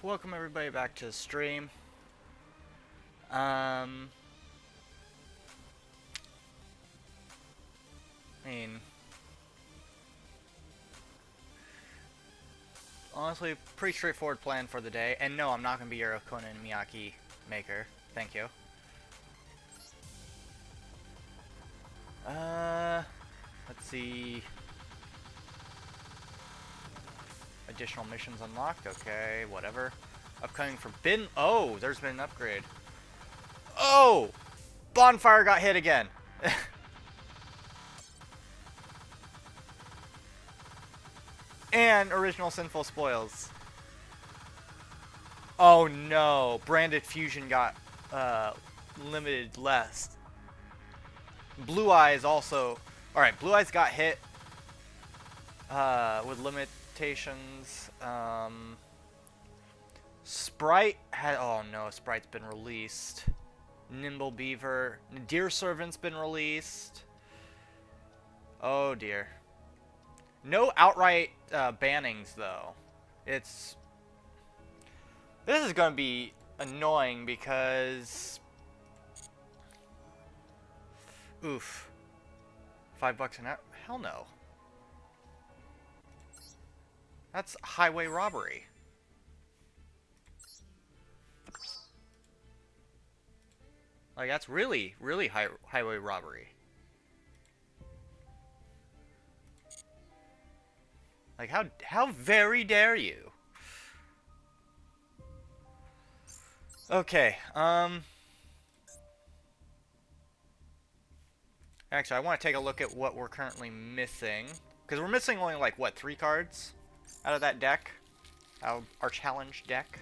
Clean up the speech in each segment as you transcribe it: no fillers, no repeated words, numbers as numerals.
welcome everybody back to the stream. I mean, honestly, pretty straightforward plan for the day. And no, I'm not going to be your Conan Miyake maker. Thank you. Let's see. Additional missions unlocked. Okay, whatever. Upcoming forbidden. Oh, there's been an upgrade. Oh! Bonfire got hit again. And original sinful spoils. Oh no, branded fusion got limited less. Blue Eyes also. Alright, Blue Eyes got hit with limitations. Sprite had. Oh no, Sprite's been released. Nimble Beaver. Deer Servant's been released. Oh dear. No outright bannings though. This is gonna be annoying because oof. $5 an hour? Hell no. That's highway robbery. Like that's really highway robbery. Like how very dare you? Okay, actually I want to take a look at what we're currently missing. Because we're missing only like, what, 3 cards out of that deck? Out of our challenge deck.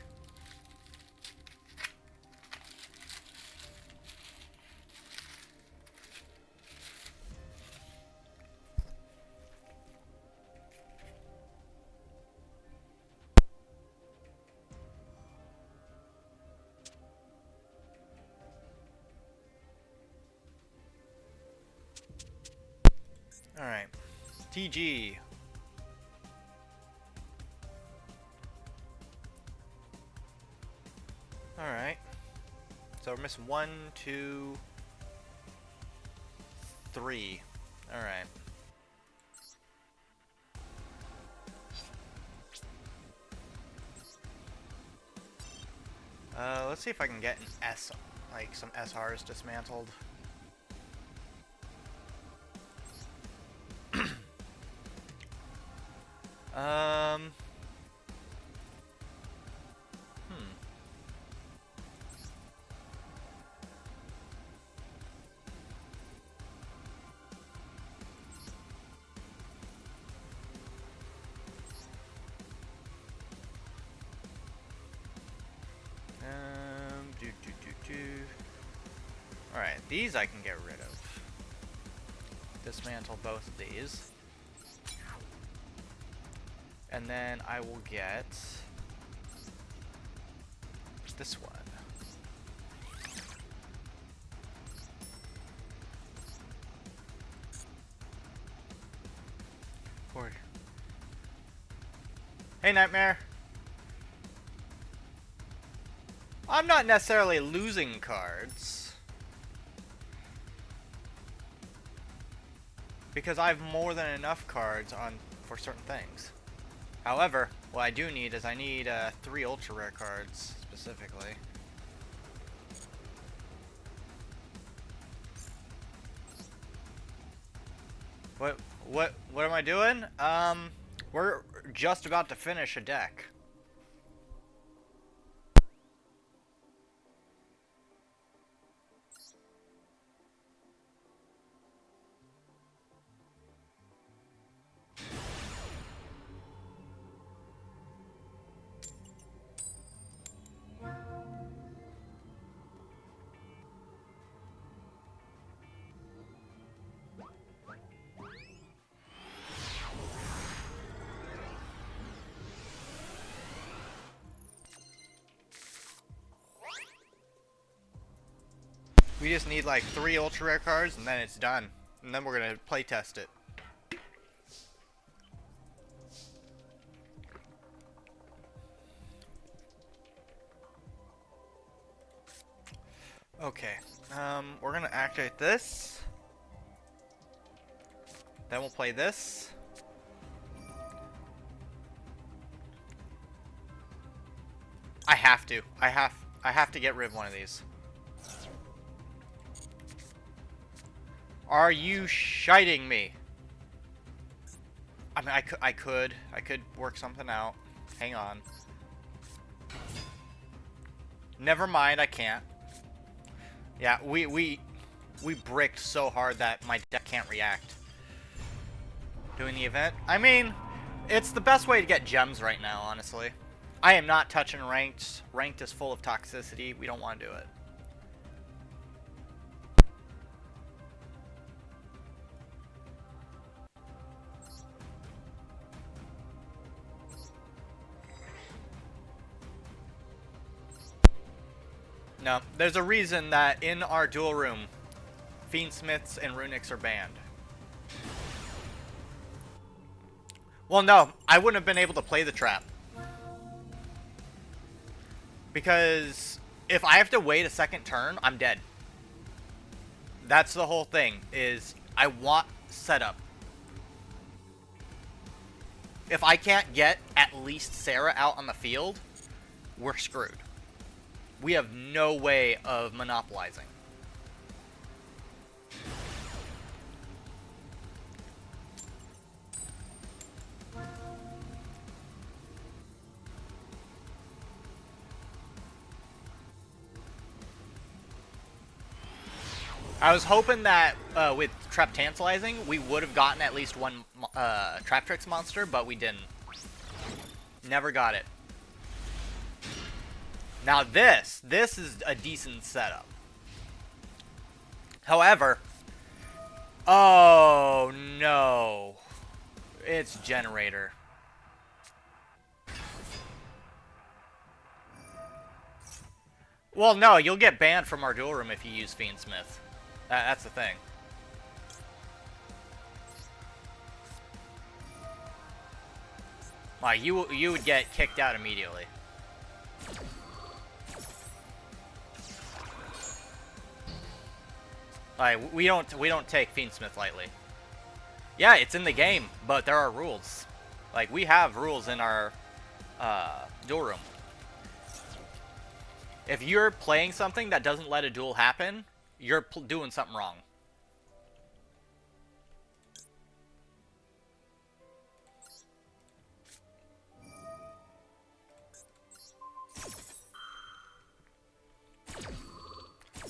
Alright. TG. Alright. So we're missing 1, 2, 3. Alright. Let's see if I can get an S, like some SRs dismantled. Alright, these I can get rid of. Dismantle both of these. And then I will get this one. Forward. Hey, Nightmare. I'm not necessarily losing cards, because I have more than enough cards for certain things. However, what I do need is I need 3 ultra rare cards specifically. What am I doing? We're just about to finish a deck. We just need like 3 ultra rare cards and then it's done. And then we're gonna play test it. Okay. We're gonna activate this. Then we'll play this. I have to. I have to get rid of one of these. Are you shiting me? I mean, I could work something out. Hang on. Never mind, I can't. Yeah, we bricked so hard that my deck can't react. Doing the event? I mean, it's the best way to get gems right now, honestly. I am not touching ranked. Ranked is full of toxicity. We don't want to do it. No, there's a reason that in our duel room, Fiendsmiths and Runics are banned. Well, no, I wouldn't have been able to play the trap. Because if I have to wait a second turn, I'm dead. That's the whole thing, is I want setup. If I can't get at least Sarah out on the field, we're screwed. We have no way of monopolizing. I was hoping that with Trap Tantalizing, we would have gotten at least one Trap Tricks monster, but we didn't. Never got it. Now this is a decent setup. However, oh no, it's Generator. Well, no, you'll get banned from our duel room if you use Fiendsmith. That's the thing. Like, you would get kicked out immediately. Like, we don't take Fiendsmith lightly. Yeah, it's in the game, but there are rules. Like, we have rules in our duel room. If you're playing something that doesn't let a duel happen, you're doing something wrong.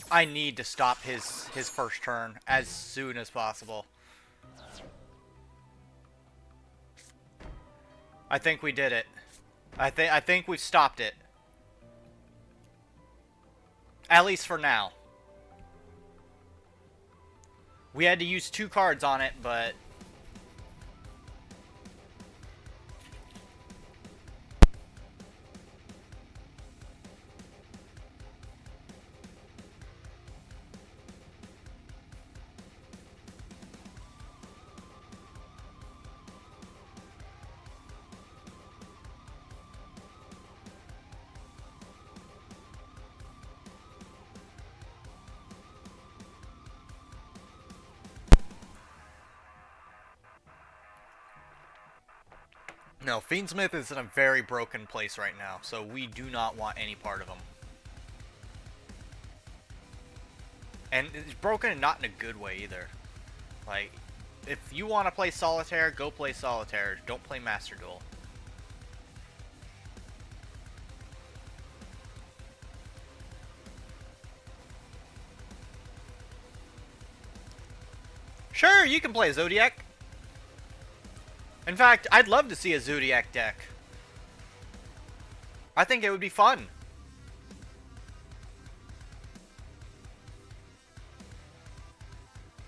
I need to stop his first turn as soon as possible. I think we did it. I think we've stopped it. At least for now. We had to use 2 cards on it, but no, Fiendsmith is in a very broken place right now, so we do not want any part of him. And it's broken and not in a good way either. Like, if you want to play Solitaire, go play Solitaire. Don't play Master Duel. Sure, you can play Zodiac. In fact, I'd love to see a Zodiac deck. I think it would be fun.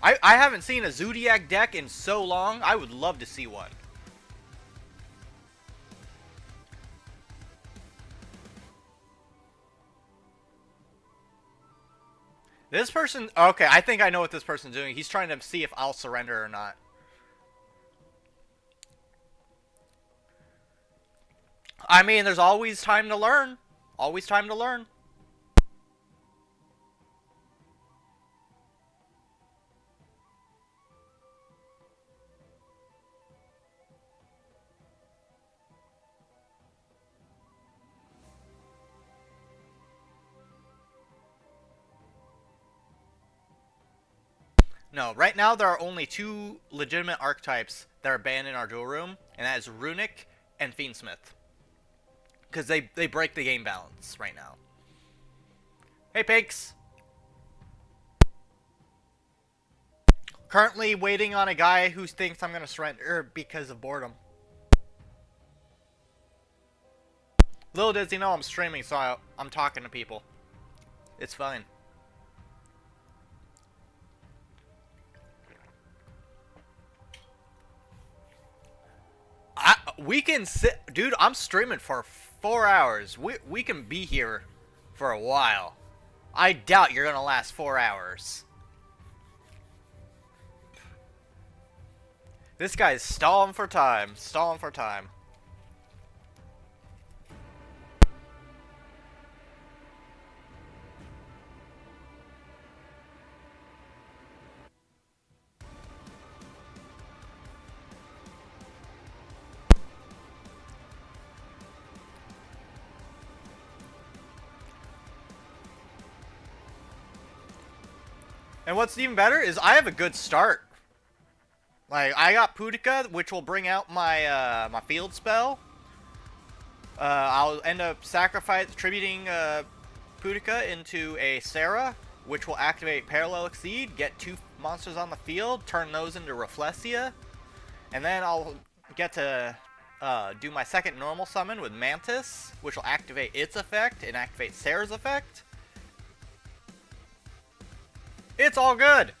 I haven't seen a Zodiac deck in so long. I would love to see one. This person... Okay, I think I know what this person's doing. He's trying to see if I'll surrender or not. I mean, there's always time to learn. Always time to learn. No, right now there are only 2 legitimate archetypes that are banned in our duel room, and that is Runic and Fiendsmith. Because they break the game balance right now. Hey, Pinks! Currently waiting on a guy who thinks I'm going to surrender because of boredom. Little does he know I'm streaming, so I'm talking to people. It's fine. We can sit... Dude, I'm streaming for 4 hours. We can be here for a while. I doubt you're going to last 4 hours. This guy's stalling for time. Stalling for time. And what's even better is I have a good start. Like, I got Pudica, which will bring out my my field spell. I'll end up tributing Pudica into a Sarah, which will activate Parallel Exceed, get 2 monsters on the field, turn those into Rafflesia, and then I'll get to do my second normal summon with Mantis, which will activate its effect and activate Sarah's effect. It's all good!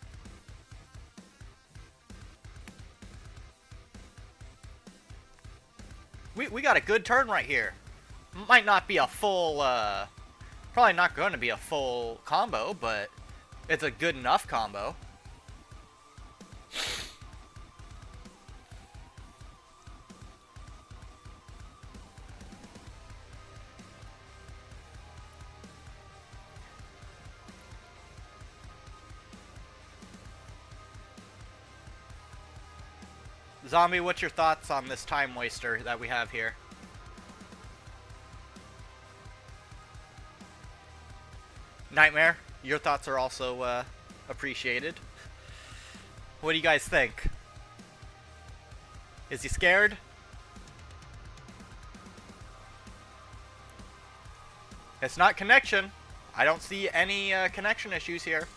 We got a good turn right here. Might not be a full, probably not going to be a full combo, but it's a good enough combo. Zombie, what's your thoughts on this time waster that we have here? Nightmare, your thoughts are also appreciated. What do you guys think? Is he scared? It's not connection. I don't see any connection issues here.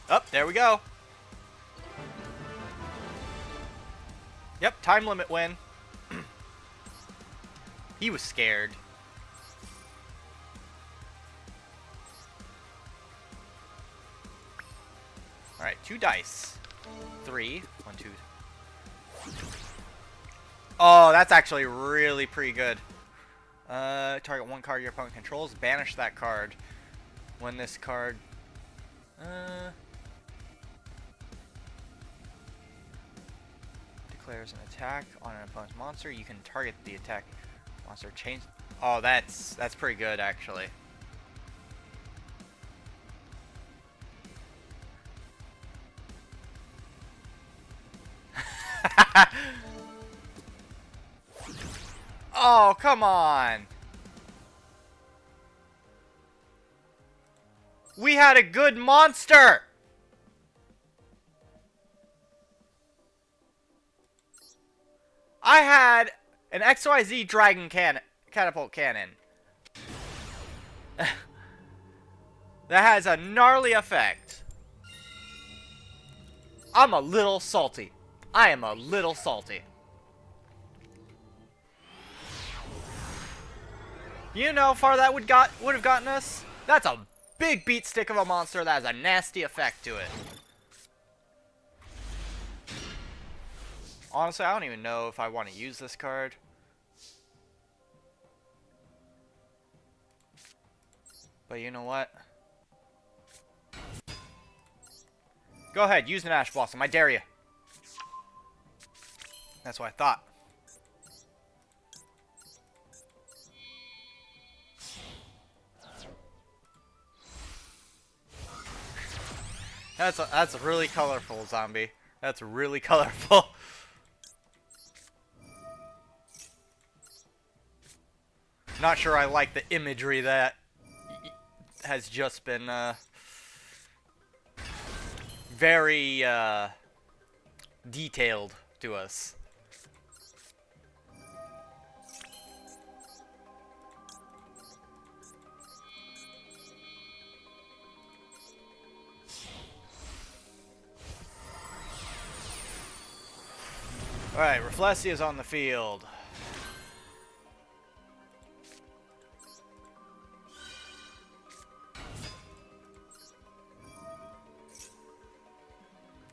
Oh, there we go. Yep, time limit win. He was scared. Alright, 2 dice. 3. 1, 2. Oh, that's actually really pretty good. Target 1 card your opponent controls. Banish that card. When this card... declares an attack on an opponent's monster, you can target the attack monster. Change. Oh, that's pretty good actually. Oh, come on. We had a good monster. I had an XYZ Dragon Catapult Cannon. That has a gnarly effect. I'm a little salty. I am a little salty. You know how far that would have gotten us? That's a big beat stick of a monster that has a nasty effect to it. Honestly, I don't even know if I want to use this card. But you know what? Go ahead, use an Ash Blossom. I dare you. That's what I thought. That's really colorful, Zombie. That's really colorful. Not sure I like the imagery that has just been very detailed to us. Alright, Rafflesia's on the field.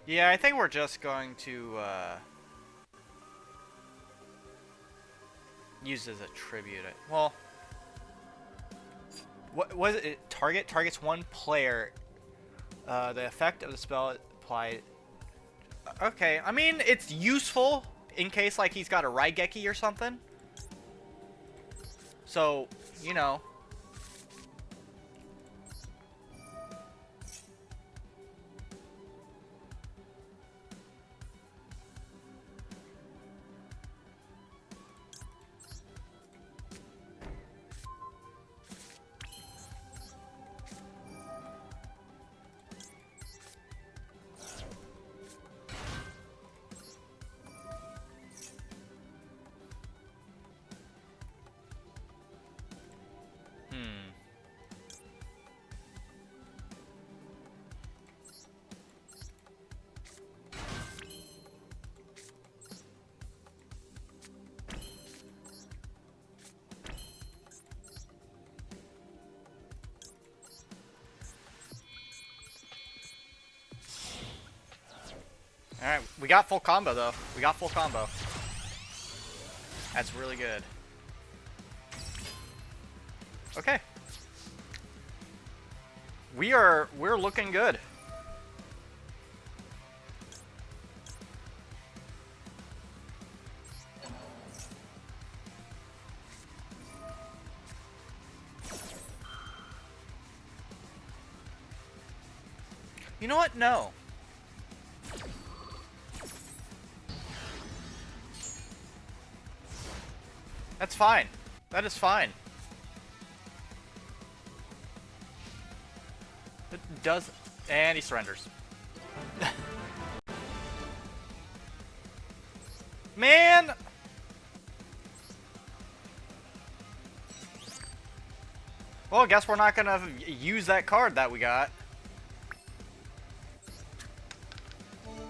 Yeah, I think we're just going to use as a tribute. Well, what was it? Targets one player. The effect of the spell applied. Okay, I mean it's useful in case like he's got a Raigeki or something. So, you know. Alright, we got full combo though. We got full combo. That's really good. Okay. We're looking good. You know what? No. That's fine. That is fine. It does... And he surrenders. Man! Well, I guess we're not gonna use that card that we got.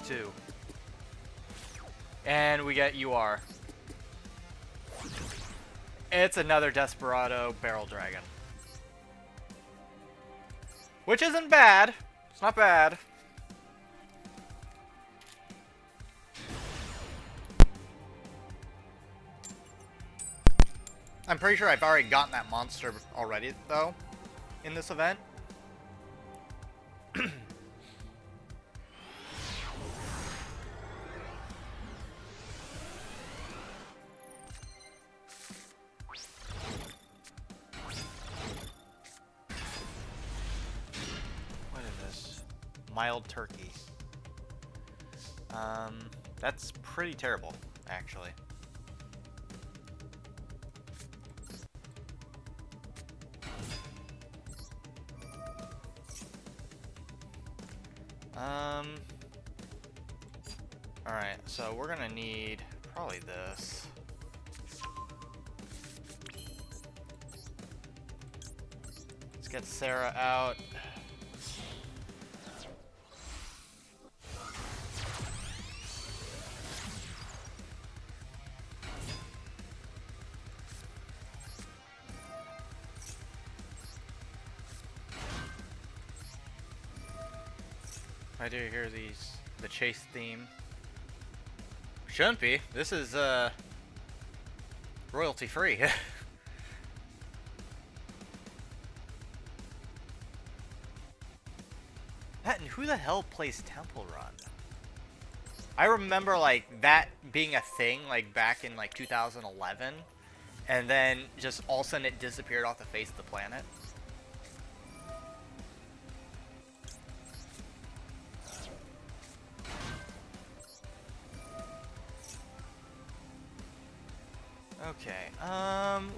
2. And we get UR. It's another Desperado Barrel Dragon. Which isn't bad. It's not bad. I'm pretty sure I've already gotten that monster already, though, in this event. Mild turkey. That's pretty terrible, actually. Alright, so we're gonna need probably this. Let's get Sarah out. I do hear the chase theme. Shouldn't be. This is royalty free. That, and who the hell plays Temple Run? I remember like that being a thing like back in like 2011, and then just all of a sudden it disappeared off the face of the planet. Okay,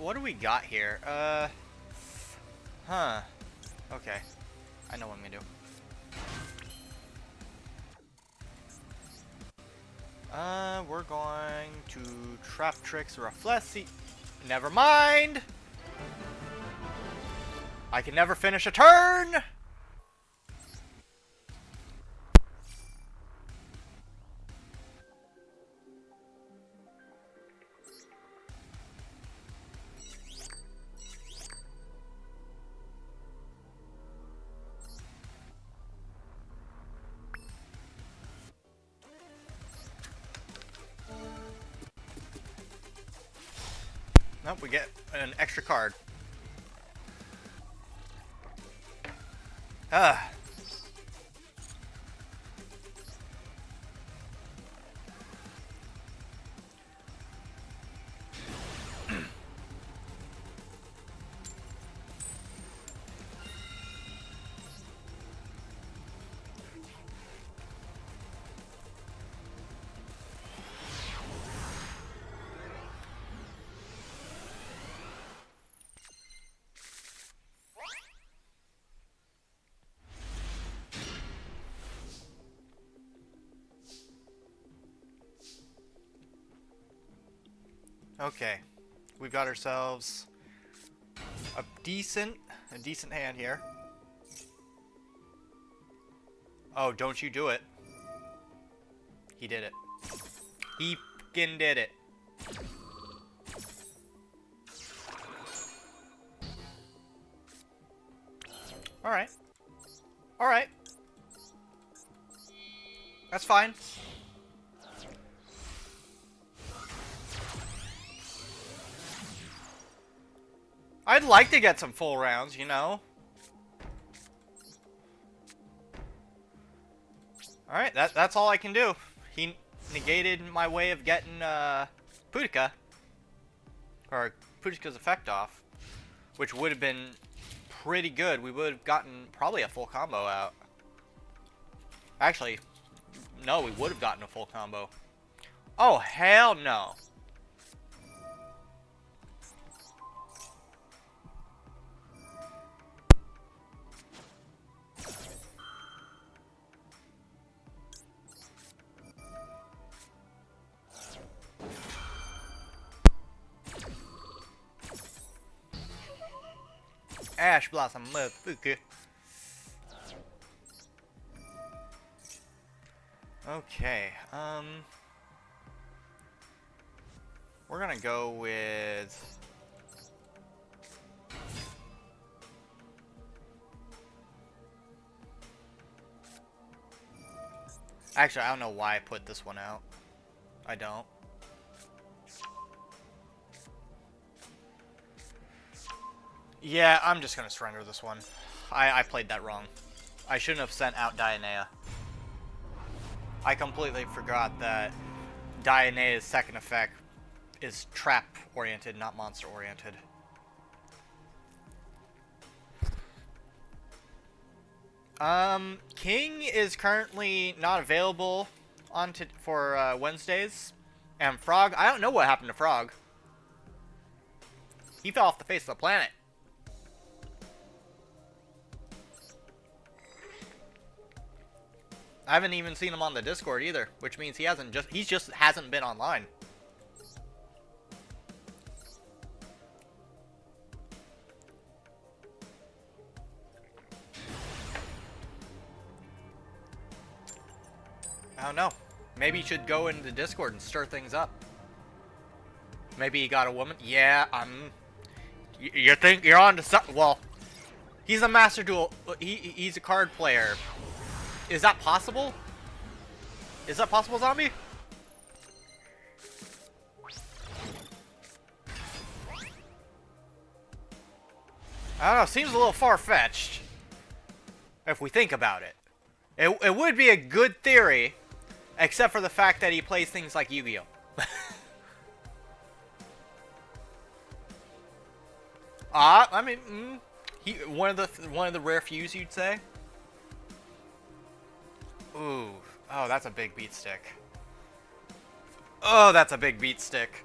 what do we got here? Okay. I know what I'm gonna do. We're going to Trap Tricks Reflexi. Never mind! I can never finish a turn! Nope, we get an extra card. Ugh. Okay, we've got ourselves a decent hand here. Oh, don't you do it. He did it. He fucking did it. Alright. Alright. That's fine. I'd like to get some full rounds, you know? Alright, that's all I can do. He negated my way of getting, Putika. Or Putika's effect off. Which would have been pretty good. We would have gotten probably a full combo out. Actually, no, we would have gotten a full combo. Oh, hell no. Ash Blossom motherfucker. Okay, we're gonna go with actually, I don't know why I put this one out. I don't. Yeah, I'm just gonna surrender this one. I played that wrong. I shouldn't have sent out Dionea. I completely forgot that Dionea's second effect is trap-oriented, not monster-oriented. King is currently not available for Wednesdays. And Frog, I don't know what happened to Frog. He fell off the face of the planet. I haven't even seen him on the Discord either, which means he just hasn't been online. I don't know. Maybe he should go into the Discord and stir things up. Maybe he got a woman. Yeah, you think you're on to something? Well, he's a master duel. He's a card player. Is that possible? Is that possible, zombie? I don't know. Seems a little far-fetched. If we think about it. It would be a good theory, except for the fact that he plays things like Yu-Gi-Oh. I mean, one of the rare fews, you'd say. Ooh, oh, that's a big beat stick. Oh, that's a big beat stick.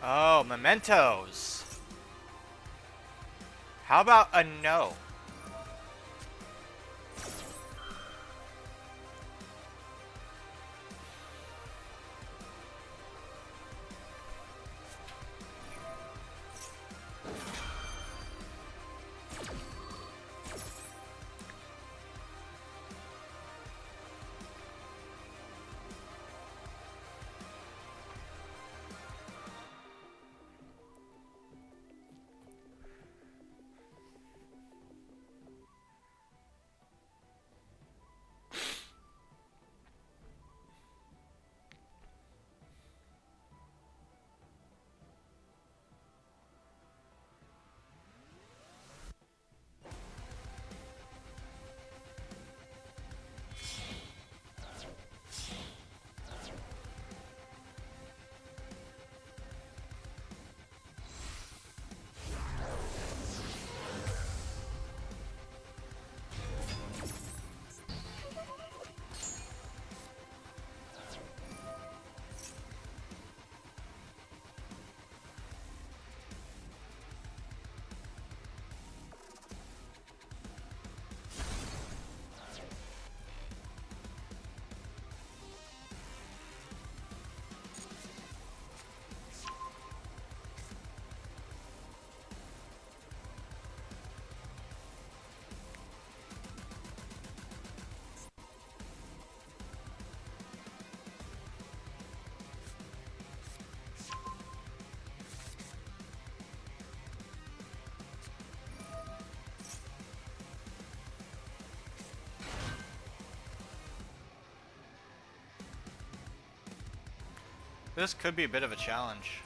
Oh, mementos. How about a no? This could be a bit of a challenge.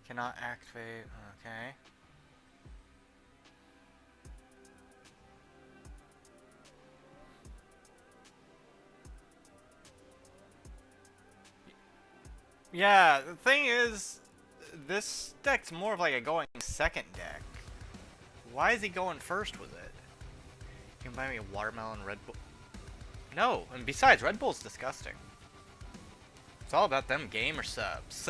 Cannot activate. Okay. Yeah, the thing is, this deck's more of like a going second deck. Why is he going first with it? You can buy me a watermelon Red Bull. No, and besides, Red Bull's disgusting. It's all about them gamer subs.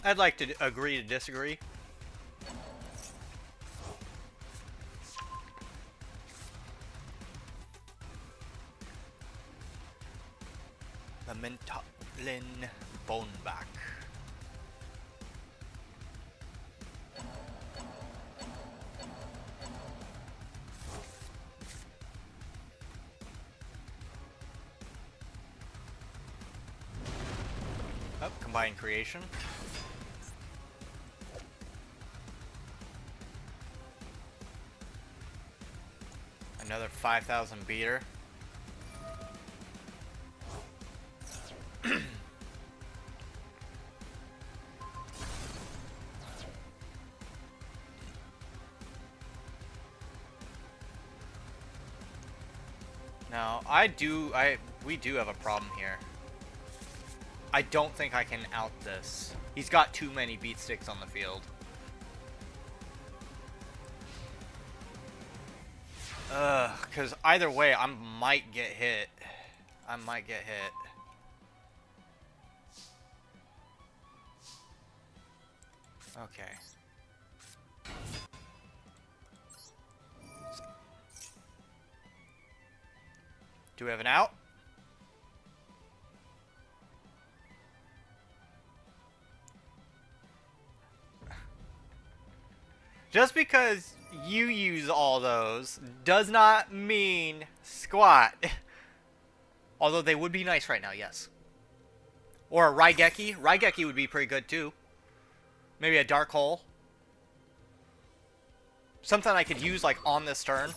I'd like to agree to disagree. The Mentalin Boneback. Oh, combined creation. Another 5,000 beater. Now, we do have a problem here. I don't think I can out this. He's got too many beat sticks on the field. Because either way, I might get hit. I might get hit. Okay. Do we have an out? Just because you use all those does not mean squat. Although they would be nice right now, yes. Or a Raigeki. Raigeki would be pretty good too. Maybe a Dark Hole. Something I could use like on this turn.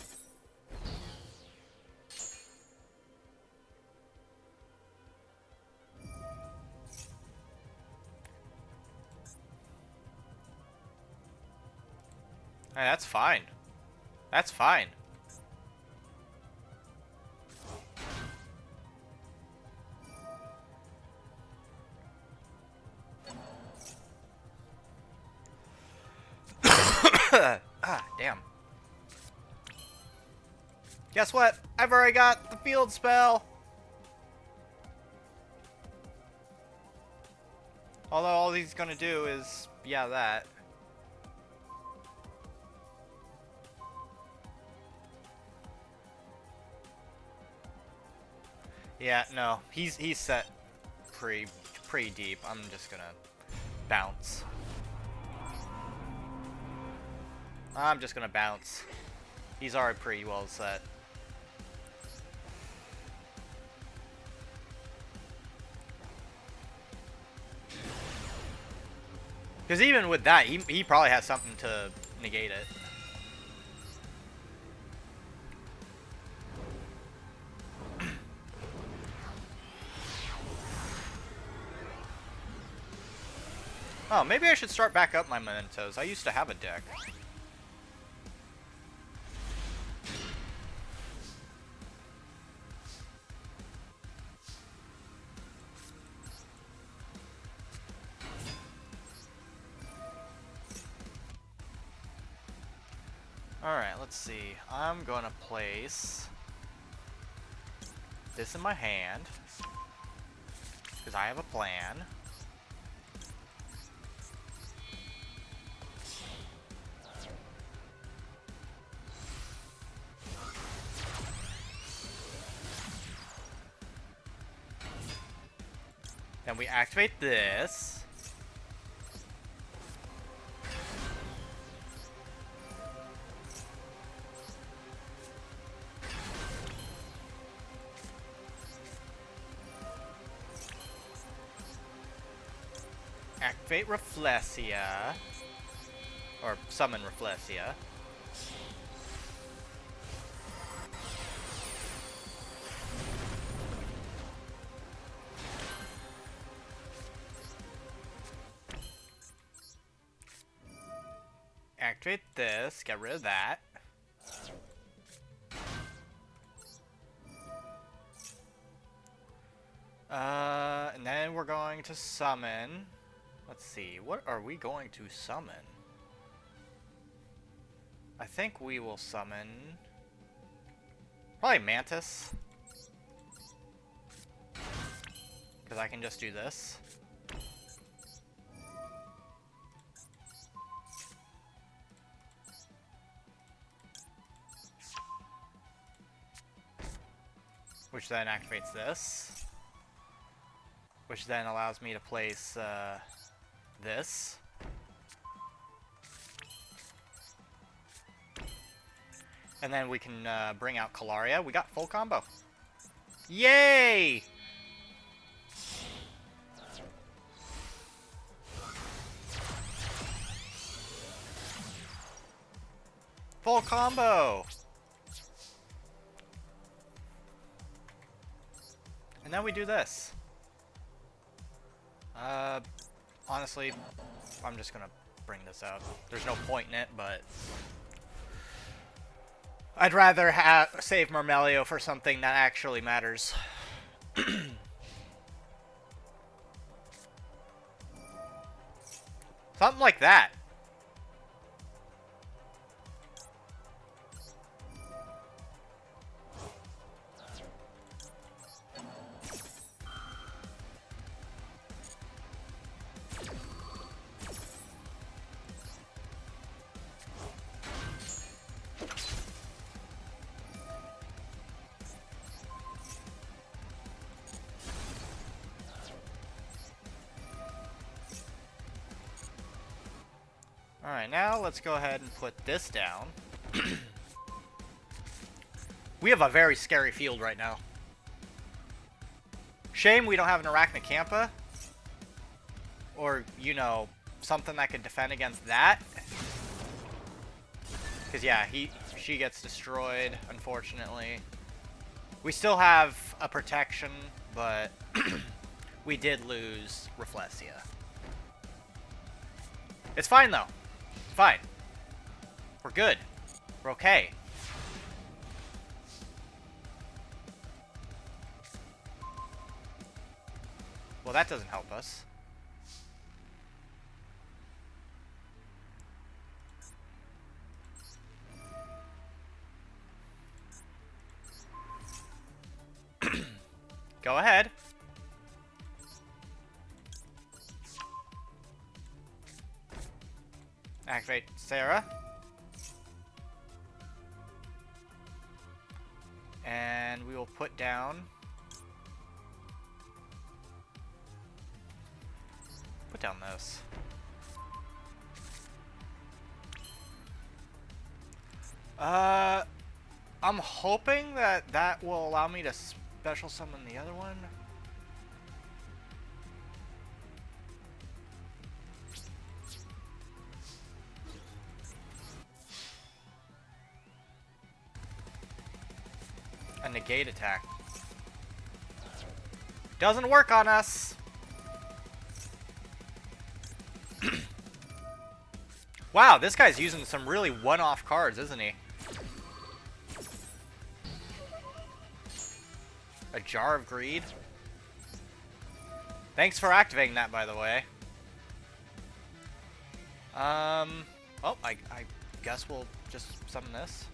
Hey, that's fine. That's fine. Ah, damn. Guess what? I've already got the field spell. Although all he's gonna do is, yeah, that. Yeah, no, he's set pretty deep. I'm just gonna bounce. I'm just gonna bounce. He's already pretty well set. Because even with that, he probably has something to negate it. Oh, maybe I should start back up my mementos. I used to have a deck. Alright, let's see. I'm gonna place this in my hand, because I have a plan. Then we activate this. Activate Reflexia. Or summon Reflexia. Activate this, get rid of that. And then we're going to summon. Let's see, what are we going to summon? I think we will summon probably Mantis. Because I can just do this. Which then activates this. Which then allows me to place this. And then we can bring out Kalaria. We got full combo. Yay! Full combo! And then we do this. Honestly, I'm just gonna bring this out. There's no point in it, but I'd rather save Marmelio for something that actually matters. Something like that. Alright, now let's go ahead and put this down. We have a very scary field right now. Shame we don't have an Arachnacampa. Or, you know, something that could defend against that. Because, yeah, she gets destroyed, unfortunately. We still have a protection, but we did lose Rafflesia. It's fine, though. Fine. We're good. We're okay. Well, that doesn't help us. Go ahead. Activate Sarah. And we will put down... Put down this. I'm hoping that that will allow me to special summon the other one. A negate attack. Doesn't work on us. Wow, this guy's using some really one-off cards, isn't he? A Jar of Greed. Thanks for activating that, by the way. Oh, I guess we'll just summon this.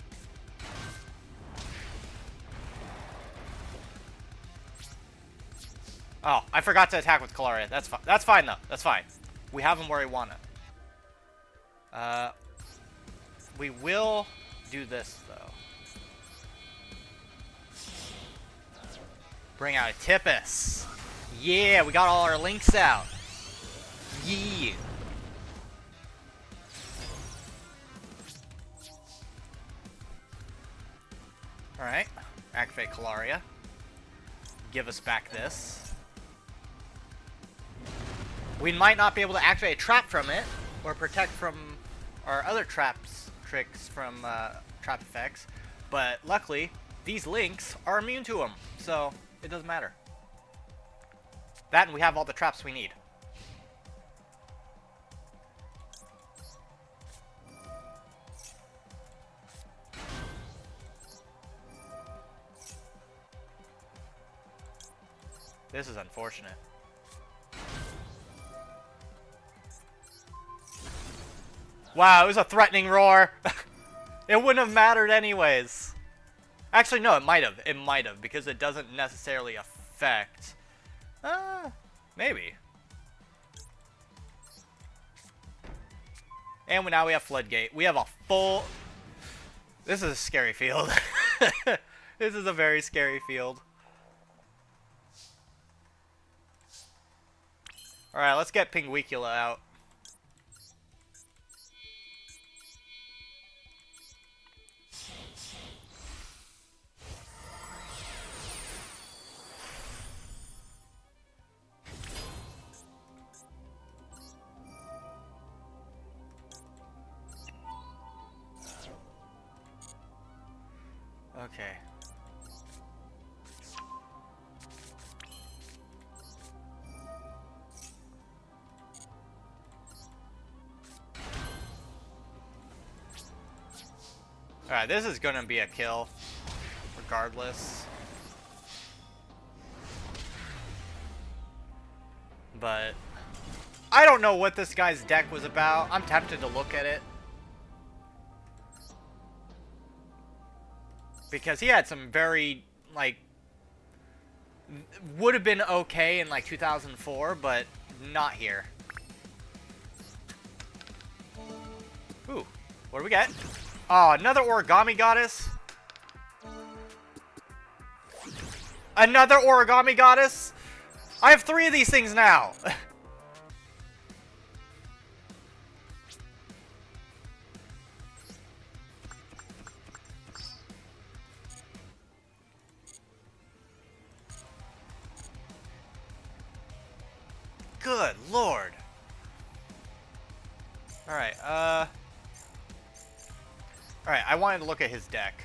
Oh, I forgot to attack with Calaria. That's fine. That's fine, though. That's fine. We have him where we want it. We will do this, though. Bring out a Tippus. Yeah, we got all our links out. Yeah. Alright. Activate Calaria. Give us back this. We might not be able to activate a trap from it, or protect from our other tricks from trap effects, but luckily, these links are immune to them, so it doesn't matter. That and we have all the traps we need. This is unfortunate. Wow, it was a threatening roar. It wouldn't have mattered anyways. Actually, no, it might have. It might have, because it doesn't necessarily affect... maybe. And now we have Floodgate. We have a full... This is a scary field. This is a very scary field. Alright, let's get Pinguicula out. Okay. Alright, this is gonna be a kill, regardless. But I don't know what this guy's deck was about. I'm tempted to look at it. Because he had some very, like, would have been okay in, like, 2004, but not here. Ooh, what do we get? Oh, another Origami Goddess? Another Origami Goddess? I have 3 of these things now! Good lord. Alright, Alright, I wanted to look at his deck.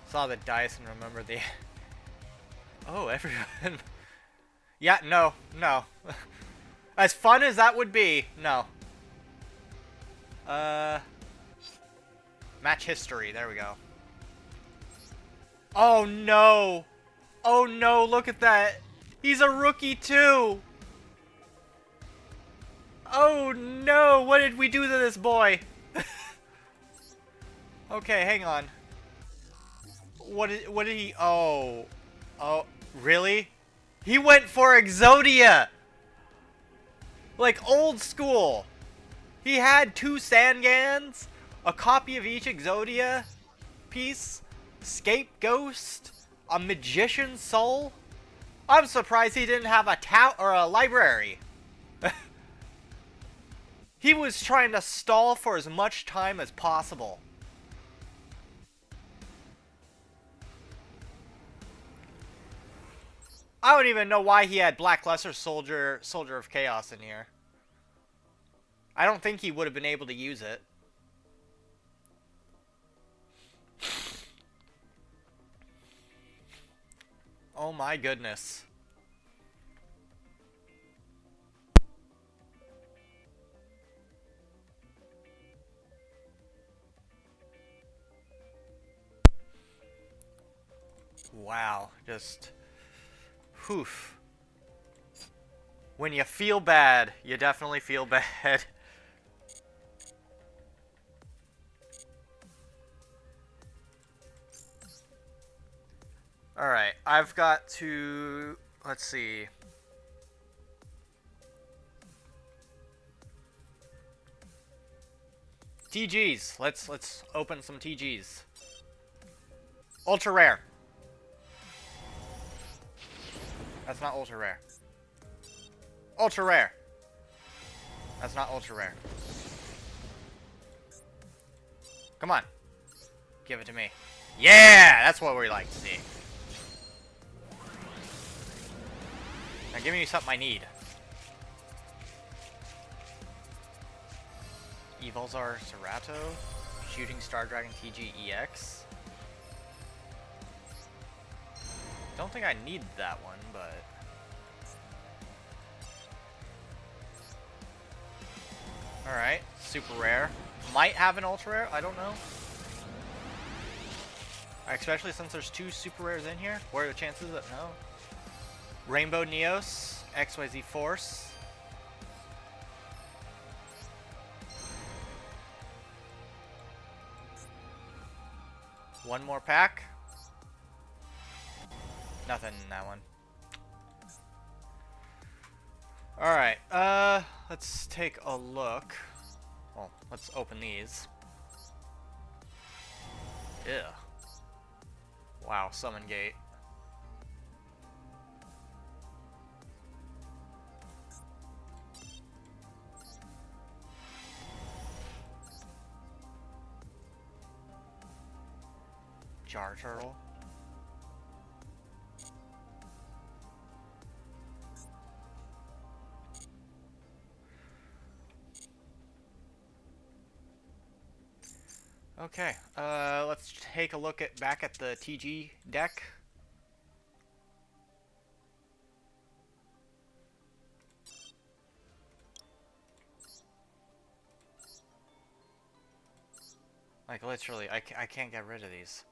Saw the dice and remember the... Oh, everyone... Yeah, no. As fun as that would be, no. Match history, there we go. Oh no! Oh no, look at that! He's a rookie too! Oh no, what did we do to this boy? Okay, hang on. What did he... Oh, really? He went for Exodia! Like old school! He had 2 Sangans, a copy of each Exodia piece, Scapegoat, a Magician's Soul. I'm surprised he didn't have a or a library. He was trying to stall for as much time as possible. I don't even know why he had Blackluster Soldier of Chaos in here. I don't think he would have been able to use it. Oh my goodness. Wow, just... Whew. When you feel bad, you definitely feel bad. Alright, I've got to... Let's see. TGs. Let's open some TGs. Ultra rare. That's not ultra rare. Ultra rare. That's not ultra rare. Come on. Give it to me. Yeah! That's what we like to see. Now give me something I need. Evolzar Cerato. Shooting Star Dragon TG EX. Don't think I need that one, but... Alright, super rare. Might have an ultra rare, I don't know. Especially since there's 2 super rares in here. What are the chances that no? Rainbow Neos, XYZ Force. One more pack. Nothing in that one. Alright, let's take a look. Well, let's open these. Ew. Wow, Summon Gate. Jar Turtle. Okay, let's take a look back at the TG deck. Like, literally, I can't get rid of these.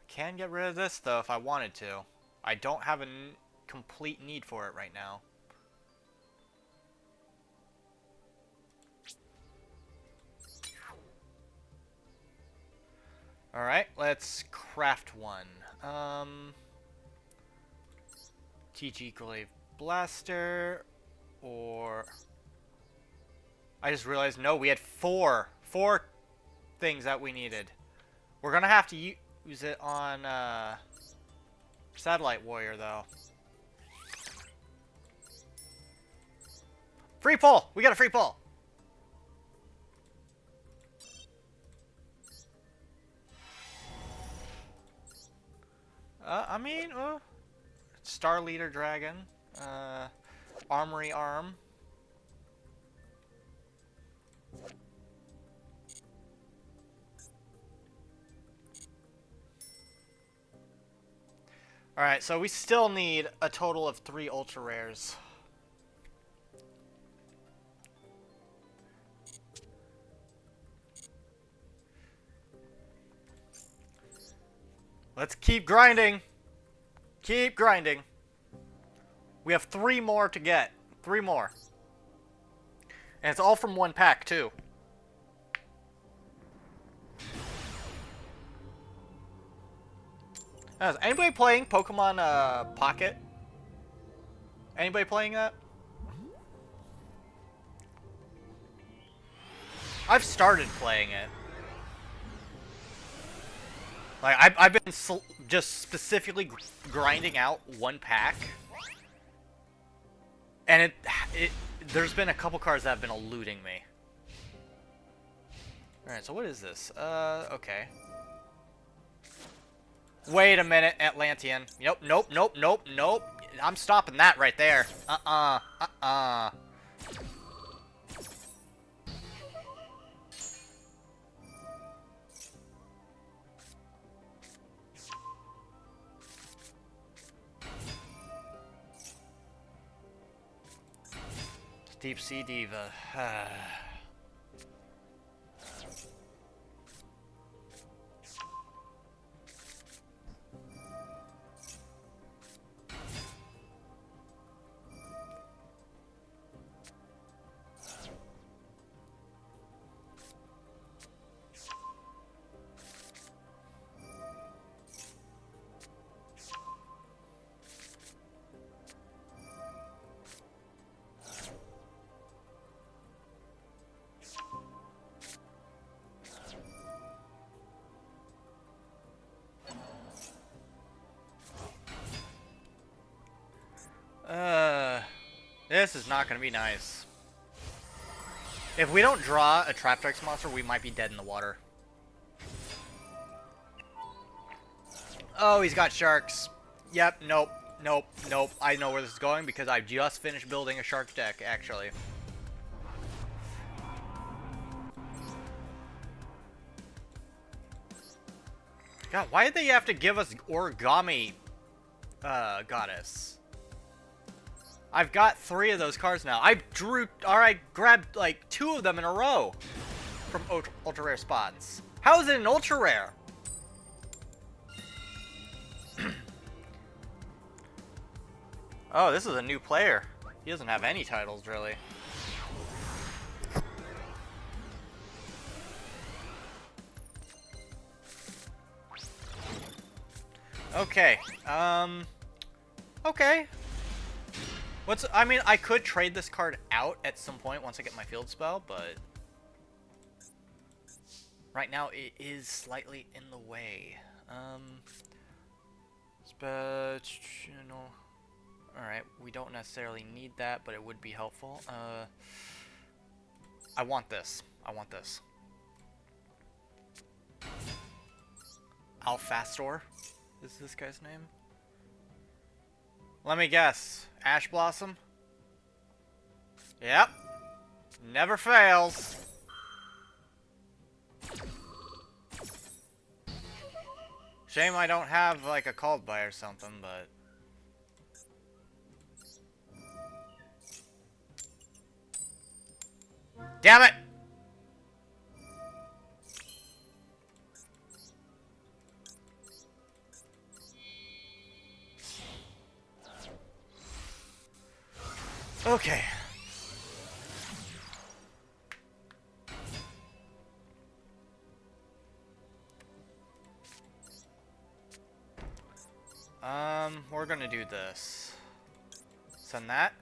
Can get rid of this, though, if I wanted to. I don't have a complete need for it right now. Alright, let's craft one. TG Glaive Blaster, or... I just realized, no, we had four things that we needed. We're gonna have to use it on, Satellite Warrior, though. Free pull! We got a free pull! I mean, Star Leader Dragon. Armory Arm. Alright, so we still need a total of 3 ultra rares. Let's keep grinding. Keep grinding. We have 3 more to get. 3 more. And it's all from one pack, too. Is anybody playing Pokemon Pocket? Anybody playing that? I've started playing it. Like, I've been just specifically grinding out one pack. And there's been a couple cards that have been eluding me. Alright, so what is this? Okay. Wait a minute, Atlantean. Nope, nope, nope, nope, nope. I'm stopping that right there. Deep Sea Diva. This is not gonna be nice. If we don't draw a Traptrix monster, we might be dead in the water. Oh, he's got sharks. Yep, nope, nope, nope. I know where this is going because I just finished building a shark deck, actually. God, why did they have to give us Origami Goddess? I've got 3 of those cards now. I grabbed like 2 of them in a row from ultra rare spots. How is it an ultra rare? Oh, this is a new player. He doesn't have any titles, really. Okay. Okay. I mean, I could trade this card out at some point once I get my field spell, but right now it is slightly in the way. Alright, we don't necessarily need that, but it would be helpful. I want this. I want this. Alfastor is this guy's name? Let me guess. Ash Blossom? Yep. Never fails. Shame I don't have, like, a Called By or something, but... Damn it! Okay. We're gonna do this. Send that.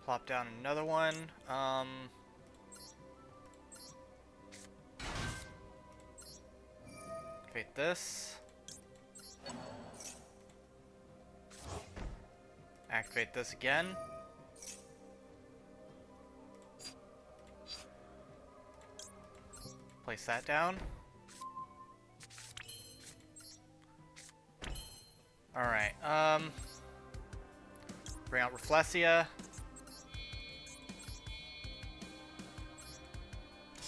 Plop down another one. Activate this. Activate this again. Place that down. Alright, bring out Rafflesia.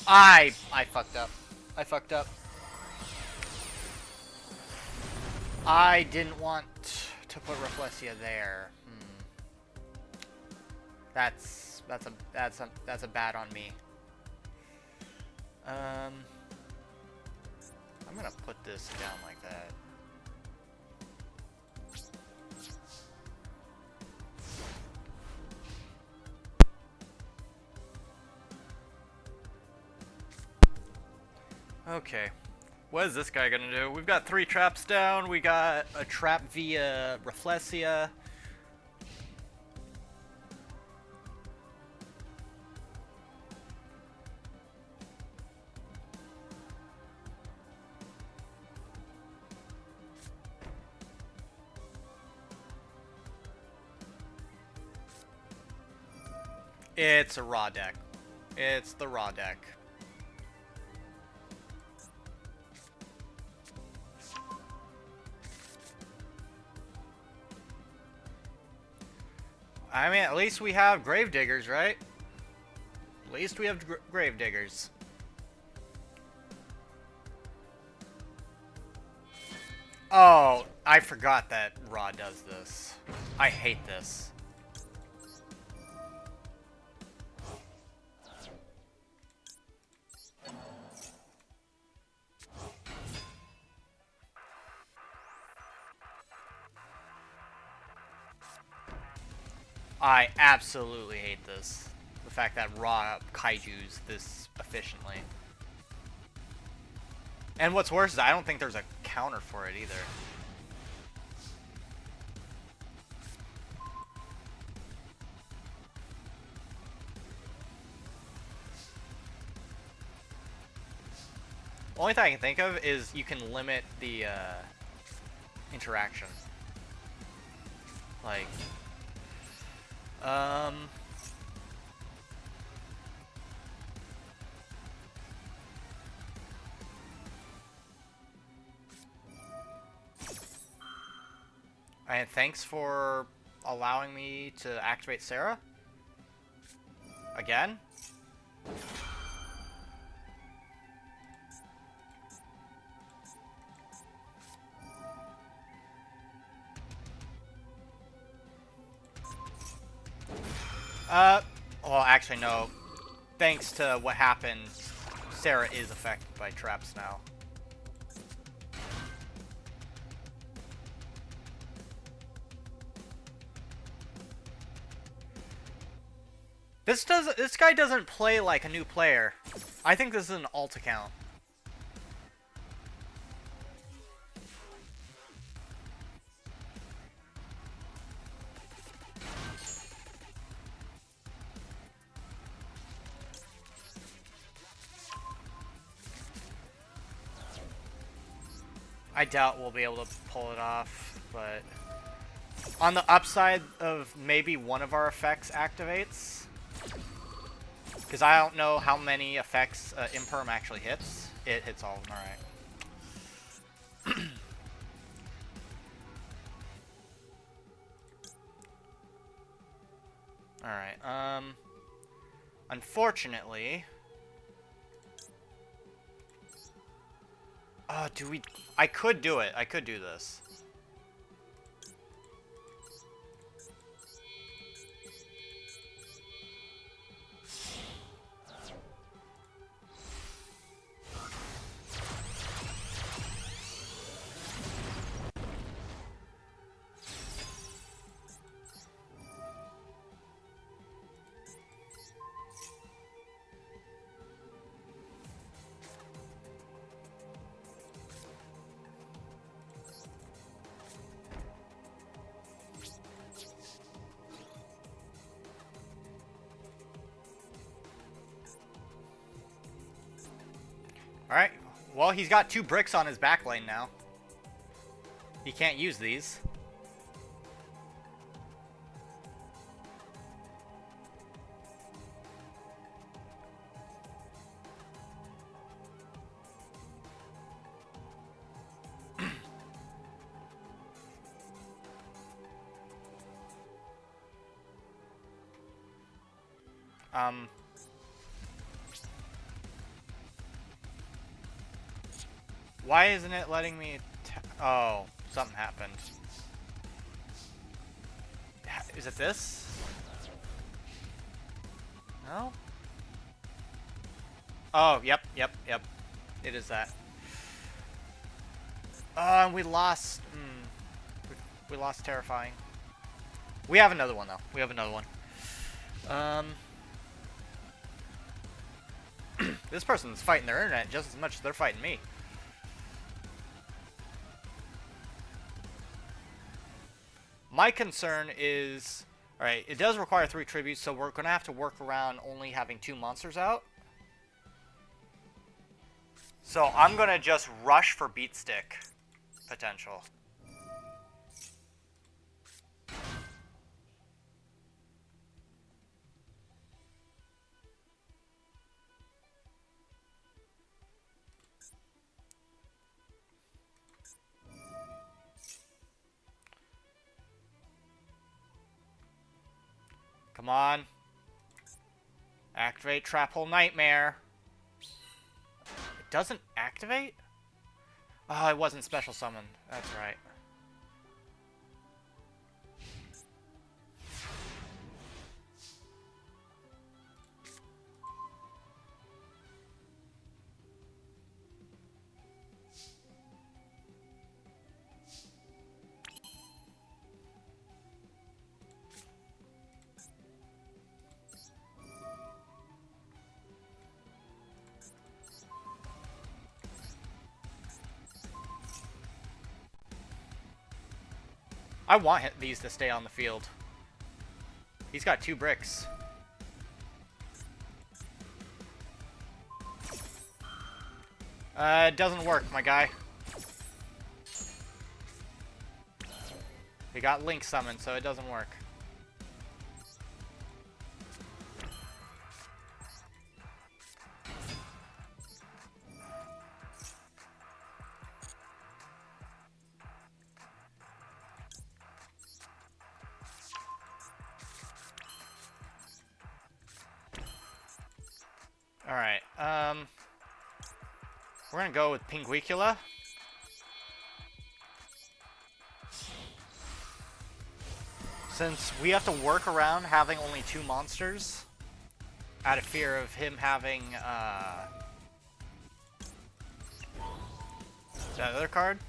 I fucked up. I fucked up. I didn't want to put Rafflesia there. That's a bad on me. I'm gonna put this down like that. Okay. What is this guy gonna do? We've got 3 traps down. We got a trap via Rafflesia. It's a raw deck. It's the raw deck. I mean, at least we have Gravediggers, right? At least we have Gravediggers. Oh, I forgot that Raw does this. I hate this. I absolutely hate this. The fact that Raw kaijus this efficiently. And what's worse is I don't think there's a counter for it either. Only thing I can think of is you can limit the interaction. Like, and thanks for allowing me to activate Sarah. Again? Well, actually, no. Thanks to what happened, Sarah is affected by traps now. This guy doesn't play like a new player. I think this is an alt account. I doubt we'll be able to pull it off, but on the upside of maybe one of our effects activates, because I don't know how many effects Imperm actually hits. It hits all of them, alright. Alright, unfortunately... do we... I could do it. I could do this. Alright, well, he's got 2 bricks on his back lane now. He can't use these. Um. Why isn't it letting me... Oh, something happened. Is it this? No? Oh, yep. It is that. We lost... we lost Terrifying. We have another one, though. We have another one. This person's fighting their internet just as much as they're fighting me. My concern is... Alright, it does require 3 tributes, so we're going to have to work around only having 2 monsters out. So I'm going to just rush for beat stick potential. Come on. Activate Trap Hole Nightmare. It doesn't activate? Oh, it wasn't special summon. That's right. I want these to stay on the field. He's got 2 bricks. It doesn't work, my guy. He got Link summoned, so it doesn't work. Alright, we're gonna go with Pinguicula. Since we have to work around having only 2 monsters, out of fear of him having, that other card?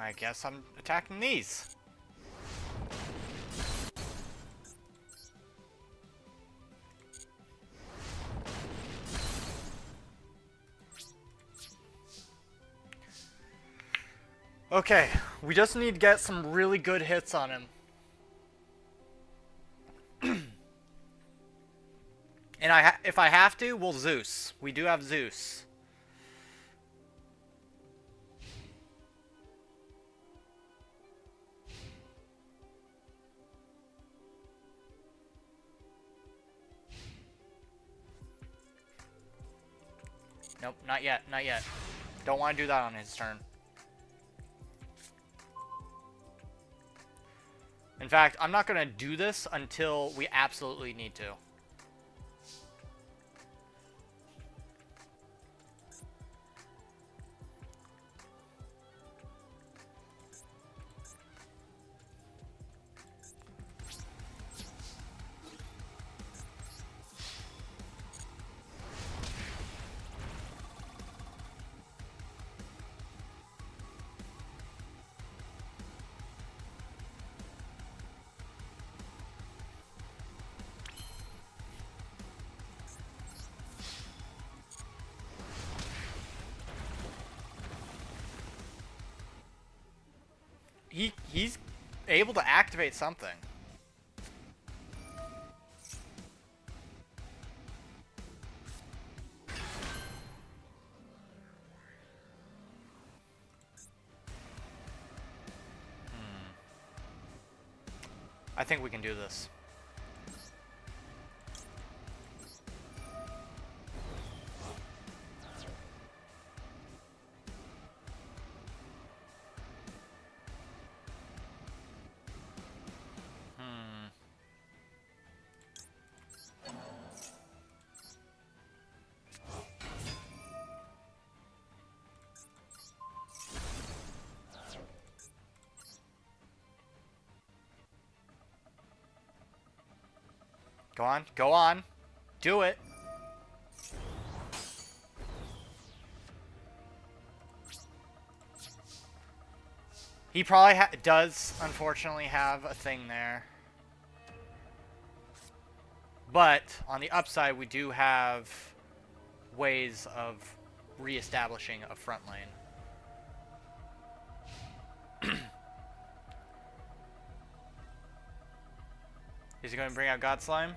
I guess I'm attacking these. Okay, we just need to get some really good hits on him. And if I have to, we'll Zeus. We do have Zeus. Nope, not yet, not yet. Don't want to do that on his turn. In fact, I'm not going to do this until we absolutely need to. he's able to activate something. I think we can do this. Go on, go on. Do it. He probably does, unfortunately, have a thing there. But, on the upside, we do have ways of reestablishing a front lane. Is he going to bring out God Slime?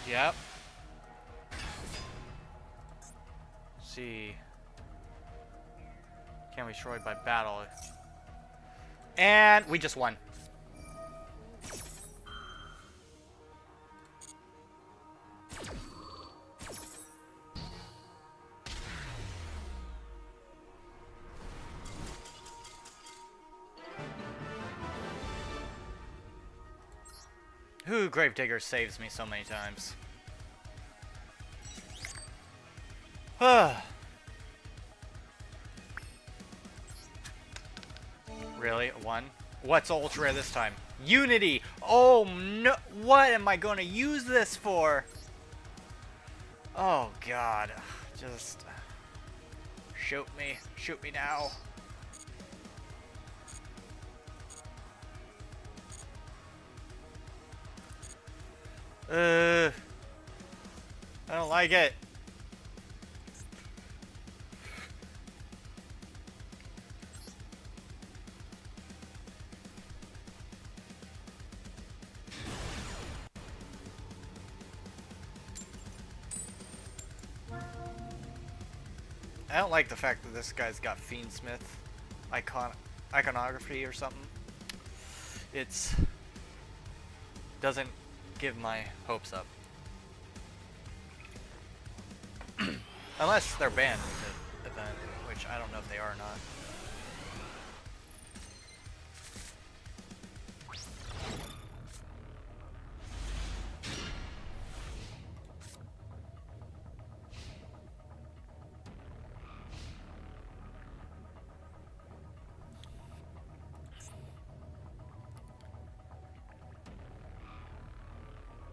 Yep. Let's see. Can't be destroyed by battle. And we just won. Who Gravedigger saves me so many times. Really? One? What's ultra rare this time? Unity! Oh no! What am I going to use this for? Oh god. Just... shoot me. Shoot me now. I don't like it. I don't like the fact that this guy's got Fiendsmith iconography or something. It's doesn't give my hopes up. Unless they're banned with the event, which I don't know if they are or not.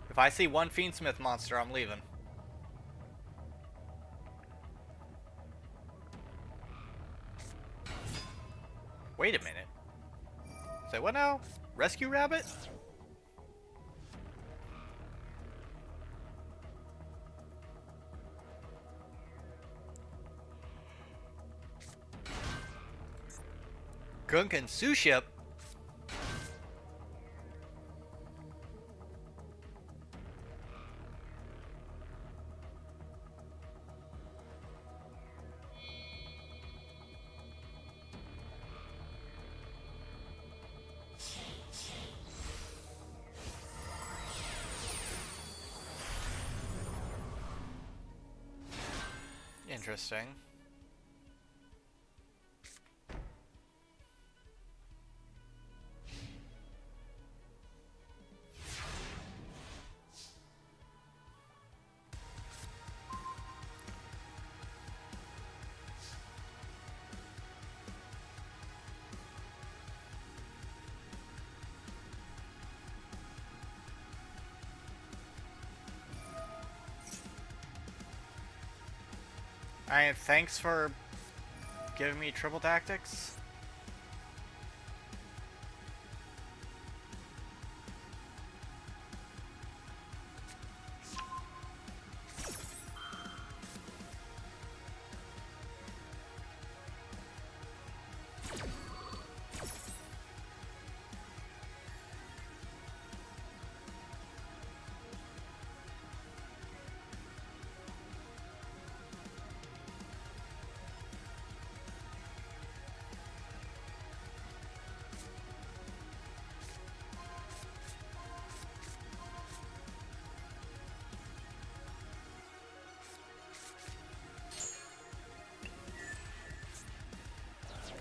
If I see one Fiendsmith monster, I'm leaving. Wait a minute. Say what now? Rescue rabbit? Gunkin Suship? Interesting. Thanks for giving me triple tactics.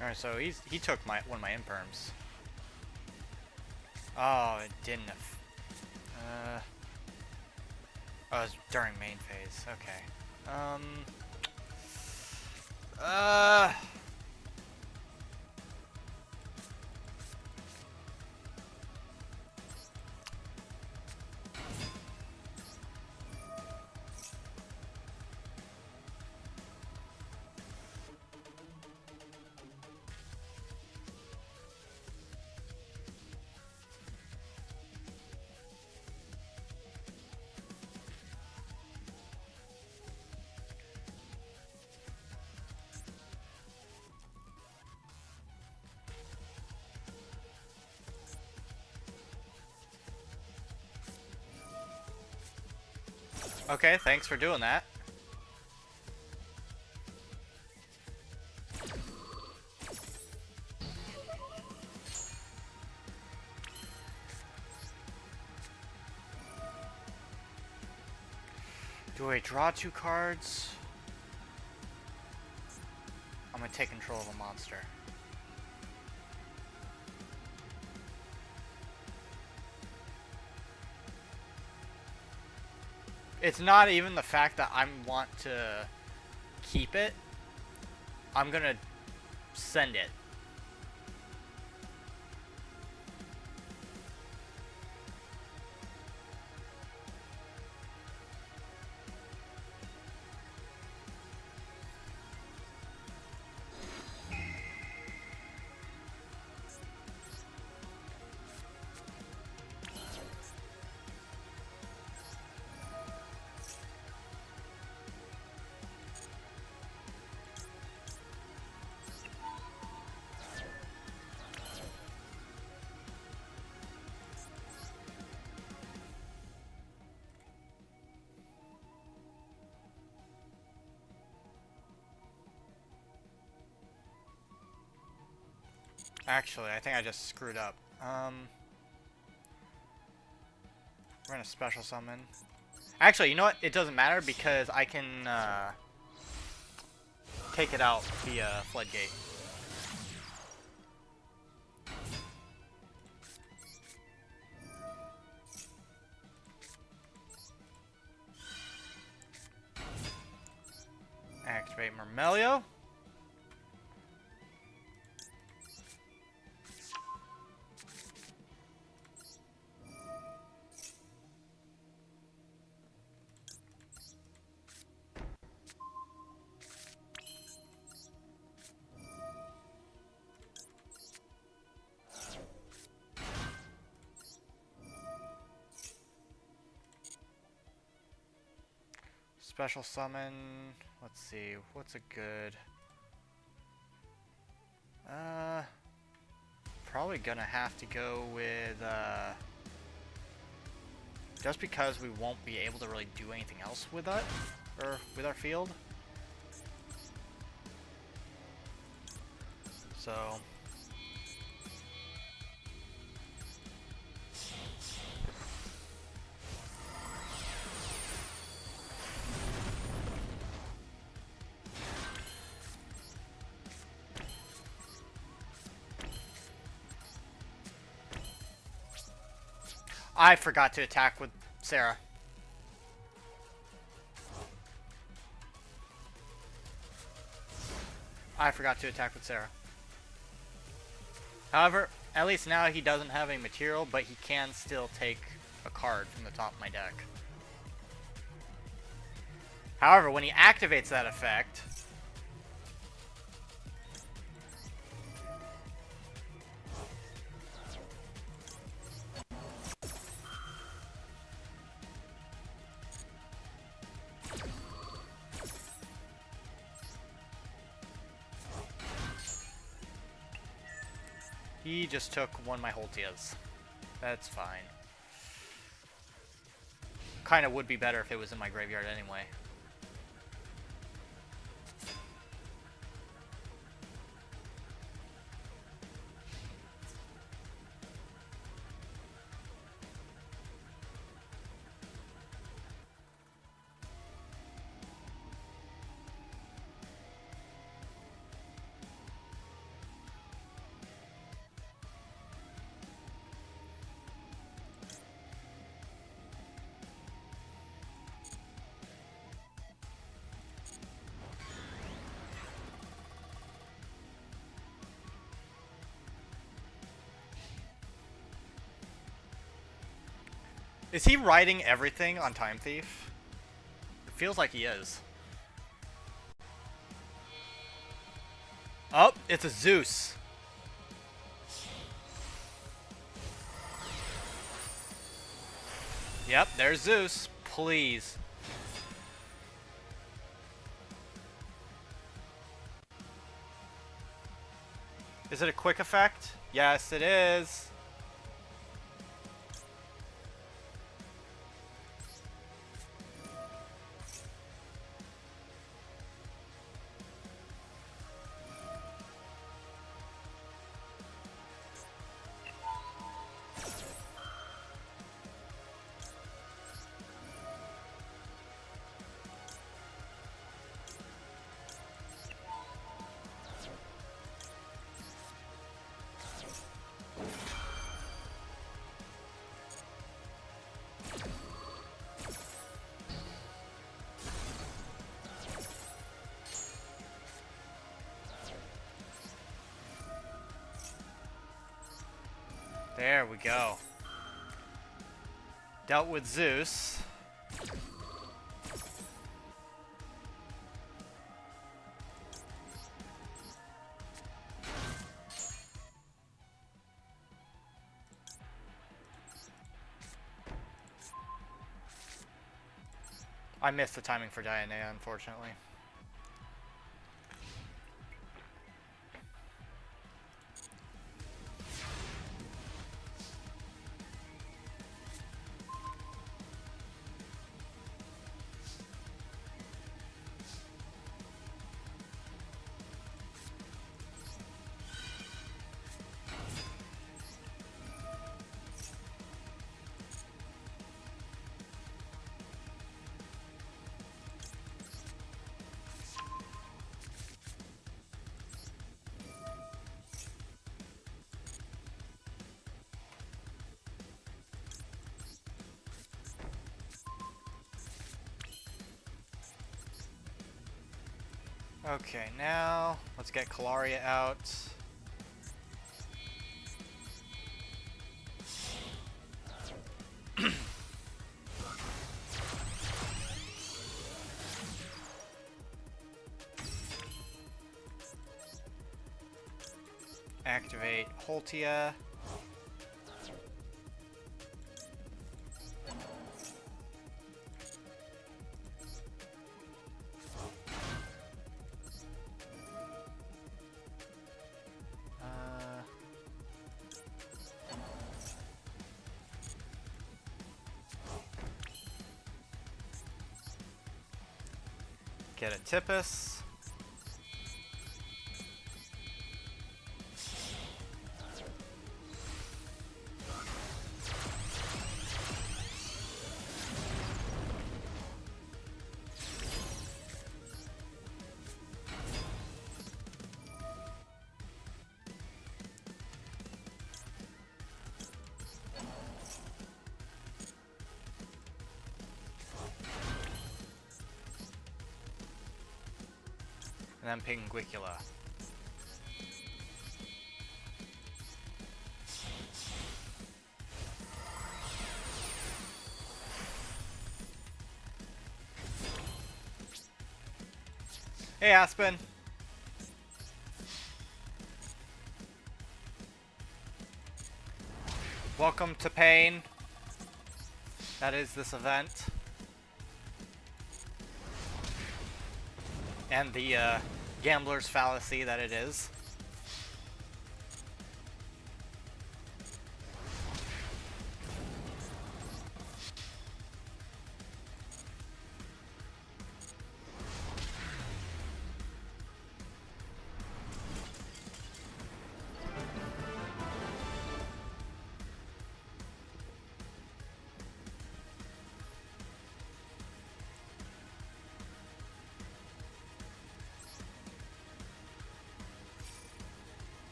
Alright, so he took one of my imperms. Oh, it didn't. Oh, it was during main phase. Okay. Uh. Okay, thanks for doing that. Do I draw 2 cards? I'm gonna take control of a monster. It's not even the fact that I want to keep it. I'm gonna send it. Actually, I think I just screwed up. We're gonna special summon. Actually, you know what? It doesn't matter because I can take it out via Floodgate. Activate Myrmelio. Special summon. Let's see. What's a good? Probably gonna have to go with just because we won't be able to really do anything else with it or with our field. So I forgot to attack with Sarah. I forgot to attack with Sarah. However, at least now he doesn't have a material, but he can still take a card from the top of my deck. However, when he activates that effect, he just took one of my Holtias. That's fine. Kinda would be better if it was in my graveyard anyway. Is he writing everything on Time Thief? It feels like he is. Oh, it's a Zeus. Yep, there's Zeus. Please. Is it a quick effect? Yes, it is. There we go. Dealt with Zeus. I missed the timing for Diana, unfortunately. Okay, now let's get Kalaria out. Activate Holtia. Get a Tippus. And then Pinguicula. Hey, Aspen. Welcome to pain. That is this event. And the gambler's fallacy that it is.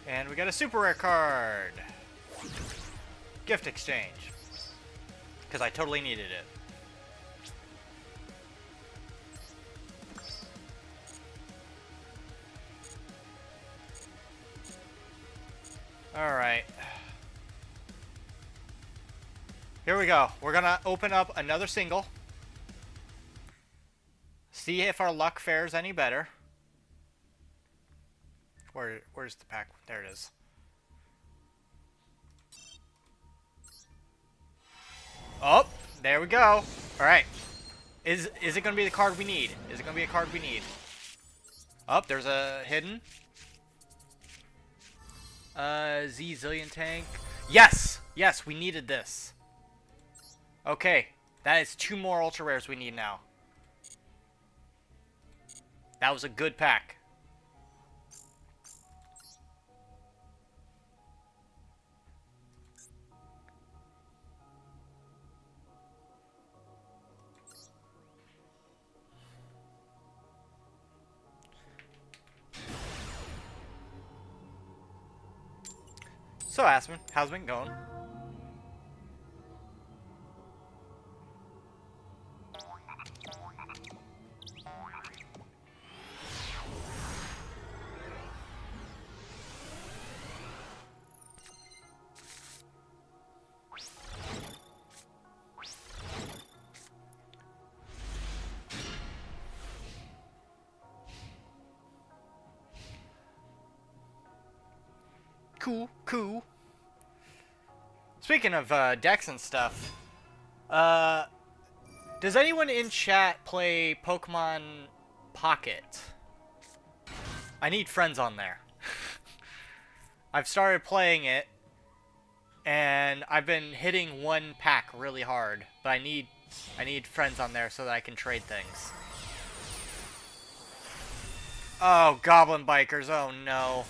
And we got a super rare card. Gift exchange. Because I totally needed it. Alright. Here we go. We're gonna open up another single. See if our luck fares any better. Where's the pack? There it is. Oh, there we go. Alright. Is it gonna be the card we need? Is it gonna be a card we need? Oh, there's a hidden. Z Zillion Tank. Yes! Yes, we needed this. Okay. That is 2 more ultra rares we need now. That was a good pack. So, Aspen, how's it been going? Cool. Speaking of decks and stuff, does anyone in chat play Pokemon Pocket? I need friends on there. I've started playing it, and I've been hitting one pack really hard, but I need friends on there so that I can trade things. Oh, Goblin Bikers, oh no.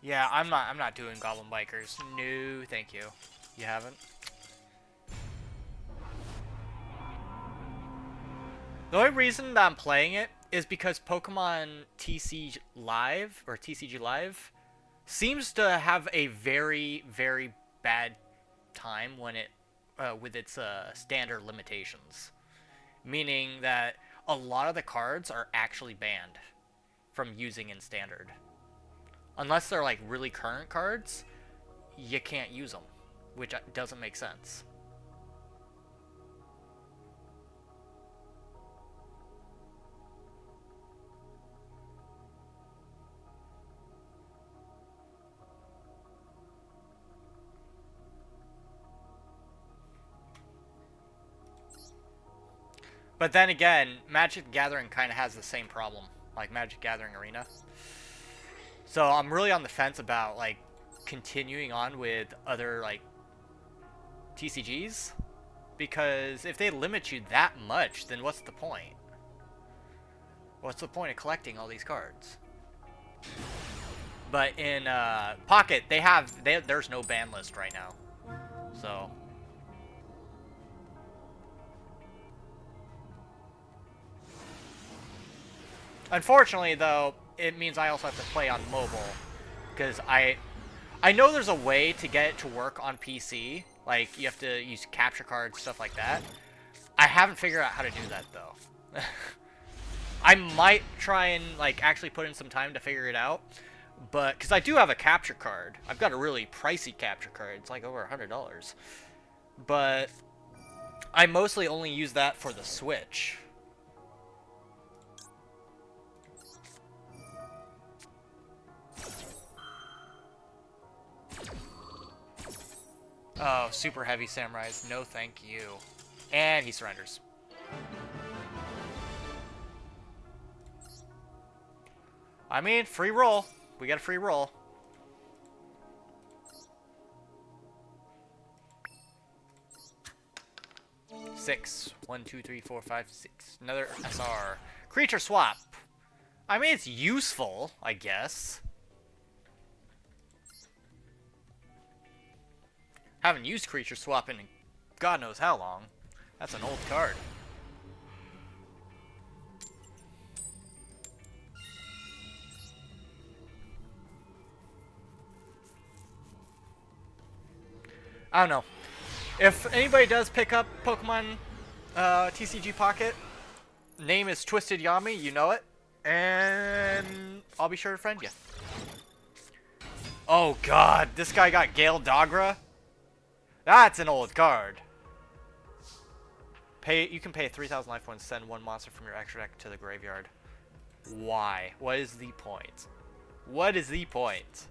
Yeah, I'm not doing Goblin Bikers. No, thank you. You haven't? The only reason that I'm playing it is because Pokemon TCG Live seems to have a very, very bad time when it with its standard limitations. Meaning that a lot of the cards are actually banned from using in standard. Unless they're like really current cards, you can't use them, which doesn't make sense. But then again, Magic the Gathering kind of has the same problem, like Magic Gathering Arena. So I'm really on the fence about like continuing on with other like TCGs, because if they limit you that much, then what's the point? What's the point of collecting all these cards? But in Pocket, there's no ban list right now, so. Unfortunately, though, it means I also have to play on mobile, because I know there's a way to get it to work on PC, like you have to use capture cards, stuff like that. I haven't figured out how to do that though. I might try and like actually put in some time to figure it out, but because I do have a capture card, I've got a really pricey capture card. It's like over $100, but I mostly only use that for the Switch. Oh, super heavy samurais. No, thank you. And he surrenders. I mean, free roll. We got a free roll. Six. 1, 2, 3, 4, 5, 6. Another SR. Creature swap. I mean, it's useful, I guess. Haven't used creature swap in God knows how long. That's an old card. I don't know. If anybody does pick up Pokemon TCG Pocket. Name is Twisted Yami, you know it. And I'll be sure to friend you. Oh god, this guy got Gale Dogra? That's an old card. You can pay 3,000 life points, send one monster from your extra deck to the graveyard. Why? What is the point? What is the point?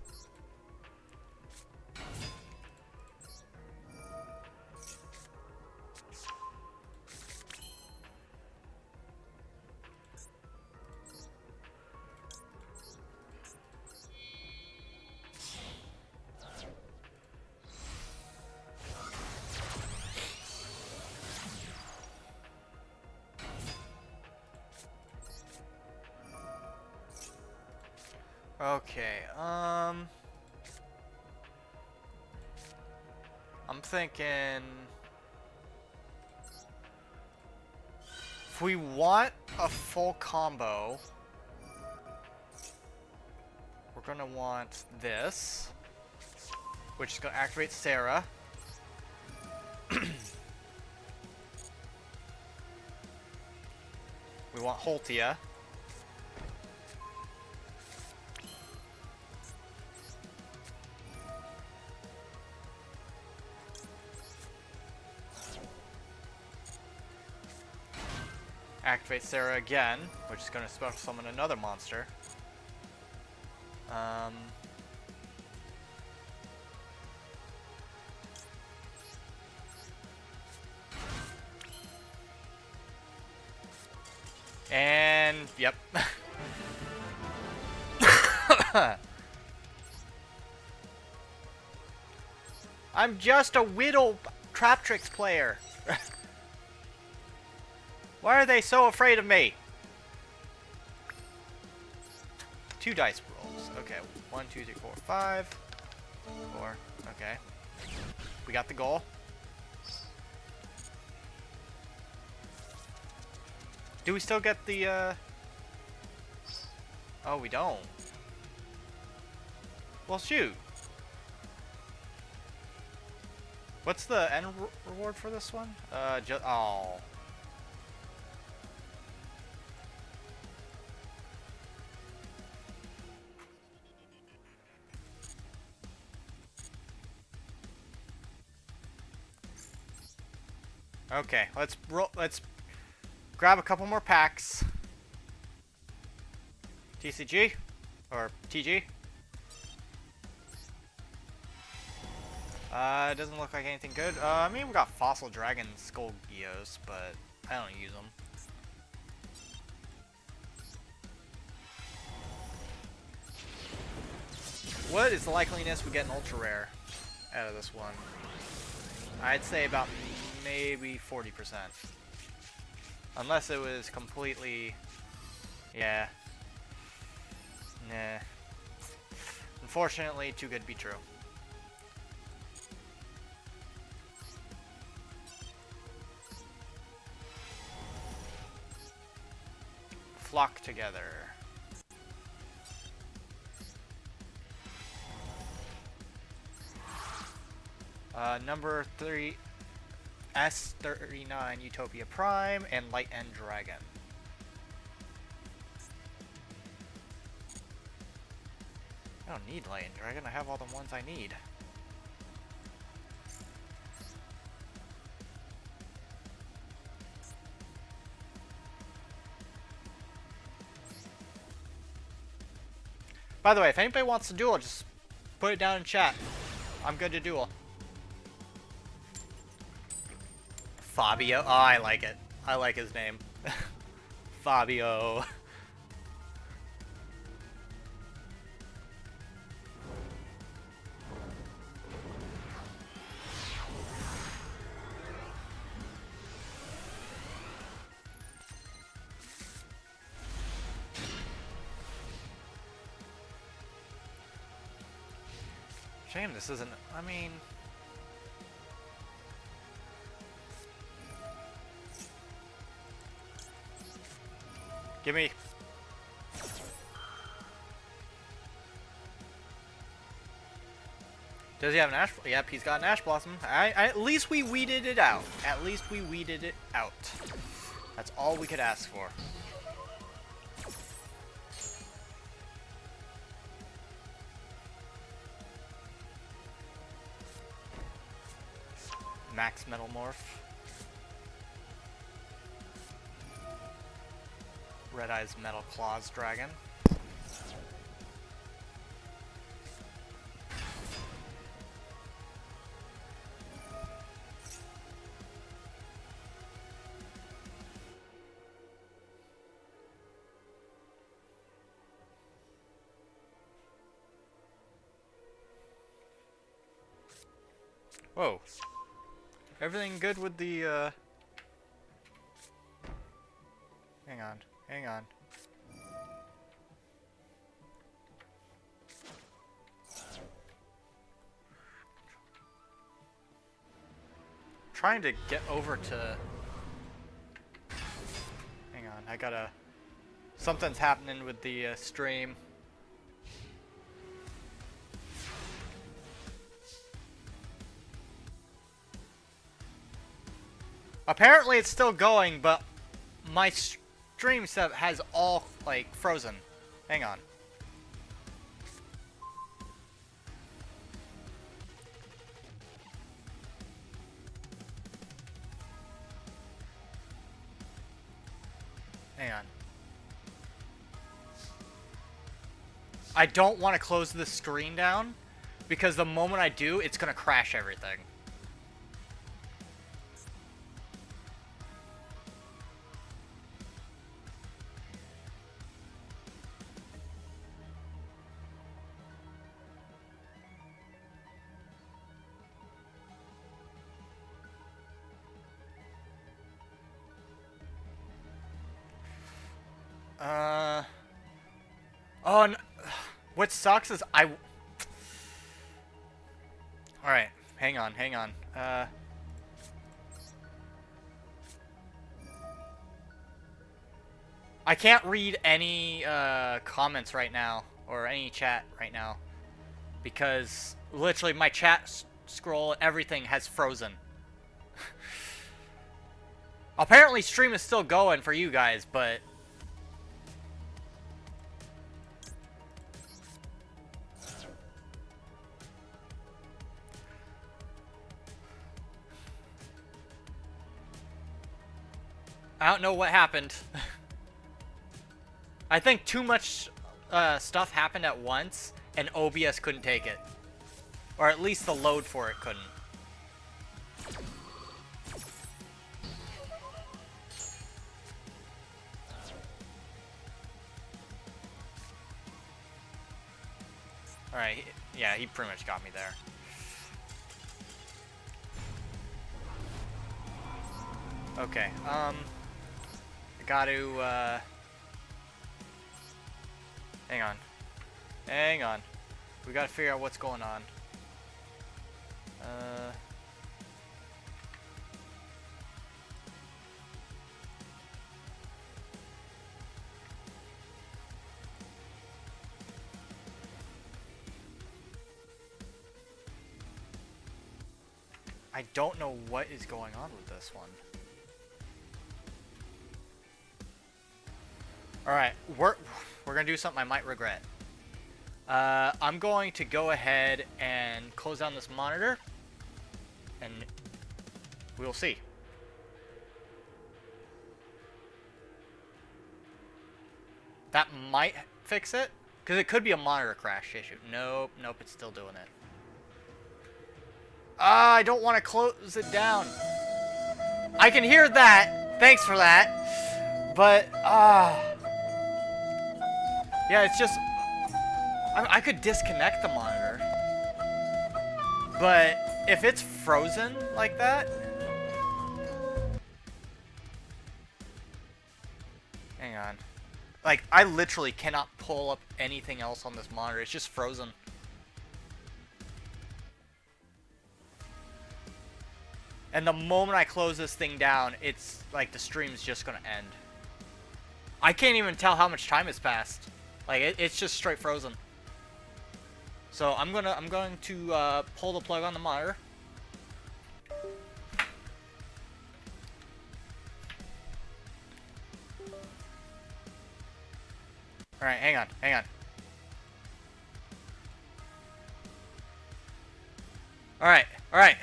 Okay, I'm thinking if we want a full combo, we're gonna want this, which is gonna activate Sarah. We want Holtia. Activate Sarah again, which is going to special summon another monster. And, yep. I'm just a Whittle Trap Tricks player. Why are they so afraid of me? 2 dice rolls. Okay. 1, 2, 3, 4, 5. 4. Okay. We got the goal. Do we still get the, Oh, we don't. Well, shoot. What's the end reward for this one? Oh. Okay, let's grab a couple more packs. TCG or TG. It doesn't look like anything good. I mean, we got Fossil Dragon Skull Geos, but I don't use them. What is the likeliness we get an ultra rare out of this one? I'd say about maybe 40%. Unless it was completely... Yeah. Nah. Unfortunately, too good to be true. Flock together. Number 3, S39 Utopia Prime, and Light End Dragon. I don't need Light End Dragon, I have all the ones I need. By the way, if anybody wants to duel, just put it down in chat. I'm good to duel. Fabio. Oh, I like it. I like his name. Fabio. Shame this isn't... I mean... Give me... Does he have an Ash? Yep, he's got an Ash Blossom. At least we weeded it out. At least we weeded it out. That's all we could ask for. Max Metamorph. Red Eyes Metal Claws Dragon. Whoa. Everything good with the, Hang on. Hang on. Trying to get over to... Hang on, I gotta... Something's happening with the, stream. Apparently it's still going, but my stream set has all, like, frozen. Hang on. Hang on. I don't want to close the screen down, because the moment I do, it's going to crash everything. Oh, no. What sucks is Alright, hang on, hang on. I can't read any, comments right now, or any chat right now, because literally my chat scroll, everything has frozen. Apparently stream is still going for you guys, but... I don't know what happened. I think too much stuff happened at once, and OBS couldn't take it. Or at least the load for it couldn't. Alright, yeah, he pretty much got me there. Okay, I gotta, hang on. Hang on. We gotta figure out what's going on. I don't know what is going on with this one. Alright, we're gonna do something I might regret. I'm going to go ahead and close down this monitor, and we'll see. That might fix it, because it could be a monitor crash issue. Nope, nope, it's still doing it. I don't want to close it down. I can hear that. Thanks for that. But, yeah, it's just... I could disconnect the monitor. But if it's frozen like that... Hang on. Like, I literally cannot pull up anything else on this monitor. It's just frozen. And the moment I close this thing down, it's like the stream's just gonna end. I can't even tell how much time has passed. Like, it's just straight frozen. So I'm going to pull the plug on the monitor. All right, hang on, hang on. All right, all right.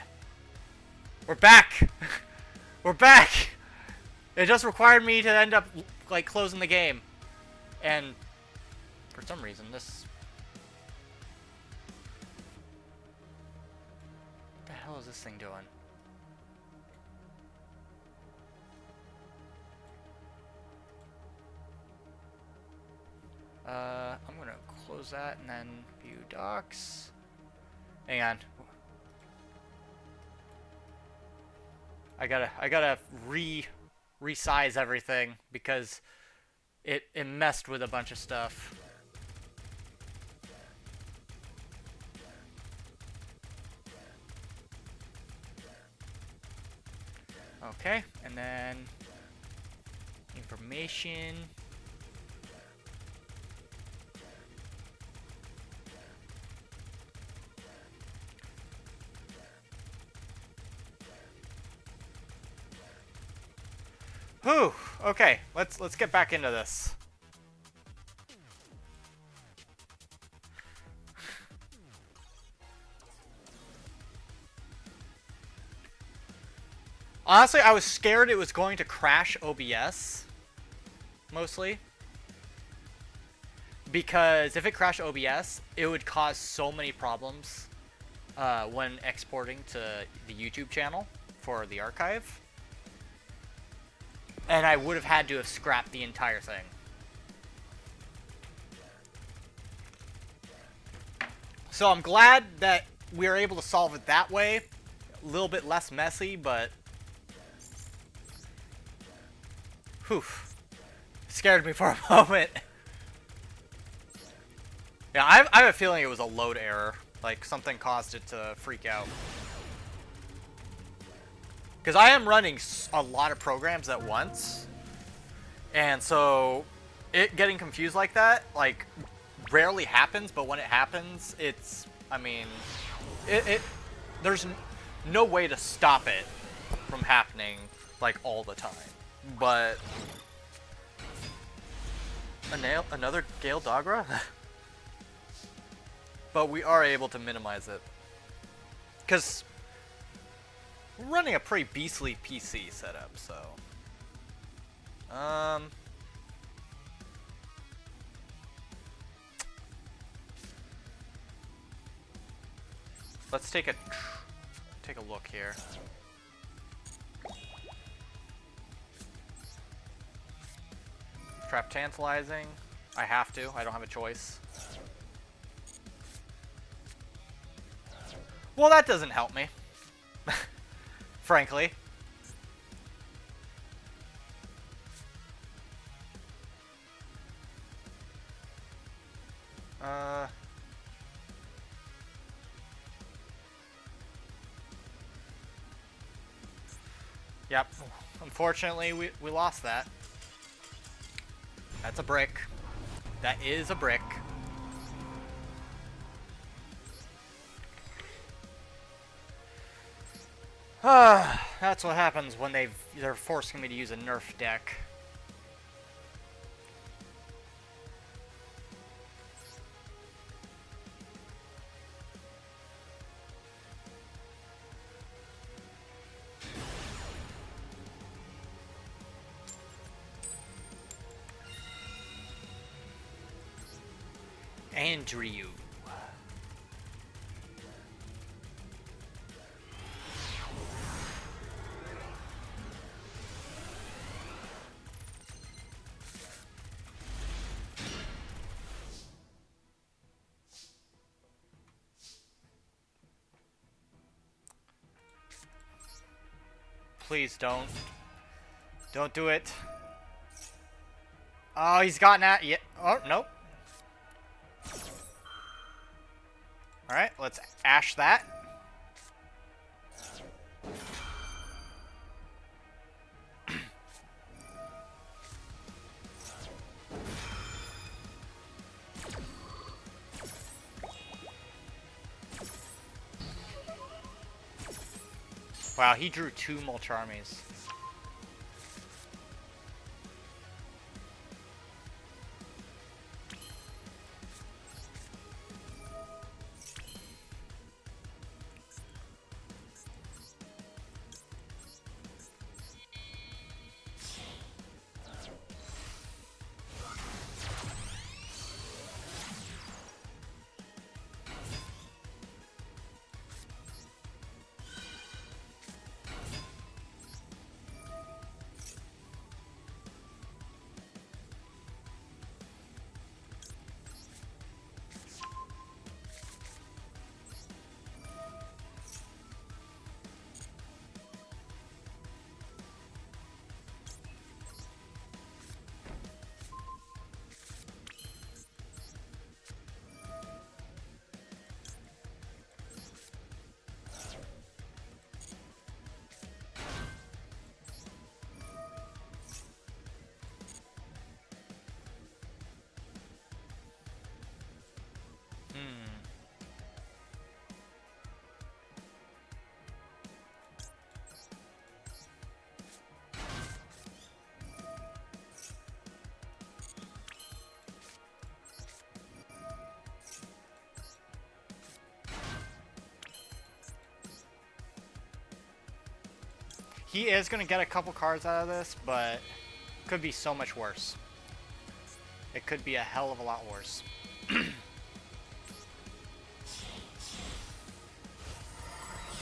We're back. We're back. It just required me to end up like closing the game, and for some reason this. What the hell is this thing doing? I'm gonna close that and then view docs. Hang on. I gotta resize everything because it messed with a bunch of stuff. Okay, and then information. Whew. Okay, let's get back into this. Honestly, I was scared it was going to crash OBS, mostly. Because if it crashed OBS, it would cause so many problems when exporting to the YouTube channel for the archive. And I would have had to have scrapped the entire thing. So I'm glad that we were able to solve it that way. A little bit less messy, but... Whew. Scared me for a moment. Yeah, I have a feeling it was a load error. Like, something caused it to freak out. Because I am running a lot of programs at once. And so, it getting confused like that, like, rarely happens. But when it happens, it's, I mean, there's no way to stop it from happening, like, all the time. But... Another Gale Dogra? But we are able to minimize it. Because we're running a pretty beastly PC setup, so... Let's take a look here. Trap tantalizing. I have to. I don't have a choice. Well, that doesn't help me. Frankly. Yep. Unfortunately, we lost that. That's a brick. That is a brick. That's what happens when they're forcing me to use a nerf deck. Andrew. Please don't. Don't do it. Oh, he's gotten at you. Oh, nope. Alright, let's ash that. Wow, he drew 2 Mulcharmies. He is going to get a couple cards out of this, but could be so much worse. It could be a hell of a lot worse.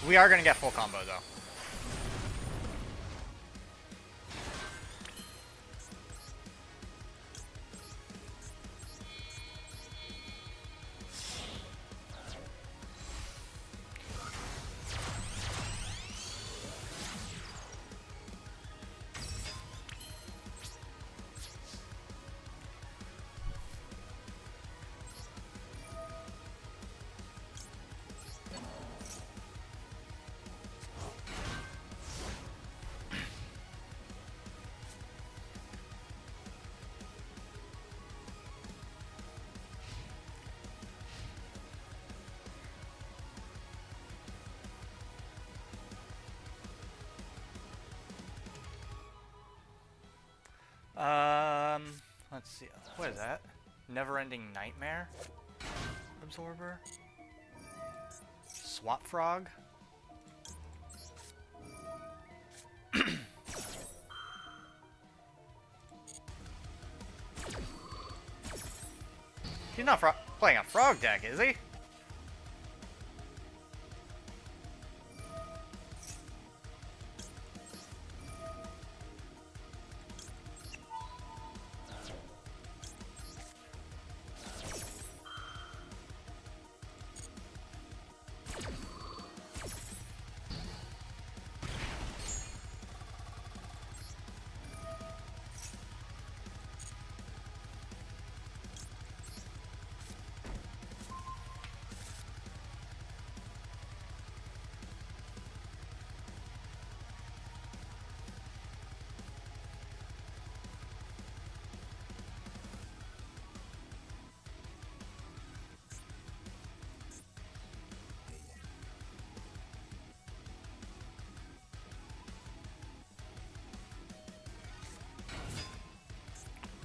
We are going to get full combo, though. Let's see. What is that? Never-ending Nightmare? Absorber? Swap Frog? He's not playing a frog deck, is he?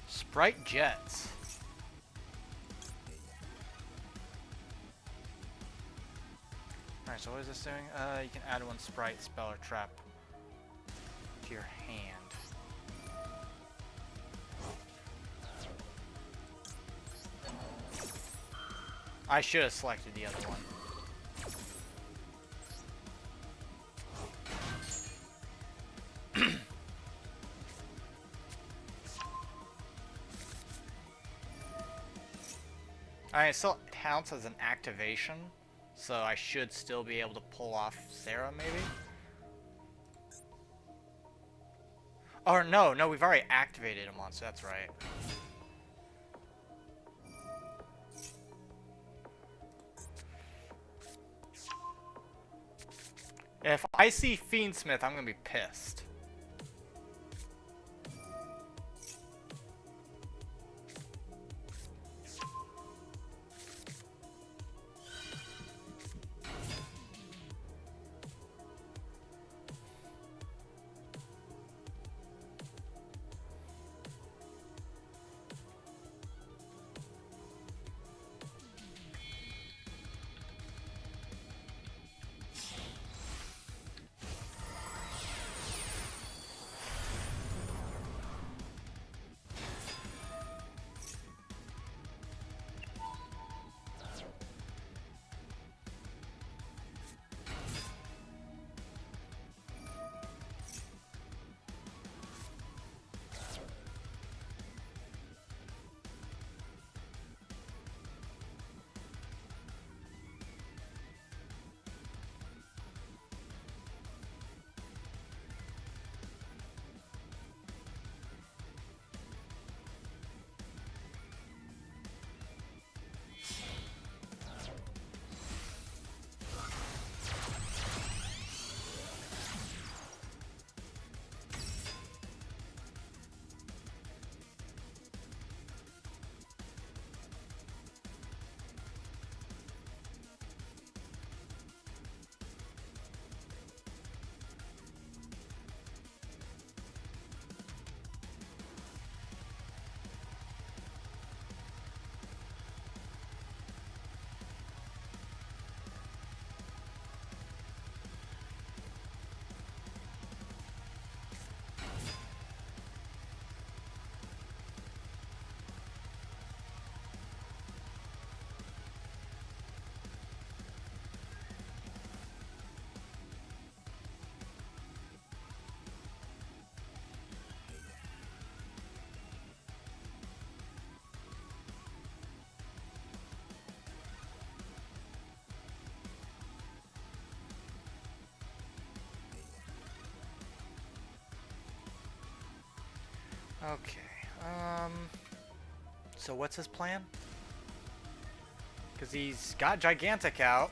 Sprite Jets. Alright, so what is this doing? You can add 1 sprite, spell, or trap to your hand. I should have selected the other one. Alright, it still counts as an activation, so I should still be able to pull off Sarah, maybe? Or no, we've already activated him once, so that's right. If I see Fiendsmith, I'm gonna be pissed. Okay. So what's his plan? Because he's got Gigantic out.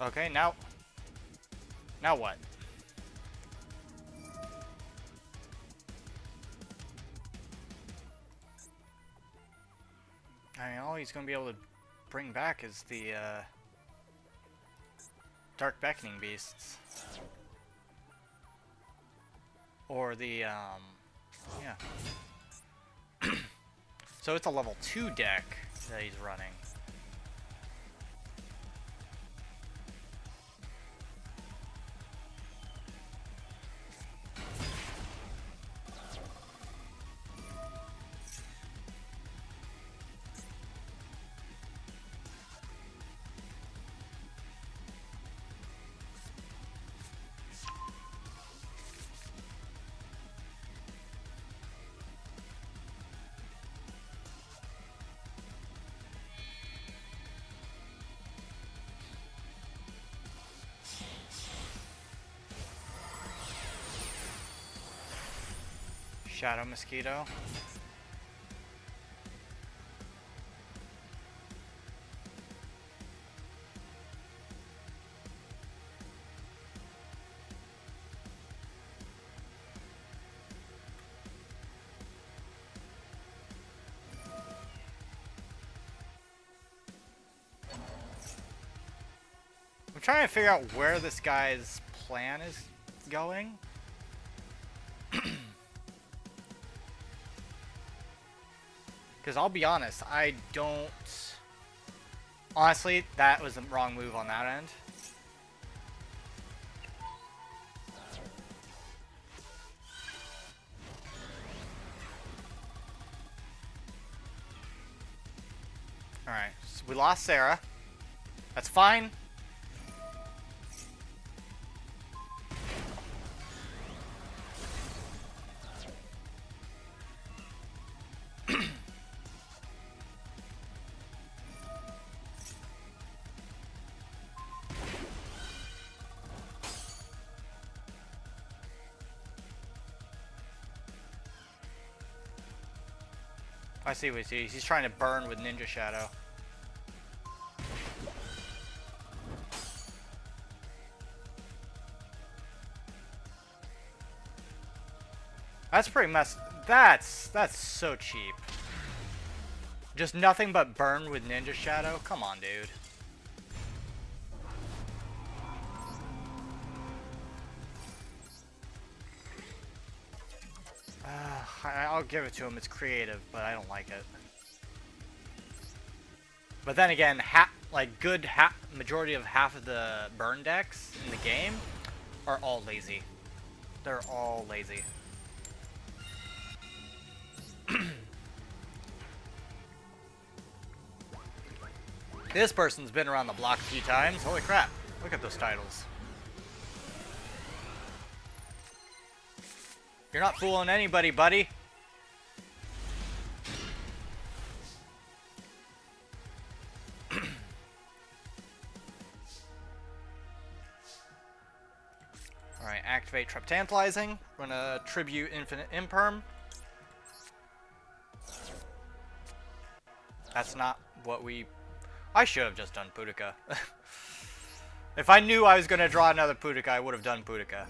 Okay, now what? I mean, all he's gonna be able to bring back is the Dark Beckoning Beasts. Or the yeah. So it's a level 2 deck that he's running. Shadow Mosquito. I'm trying to figure out where this guy's plan is going. Because I'll be honest, I don't... Honestly, that was the wrong move on that end. Alright, so we lost Sarah. That's fine. I see what he sees. He's trying to burn with Ninja Shadow. That's pretty messed. That's so cheap. Just nothing but burn with Ninja Shadow? Come on, dude. I'll give it to him. It's creative, but I don't like it. But then again, majority of half of the burn decks in the game are all lazy. They're all lazy. This person's been around the block a few times. Holy crap. Look at those titles. You're not fooling anybody, buddy. Alright, activate Trap Tantalizing. We're gonna tribute Infinite Imperm. That's not what we... I should have just done Pudica. If I knew I was gonna draw another Pudica, I would have done Pudica.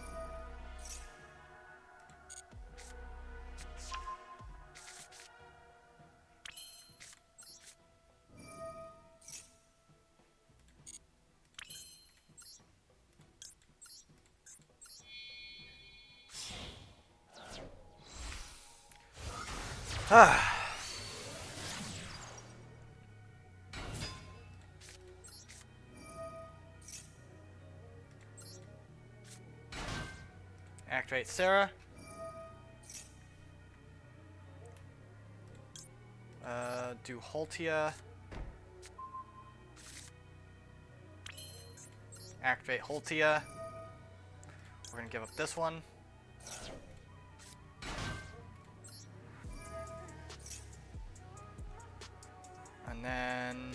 Activate Sarah. do Holtia. Activate Holtia. We're gonna give up this one. And then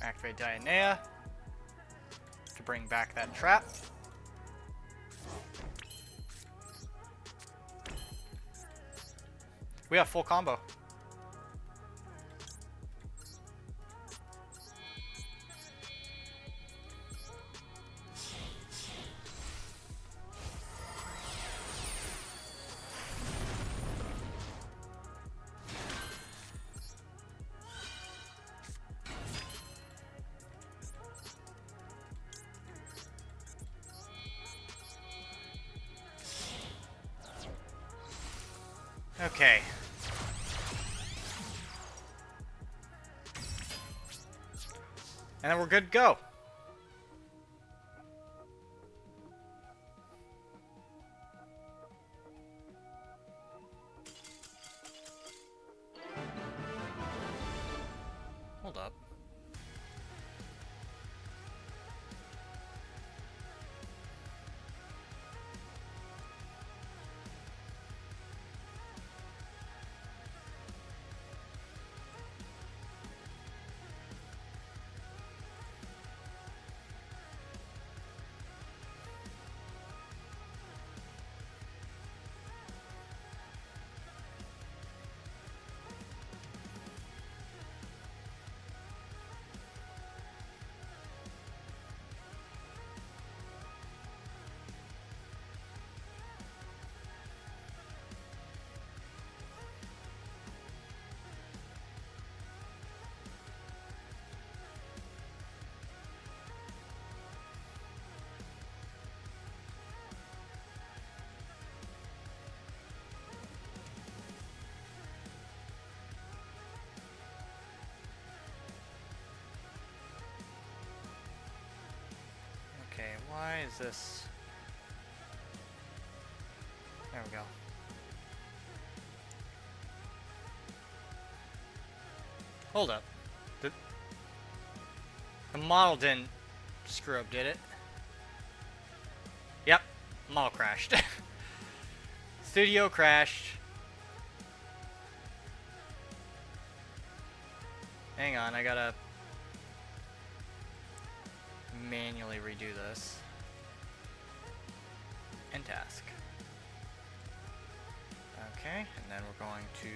activate Dionea to bring back that trap. We have full combo. Okay. And then we're good to go. Hold up. Okay, why is this? There we go. Hold up. The model didn't screw up, did it? Yep, model crashed. Studio crashed. Hang on, I gotta manually redo this. End task. Okay, and then we're going to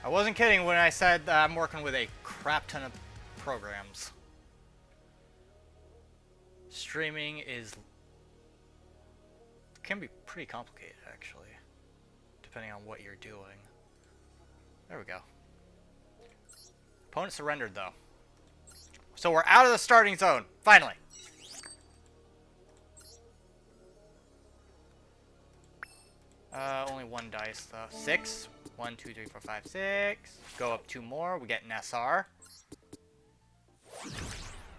I wasn't kidding when I said that I'm working with a crap ton of programs. Streaming can be pretty complicated, actually, depending on what you're doing. There we go. Opponent surrendered, though. So we're out of the starting zone, finally. Only one dice, though. 6. 1, 2, 3, 4, 5, 6. Go up 2 more. We get an SR.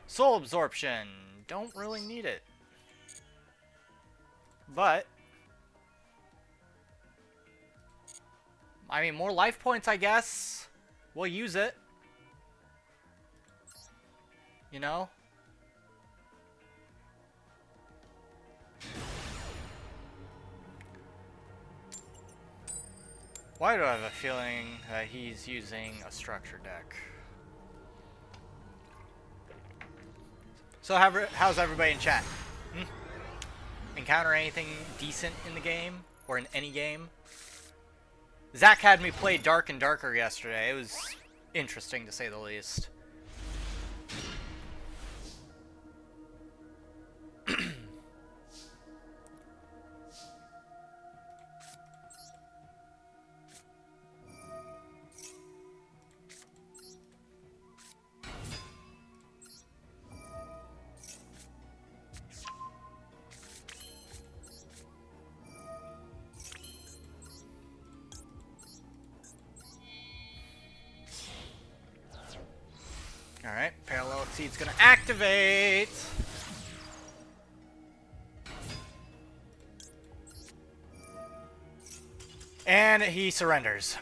Soul absorption. Don't really need it. But I mean, more life points, I guess. We'll use it. You know? Why do I have a feeling that he's using a structure deck? So how's everybody in chat? Encounter anything decent in the game? Or in any game? Zach had me play Dark and Darker yesterday. It was interesting, to say the least. Alright, Parallel Exceed's gonna activate! And he surrenders.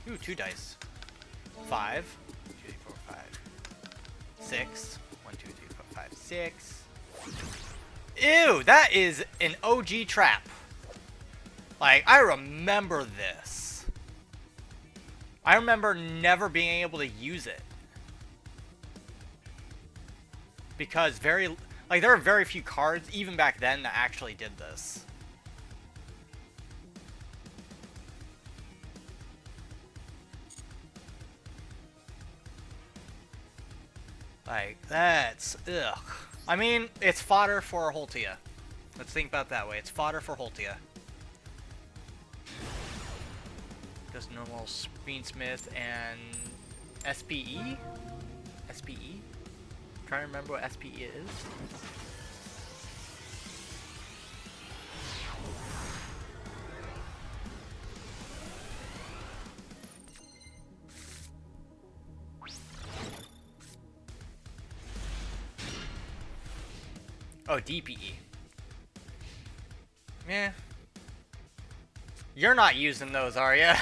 Ooh, 2 dice. 5. 2, 3, 4, 5. 6. 1, 2, 3, 4, 5, 6. Ew, that is an OG trap. Like, I remember this. I remember never being able to use it. Because there are very few cards, even back then, that actually did this. Like, that's... ugh. I mean, it's fodder for Holtia. Let's think about it that way. It's fodder for Holtia. Just normal Speedsmith and SPE? SPE? I'm trying to remember what SPE is. Oh, DPE. Yeah. You're not using those, are you?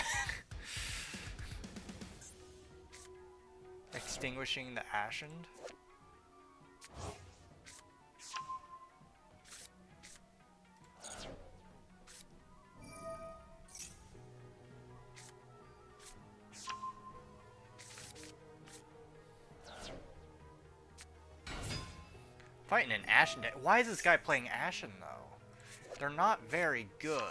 Extinguishing the Ashened. Fighting an Ashen deck. Why is this guy playing Ashen, though? They're not very good.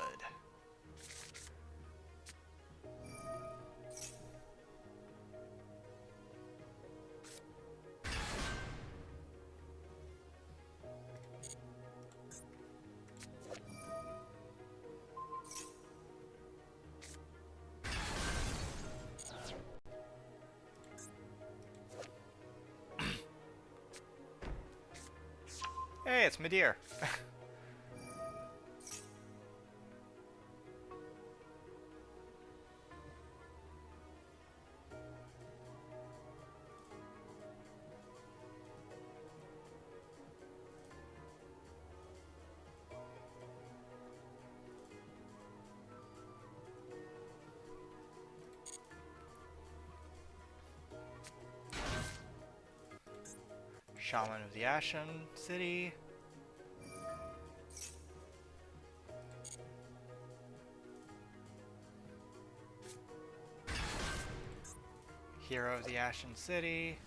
Hey, it's Midir. Shaman of the Ashen City. Hero of the Ashen City.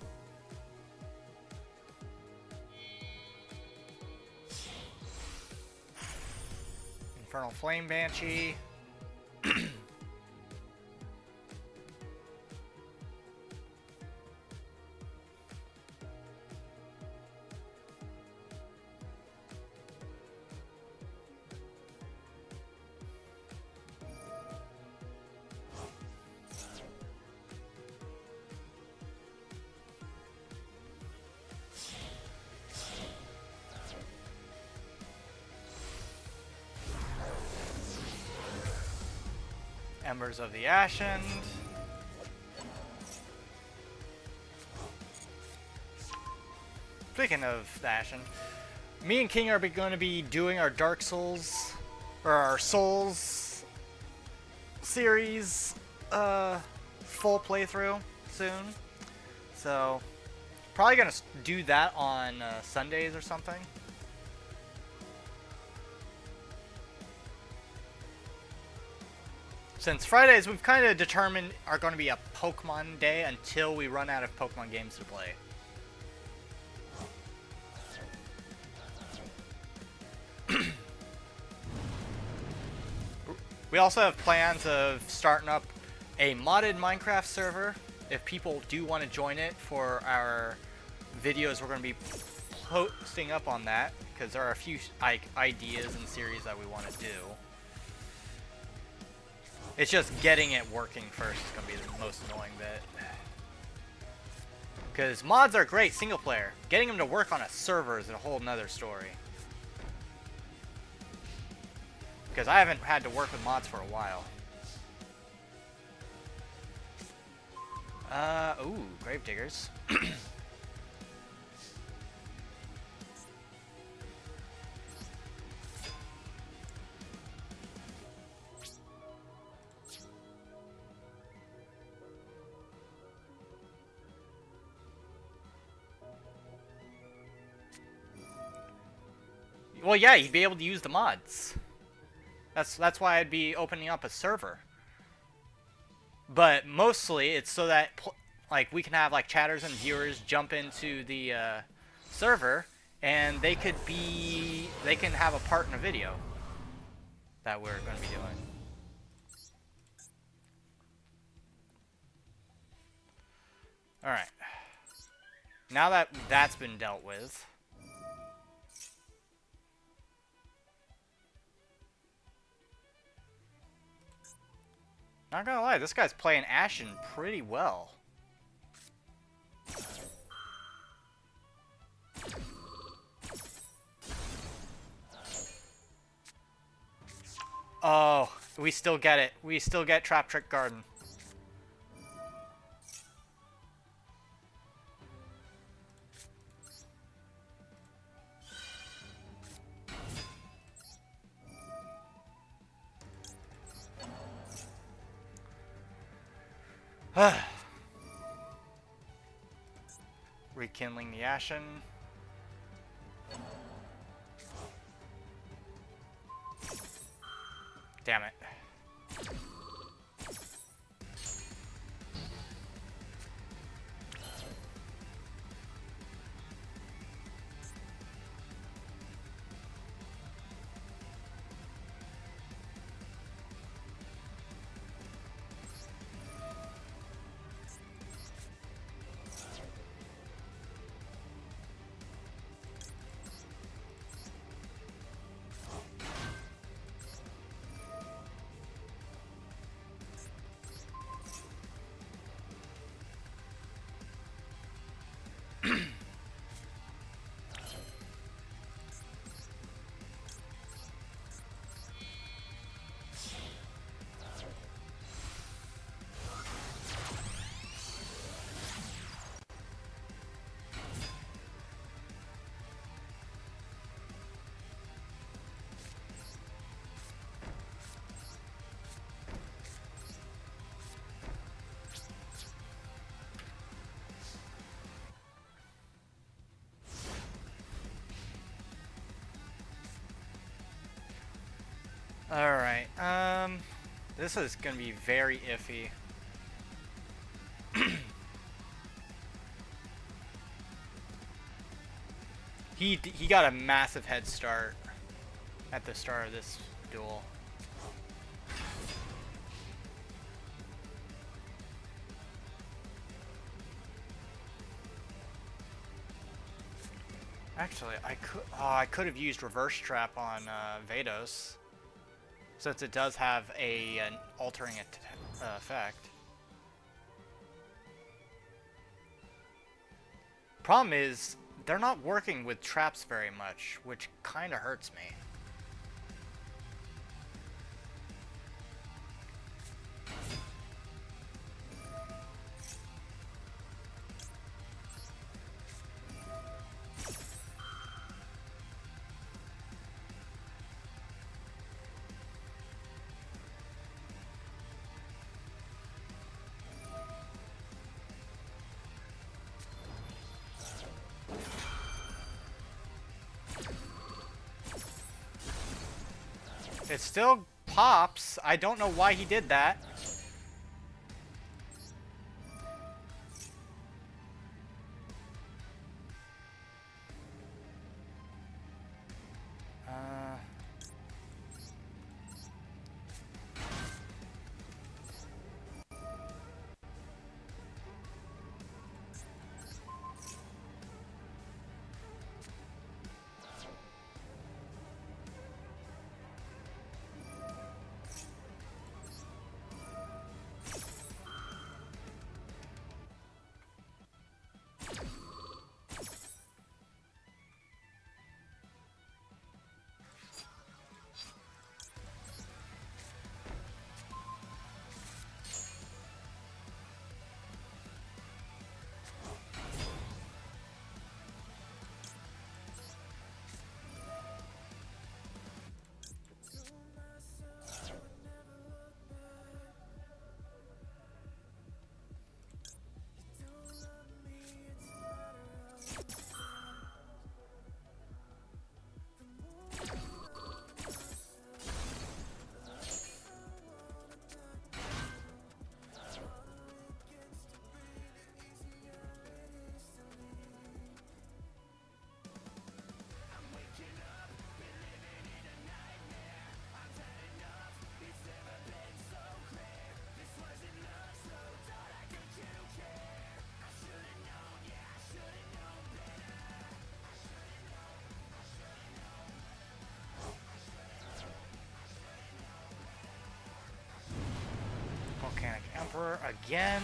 Infernal Flame Banshee. Embers of the Ashen. Speaking of the Ashen, me and King are going to be doing our Dark Souls, or our Souls series full playthrough soon. So, probably going to do that on Sundays or something. Since Fridays, we've kind of determined are going to be a Pokemon day until we run out of Pokemon games to play. We also have plans of starting up a modded Minecraft server. If people do want to join it for our videos, we're going to be posting up on that because there are a few ideas and series that we want to do. It's just getting it working first is going to be the most annoying bit. Because mods are great single player. Getting them to work on a server is a whole nother story. Because I haven't had to work with mods for a while. Ooh, Gravediggers. Well, yeah, you'd be able to use the mods. That's why I'd be opening up a server. But mostly, it's so that like we can have like chatters and viewers jump into the server, and they can have a part in a video that we're going to be doing. All right. Now that that's been dealt with. Not gonna lie, this guy's playing Ashen pretty well. Oh, we still get it. We still get Trap Trick Garden. Rekindling the Ashen. Damn it. Alright, this is gonna be very iffy. He got a massive head start at the start of this duel. Actually, I could have used reverse trap on Vados, since it does have an altering effect. Problem is, they're not working with traps very much, which kind of hurts me. It still pops. I don't know why he did that. Volcanic Emperor again.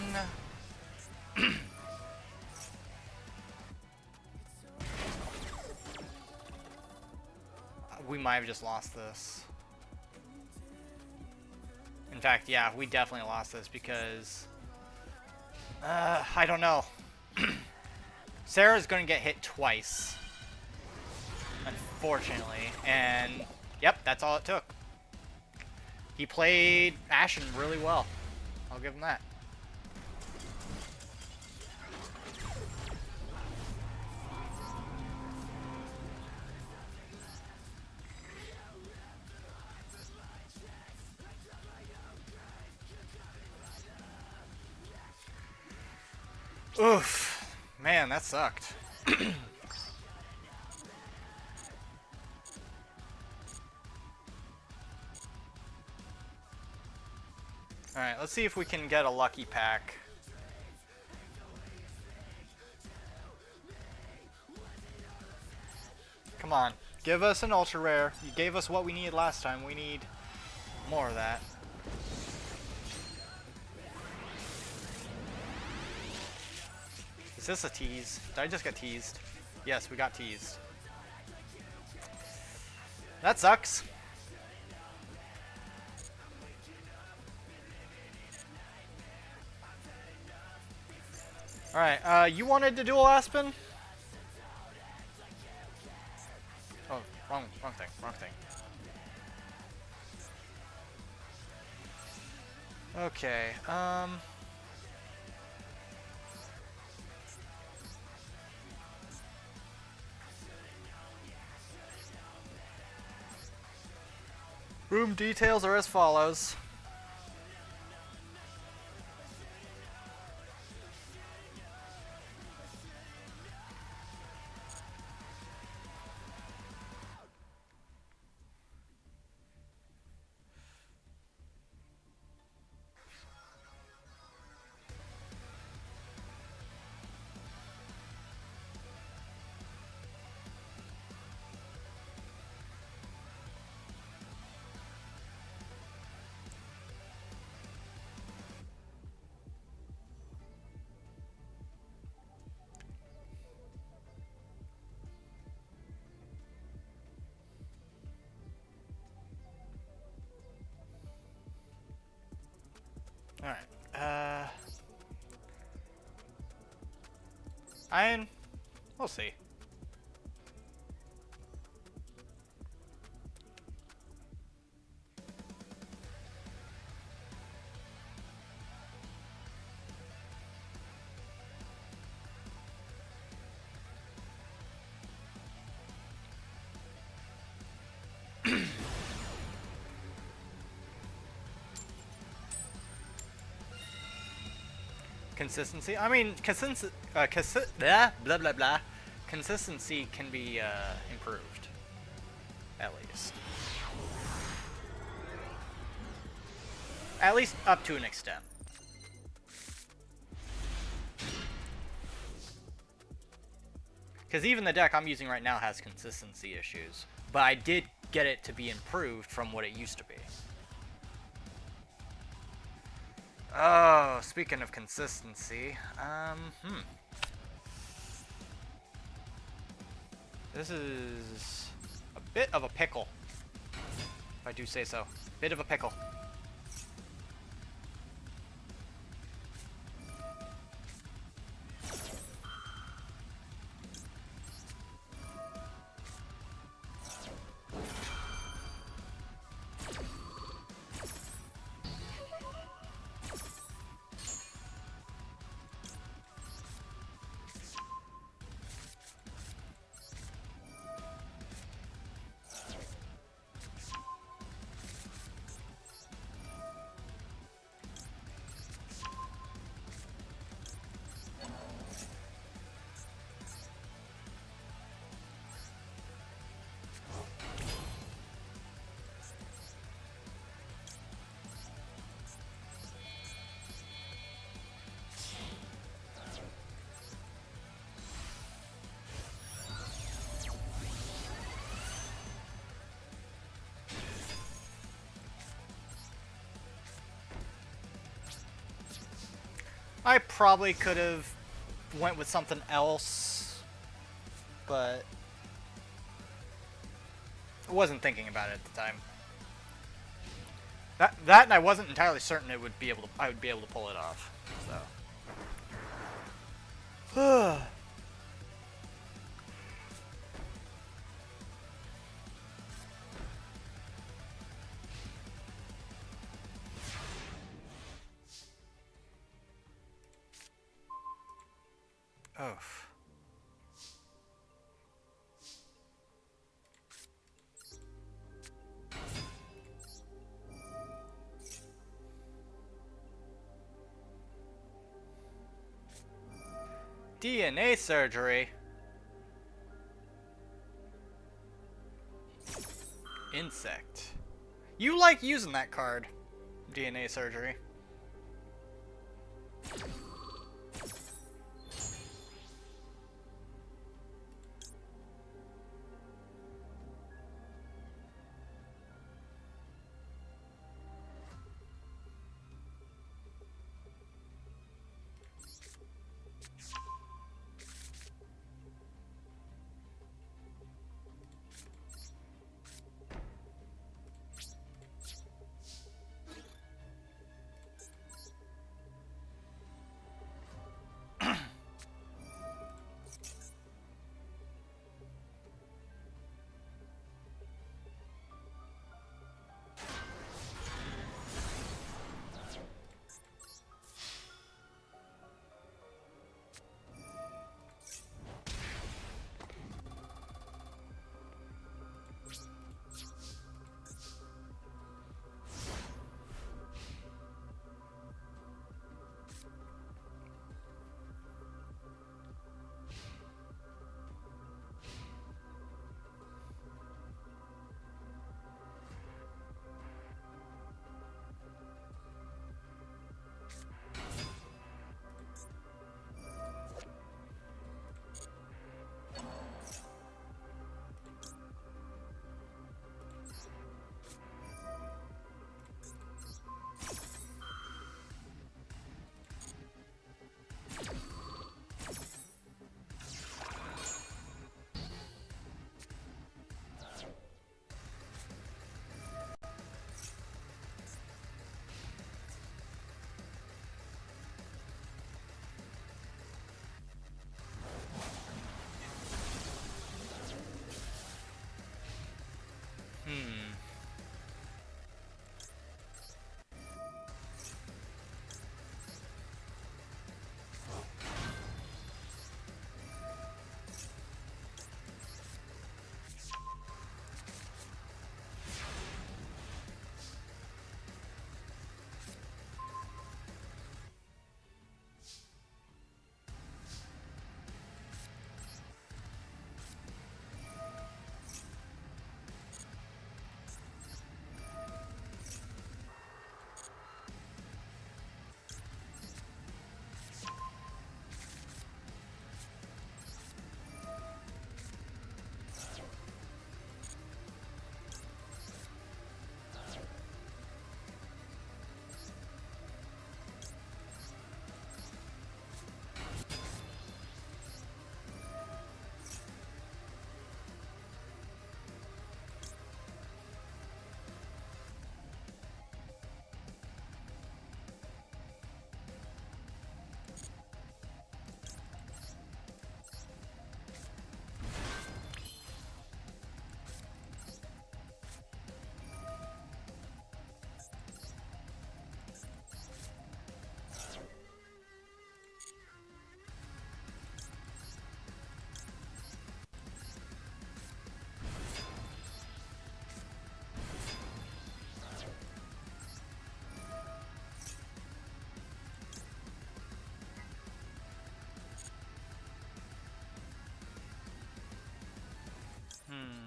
We might have just lost this. In fact, yeah, we definitely lost this because... I don't know. Sarah's going to get hit twice. Unfortunately. And, yep, that's all it took. He played Ashen really well. I'll give him that. Oof. Man, that sucked. Alright, let's see if we can get a lucky pack. Come on. Give us an ultra rare. You gave us what we needed last time. We need more of that. Is this a tease? Did I just get teased? Yes, we got teased. That sucks. Alright, you wanted to duel Aspen? Oh, wrong thing, wrong thing. Okay, room details are as follows. Alright, Iron, we'll see. Consistency? I mean, blah, blah, blah, blah. Consistency can be improved, at least. At least up to an extent. Because even the deck I'm using right now has consistency issues. But I did get it to be improved from what it used to be. Oh, speaking of consistency, this is a bit of a pickle, if I do say so. Bit of a pickle. I probably could have went with something else, but I wasn't thinking about it at the time. That and I wasn't entirely certain it would be able to. I would be able to pull it off. So. Oh. DNA surgery. Insect. You like using that card. DNA surgery. Hmm. Hmm.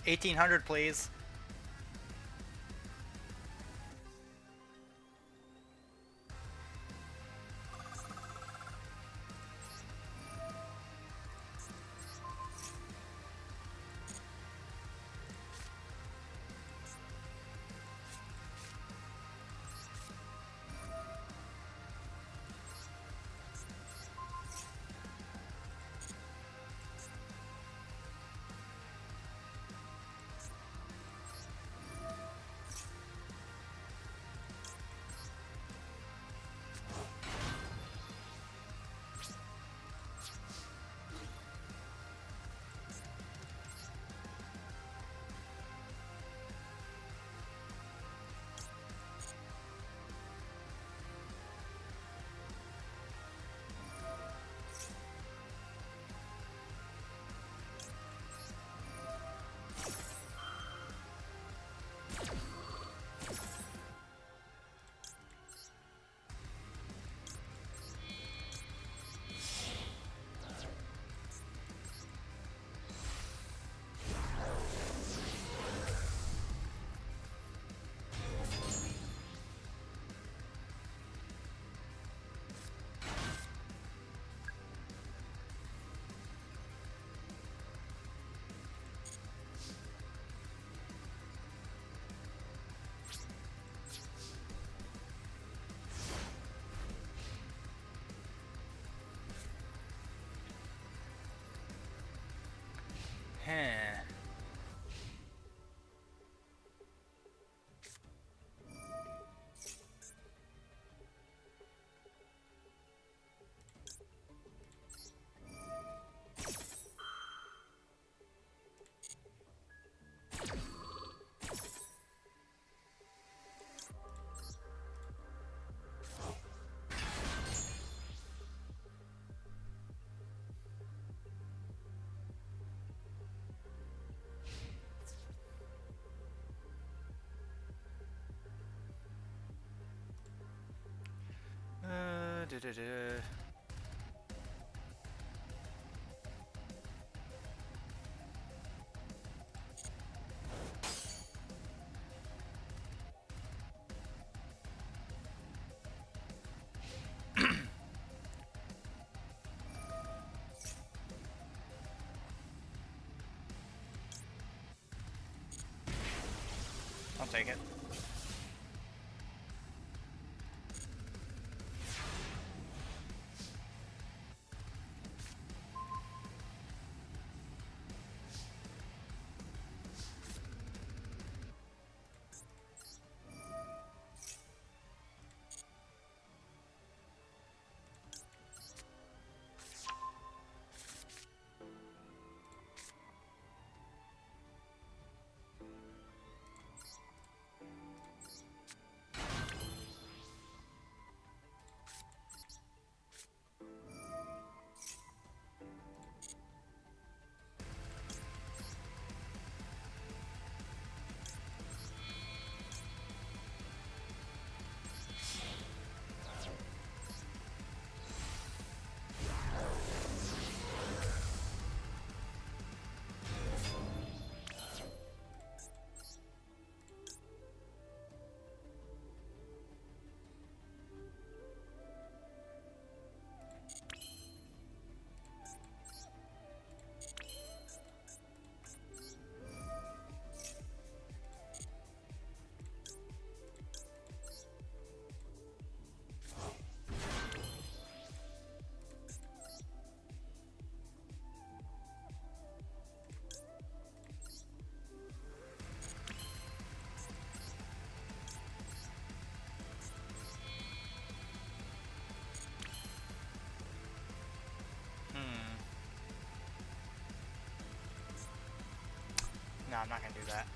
1800, please. I'll take it. No, I'm not gonna do that.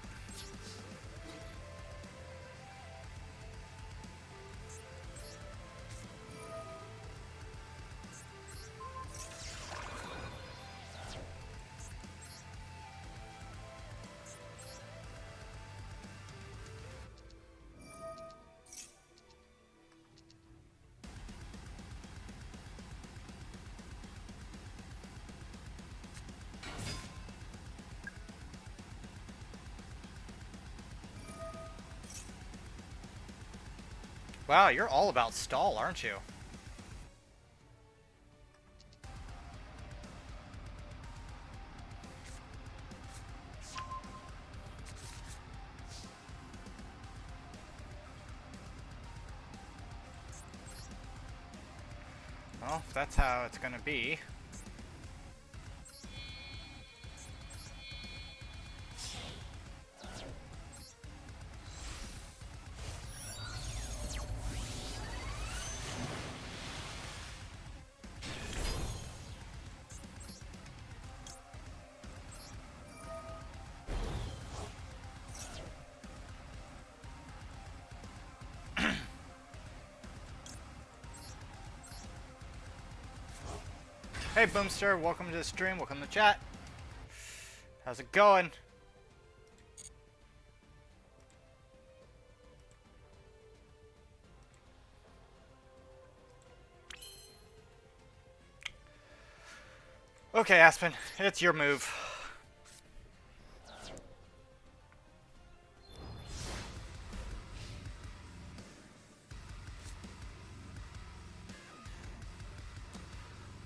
Wow, you're all about stall, aren't you? Well, if that's how it's gonna be. Hey Boomster, welcome to the stream, welcome to the chat. How's it going? Okay, Aspen, it's your move.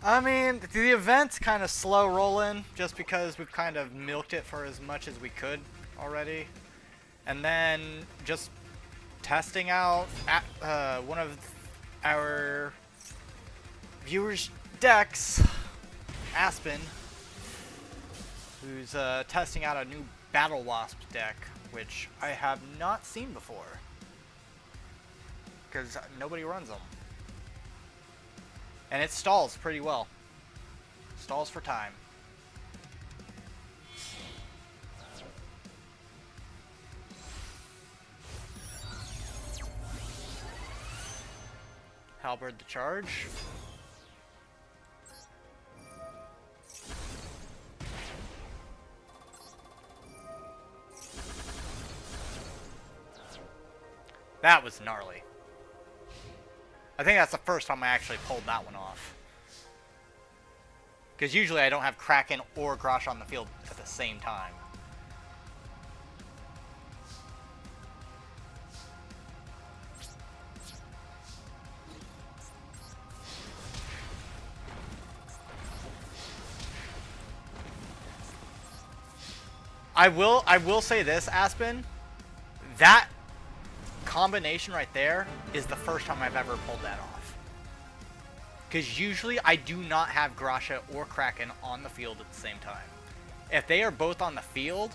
I mean, the event's kind of slow rolling just because we've kind of milked it for as much as we could already. And then just testing out one of our viewers' decks, Aspen, who's testing out a new Battle Wasp deck, which I have not seen before because nobody runs them. And it stalls pretty well. Stalls for time. Halberd the charge. That was gnarly. I think that's the first time I actually pulled that one off. Because usually I don't have Kraken or Grosh on the field at the same time. I will say this, Aspen. That combination right there is the first time I've ever pulled that off. Because usually I do not have Grasha or Kraken on the field at the same time. If they are both on the field,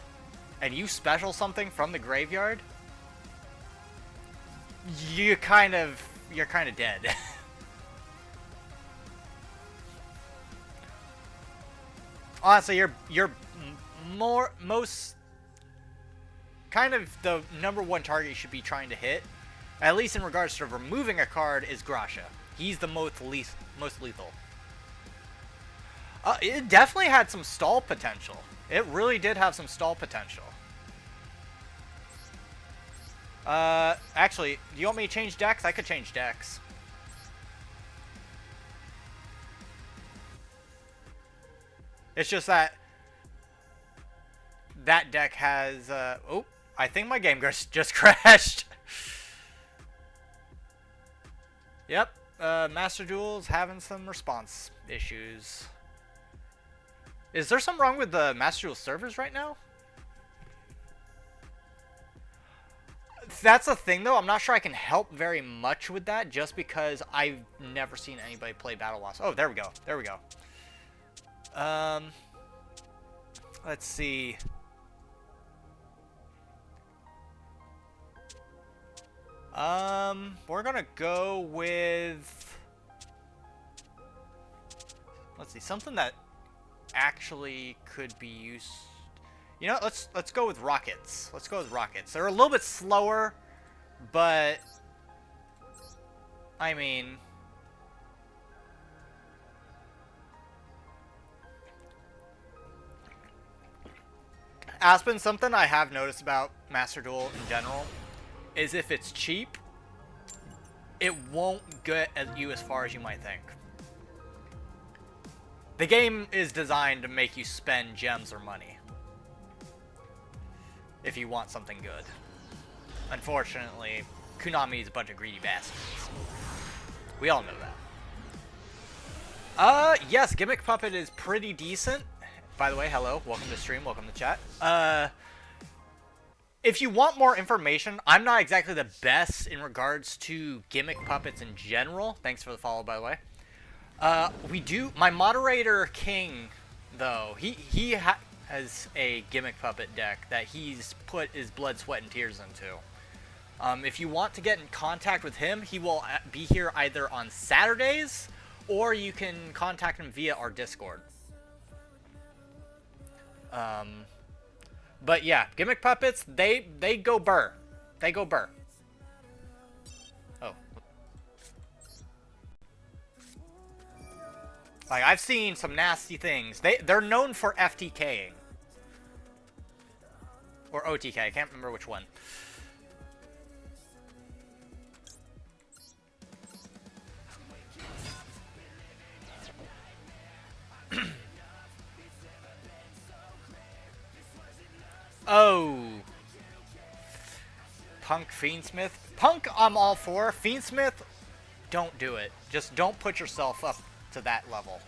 and you special something from the graveyard, you're kind of dead. Honestly, you're most kind of the #1 target you should be trying to hit, at least in regards to removing a card, is Grasha. He's the most lethal. It definitely had some stall potential. It really did have some stall potential. Actually, do you want me to change decks? I could change decks. It's just that that deck has, oh, I think my game just crashed. Yep, Master Duel's having some response issues. Is there something wrong with the Master Duel servers right now? That's the thing, though. I'm not sure I can help very much with that, just because I've never seen anybody play Battle Lost. Oh, there we go. There we go. Let's see. We're gonna go with, let's see, something that actually could be used. You know, let's go with rockets. Let's go with rockets. They're a little bit slower, but I mean, Aspen, something I have noticed about Master Duel in general is if it's cheap, it won't get you as far as you might think. The game is designed to make you spend gems or money if you want something good. Unfortunately, Konami is a bunch of greedy bastards. We all know that. Yes, Gimmick Puppet is pretty decent. By the way, hello, welcome to stream, welcome to chat. If you want more information, I'm not exactly the best in regards to Gimmick Puppets in general. Thanks for the follow, by the way. My moderator King, though, he has a Gimmick Puppet deck that he's put his blood, sweat, and tears into. If you want to get in contact with him, he will be here either on Saturdays, or you can contact him via our Discord. But yeah, Gimmick Puppets, they go burr. They go burr. Oh. Like, I've seen some nasty things. They're known for FTKing. Or OTK, I can't remember which one. Oh. Punk, Fiendsmith. Punk, I'm all for. Fiendsmith, don't do it. Just don't put yourself up to that level.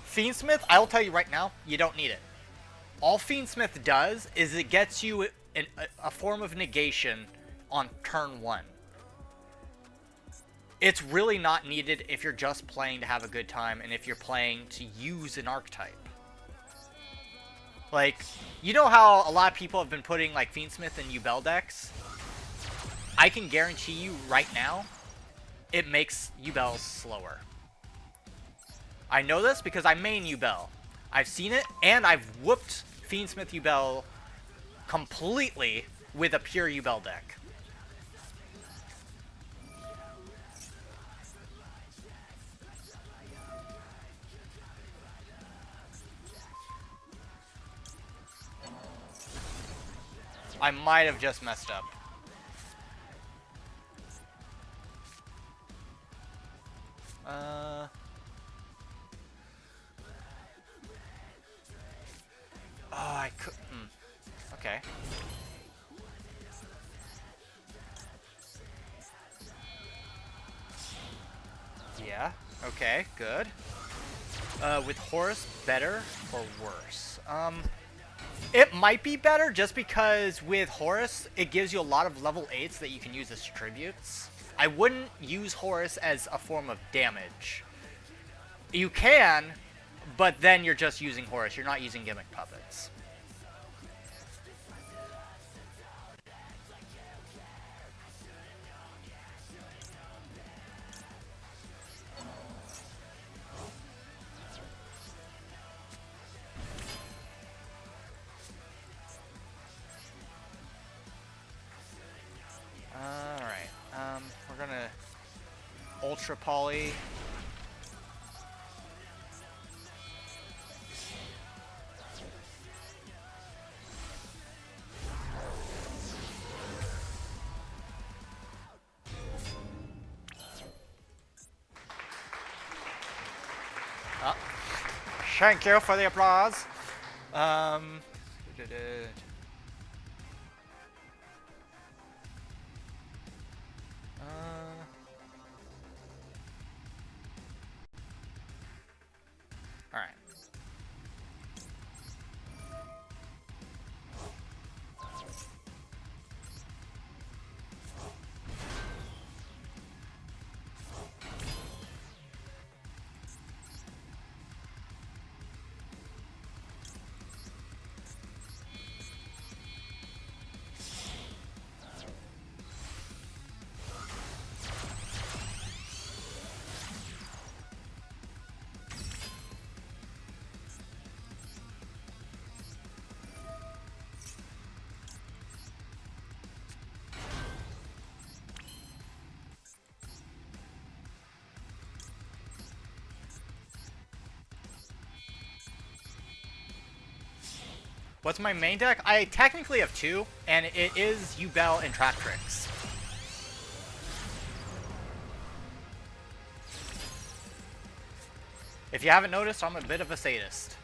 Fiendsmith, I'll tell you right now, you don't need it. All Fiendsmith does is it gets you a form of negation on turn 1. It's really not needed if you're just playing to have a good time and if you're playing to use an archetype. Like, you know how a lot of people have been putting, like, Fiendsmith in Yubel decks? I can guarantee you right now, it makes Yubel slower. I know this because I main Yubel. I've seen it, and I've whooped Fiendsmith Yubel completely with a pure Yubel deck. I might have just messed up. Oh, I could. Okay. Yeah. Okay. Good. With Horus, better or worse? It might be better just because with Horus, it gives you a lot of level 8s that you can use as tributes. I wouldn't use Horus as a form of damage. You can, but then you're just using Horus. You're not using gimmick puppets. Alright. We're gonna Ultra Poly. Oh. Thank you for the applause. Um. Alright. What's my main deck? I technically have two, and it is Yubel and Trap Tricks. If you haven't noticed, I'm a bit of a sadist.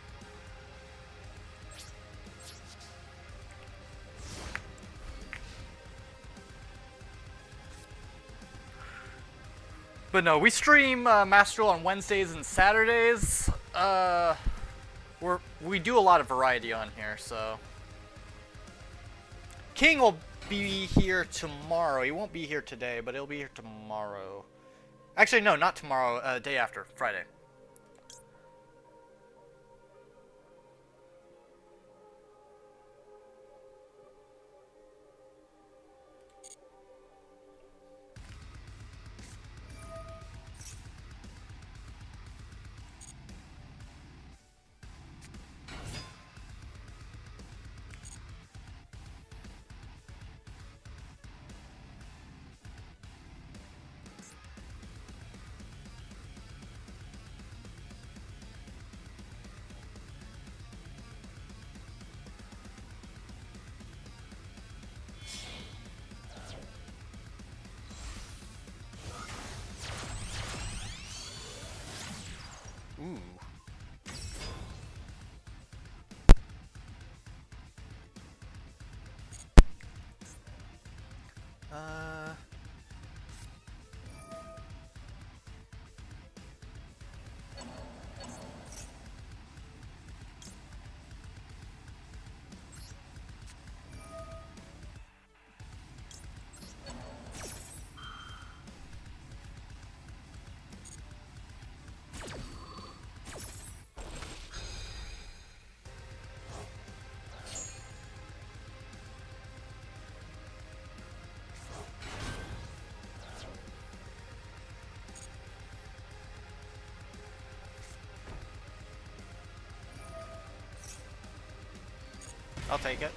But no, we stream Master Duel on Wednesdays and Saturdays. We do a lot of variety on here, so. King will be here tomorrow. He won't be here today, but he'll be here tomorrow. Actually, no, not tomorrow. Day after, Friday. Ooh. I'll take it.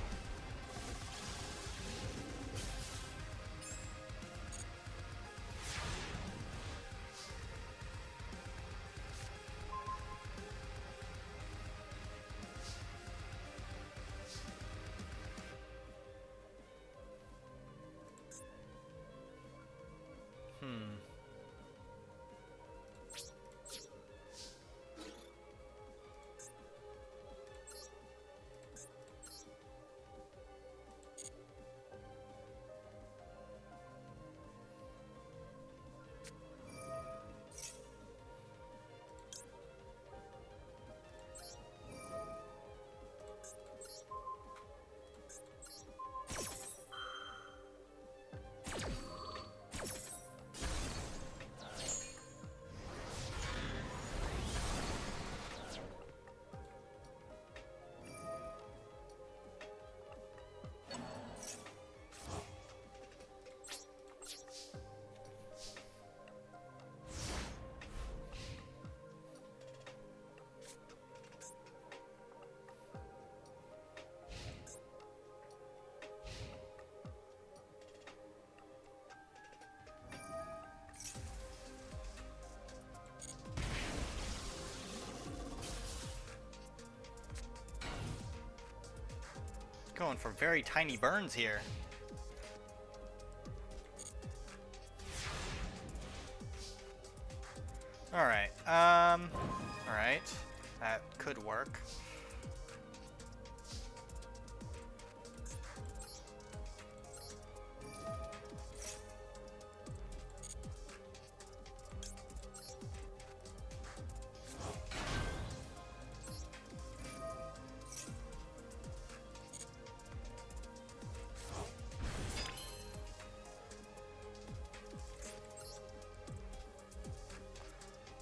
Going for very tiny burns here. Alright, alright. That could work.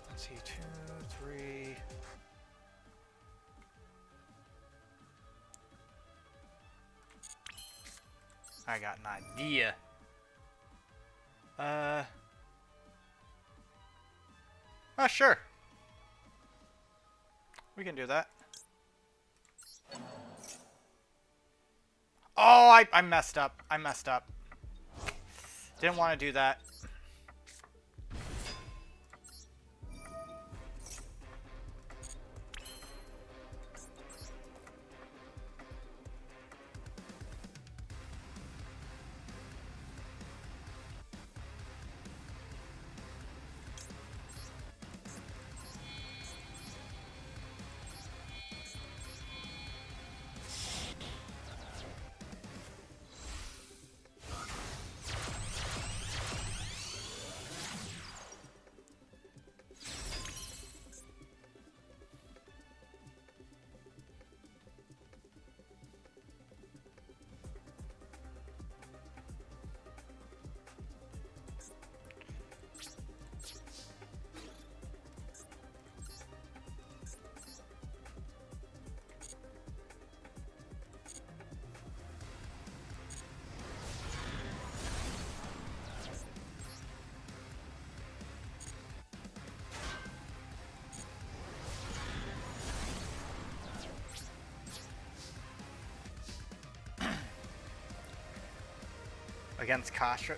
Let's see, 2, 3. I got an idea. Oh, sure. We can do that. Oh, I messed up. I messed up. Didn't want to do that. Against Kasha? Ooh.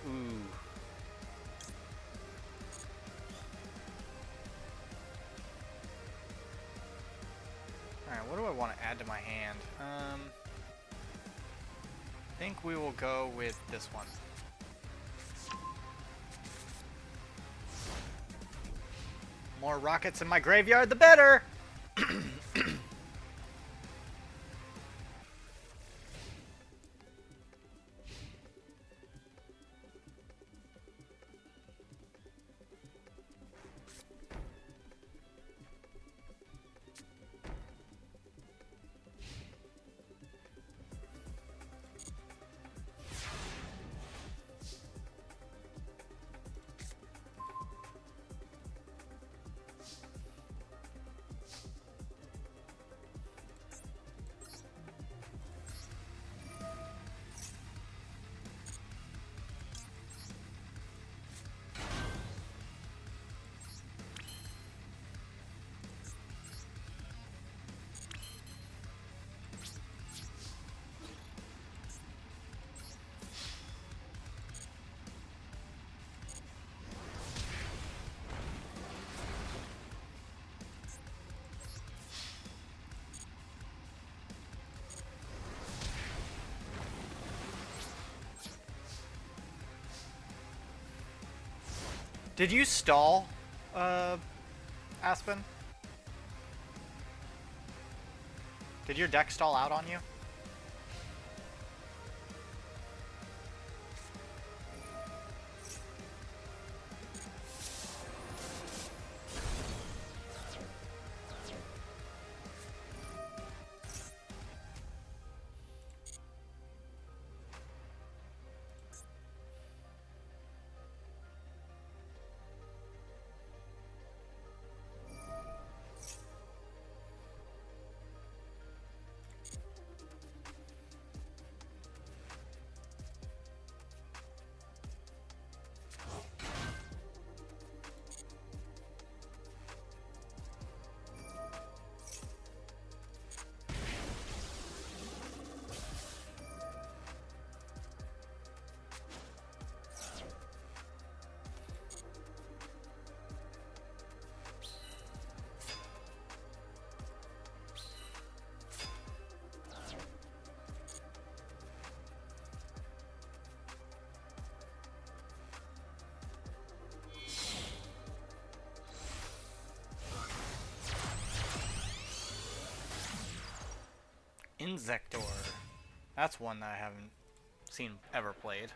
Alright, what do I want to add to my hand? I think we will go with this one. More rockets in my graveyard, the better! Did you stall, Aspen? Did your deck stall out on you? Inzektor. That's one that I haven't seen ever played.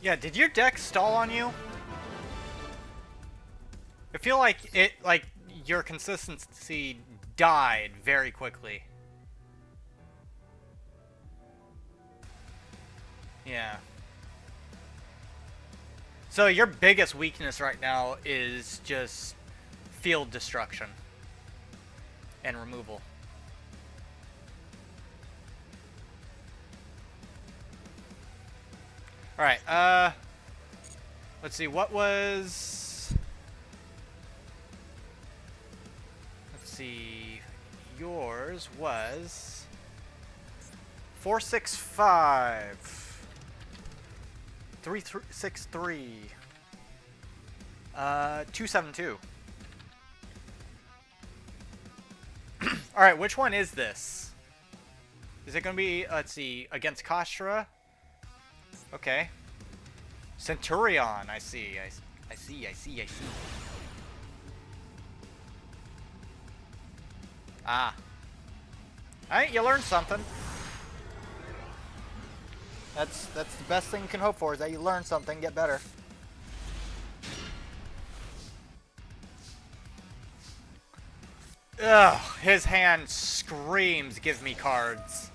Yeah, did your deck stall on you? I feel like your consistency died very quickly. Yeah. So your biggest weakness right now is just field destruction and removal. Alright, let's see, what was... Let's see, yours was 465, 363, 272. Alright, which one is this? Is it gonna be, let's see, against Kashra? Okay. Centurion, I see. I see. Ah. Alright, you learned something. That's the best thing you can hope for, is that you learn something, get better. Ugh, his hand screams, give me cards.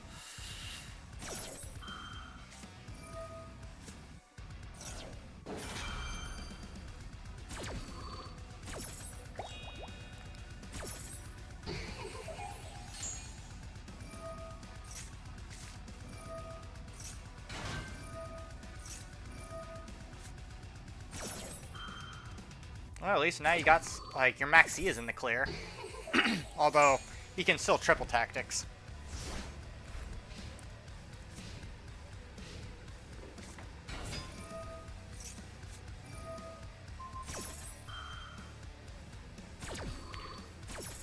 Well, at least now you got, like, your Maxi is in the clear. Although, he can still triple tactics.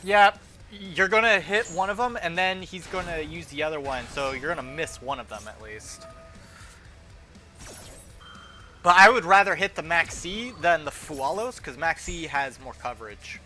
Yeah, you're gonna hit one of them, and then he's gonna use the other one, so you're gonna miss one of them at least. But I would rather hit the Maxi than the Fualos, because Maxi has more coverage.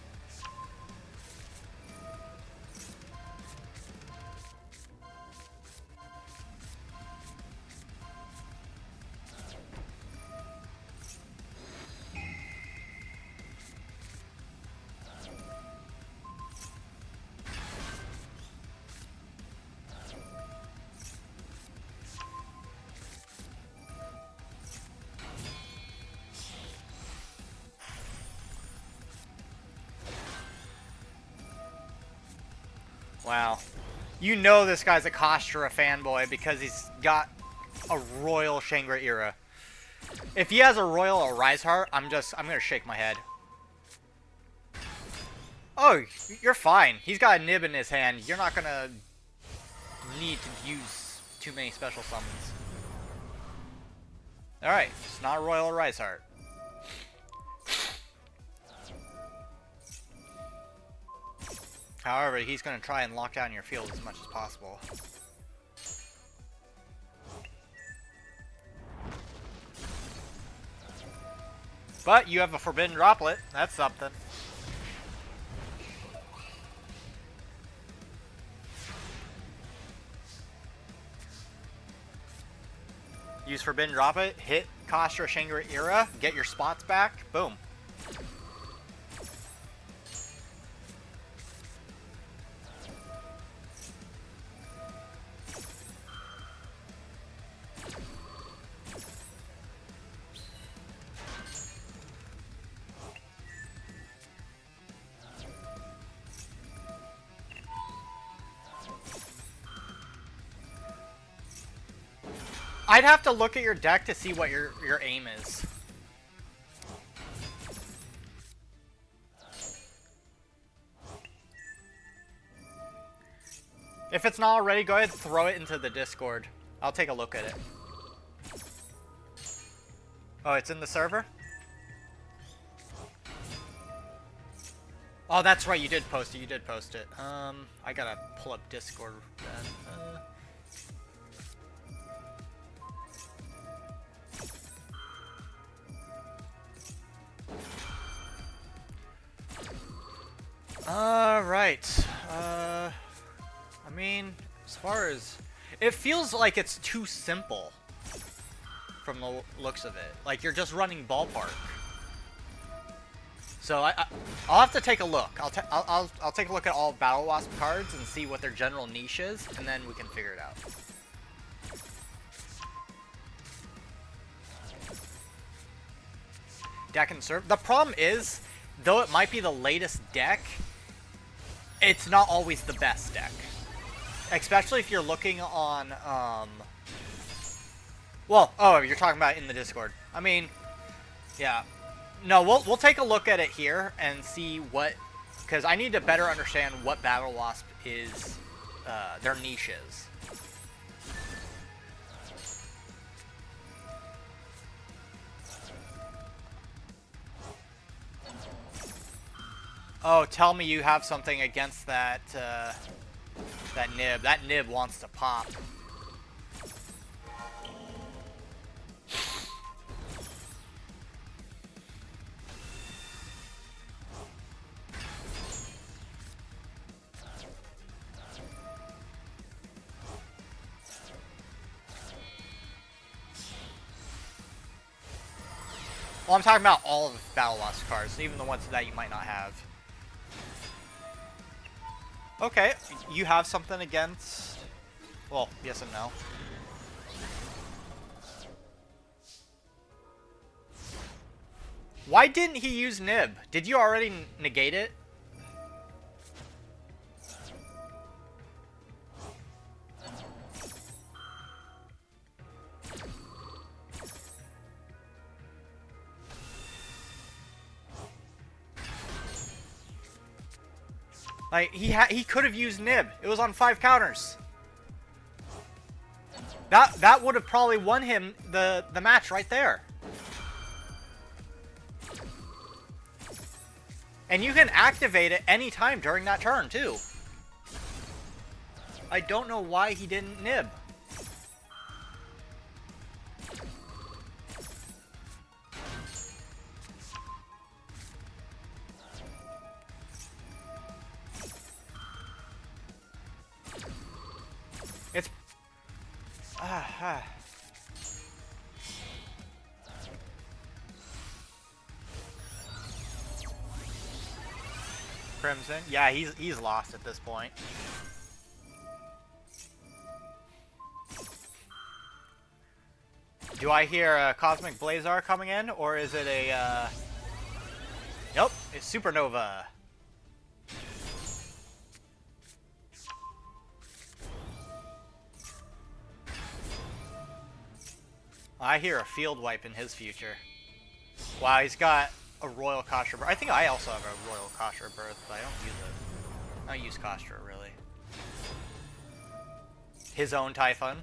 Wow. You know this guy's a Kashra fanboy because he's got a Royal Shangri-Ira. If he has a Royal or Rise Heart, I'm gonna shake my head. Oh, you're fine. He's got a Nib in his hand. You're not gonna need to use too many special summons. Alright, it's not a Royal or Rise Heart. However, he's going to try and lock down your field as much as possible. But you have a Forbidden Droplet. That's something. Use Forbidden Droplet, hit Kashra Shangri-Ira, get your spots back, boom. I'd have to look at your deck to see what your aim is. If it's not already, go ahead and throw it into the Discord. I'll take a look at it. Oh, it's in the server? Oh, that's right, you did post it, I gotta pull up Discord then. Alright. I mean, as far as... It feels like it's too simple from the looks of it. Like, you're just running ballpark. So, I'll have to take a look. I'll take a look at all Battle Wasp cards and see what their general niche is, and then we can figure it out. Deck and serve. The problem is, though it might be the latest deck, it's not always the best deck. Especially if you're looking on, well, oh, you're talking about in the Discord. I mean, yeah. No, we'll take a look at it here and see what, because I need to better understand what Battle Wasp is, their niche is. Oh, tell me you have something against that, that nib. That nib wants to pop. Well, I'm talking about all of Battle Wasp cards, even the ones that you might not have. Okay, you have something against... Well, yes and no. Why didn't he use Nib? Did you already negate it? Like, he could have used Nib. It was on 5 counters. That would have probably won him the match right there. And you can activate it anytime during that turn, too. I don't know why he didn't Nib. It's... Crimson? Yeah, he's lost at this point. Do I hear a Cosmic Blazar coming in, or is it a, Nope, it's Supernova. I hear a field wipe in his future. Wow, he's got a Royal Kostra Birth. I think I also have a Royal Kostra Birth, but I don't use it. I don't use Kostra, really. His own Typhon.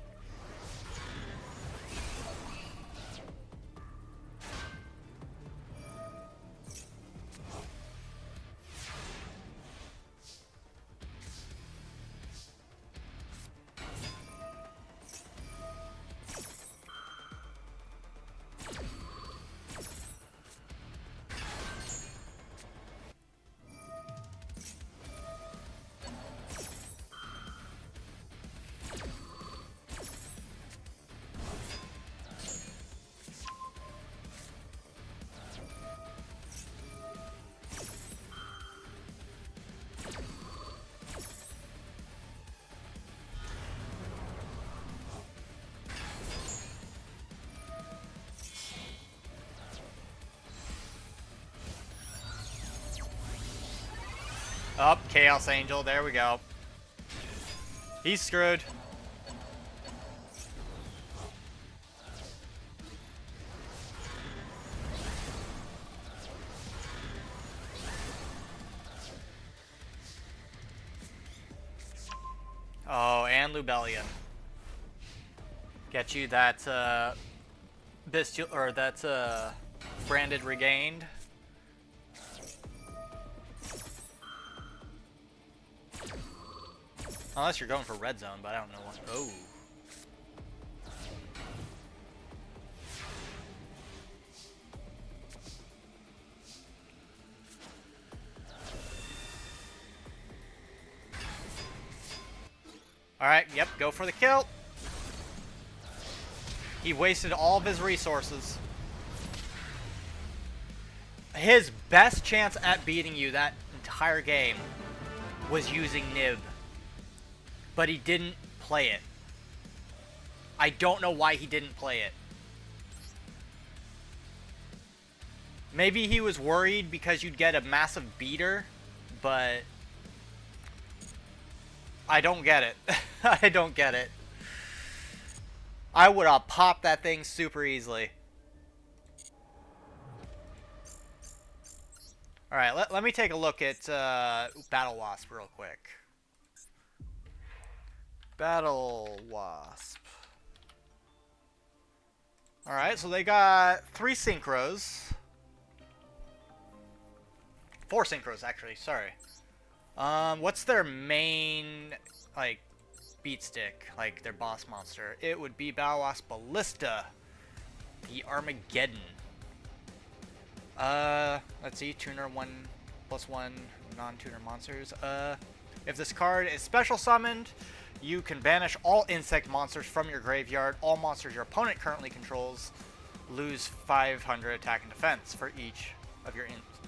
Up, Chaos Angel, there we go. He's screwed. and Lubellion. Get you that Bestial, or that's branded regained. Unless you're going for red zone, but I don't know what. Oh. Alright, yep, go for the kill. He wasted all of his resources. His best chance at beating you that entire game was using Nib. But he didn't play it. I don't know why he didn't play it. Maybe he was worried because you'd get a massive beater, but I don't get it. I don't get it. I would have popped that thing super easily. Alright, let me take a look at Battle Wasp real quick. Battle Wasp. Alright, so they got 3 synchros. 4 synchros, actually, sorry. What's their main, like, beat stick? Like, their boss monster? It would be Battle Wasp Ballista. The Armageddon. Let's see, tuner 1+1 non-tuner monsters. If this card is special summoned, you can banish all insect monsters from your graveyard. All monsters your opponent currently controls lose 500 attack and defense for each of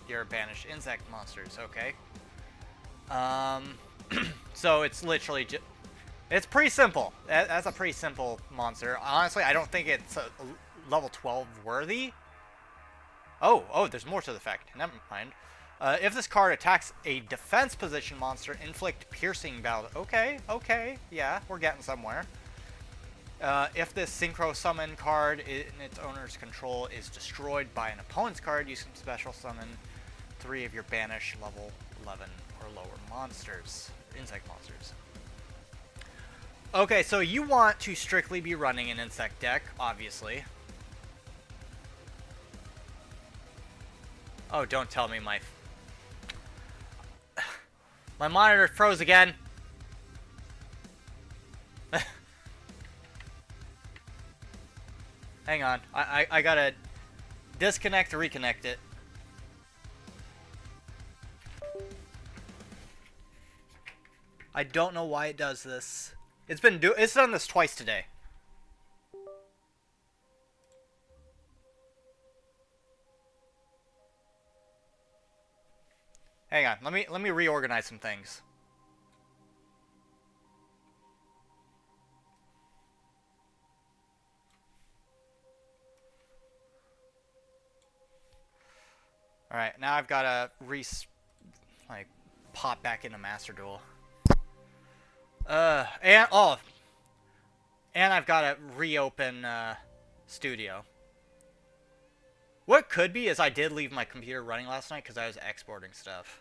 your banished insect monsters. Okay. So it's literally just, it's pretty simple. That's a pretty simple monster. Honestly, I don't think it's a level 12 worthy. Oh, there's more to the effect. Never mind. If this card attacks a defense position monster, inflict piercing battle. Okay, yeah, we're getting somewhere. If this synchro summon card in its owner's control is destroyed by an opponent's card, you can special summon 3 of your banish level 11 or lower monsters, insect monsters. Okay, so you want to strictly be running an insect deck, obviously. Oh, don't tell me my monitor froze again. Hang on. I gotta disconnect to reconnect it. I don't know why it does this. It's done this twice today. Hang on, let me reorganize some things. All right, now I've got to pop back into Master Duel. And I've got to reopen Studio. What could be is I did leave my computer running last night because I was exporting stuff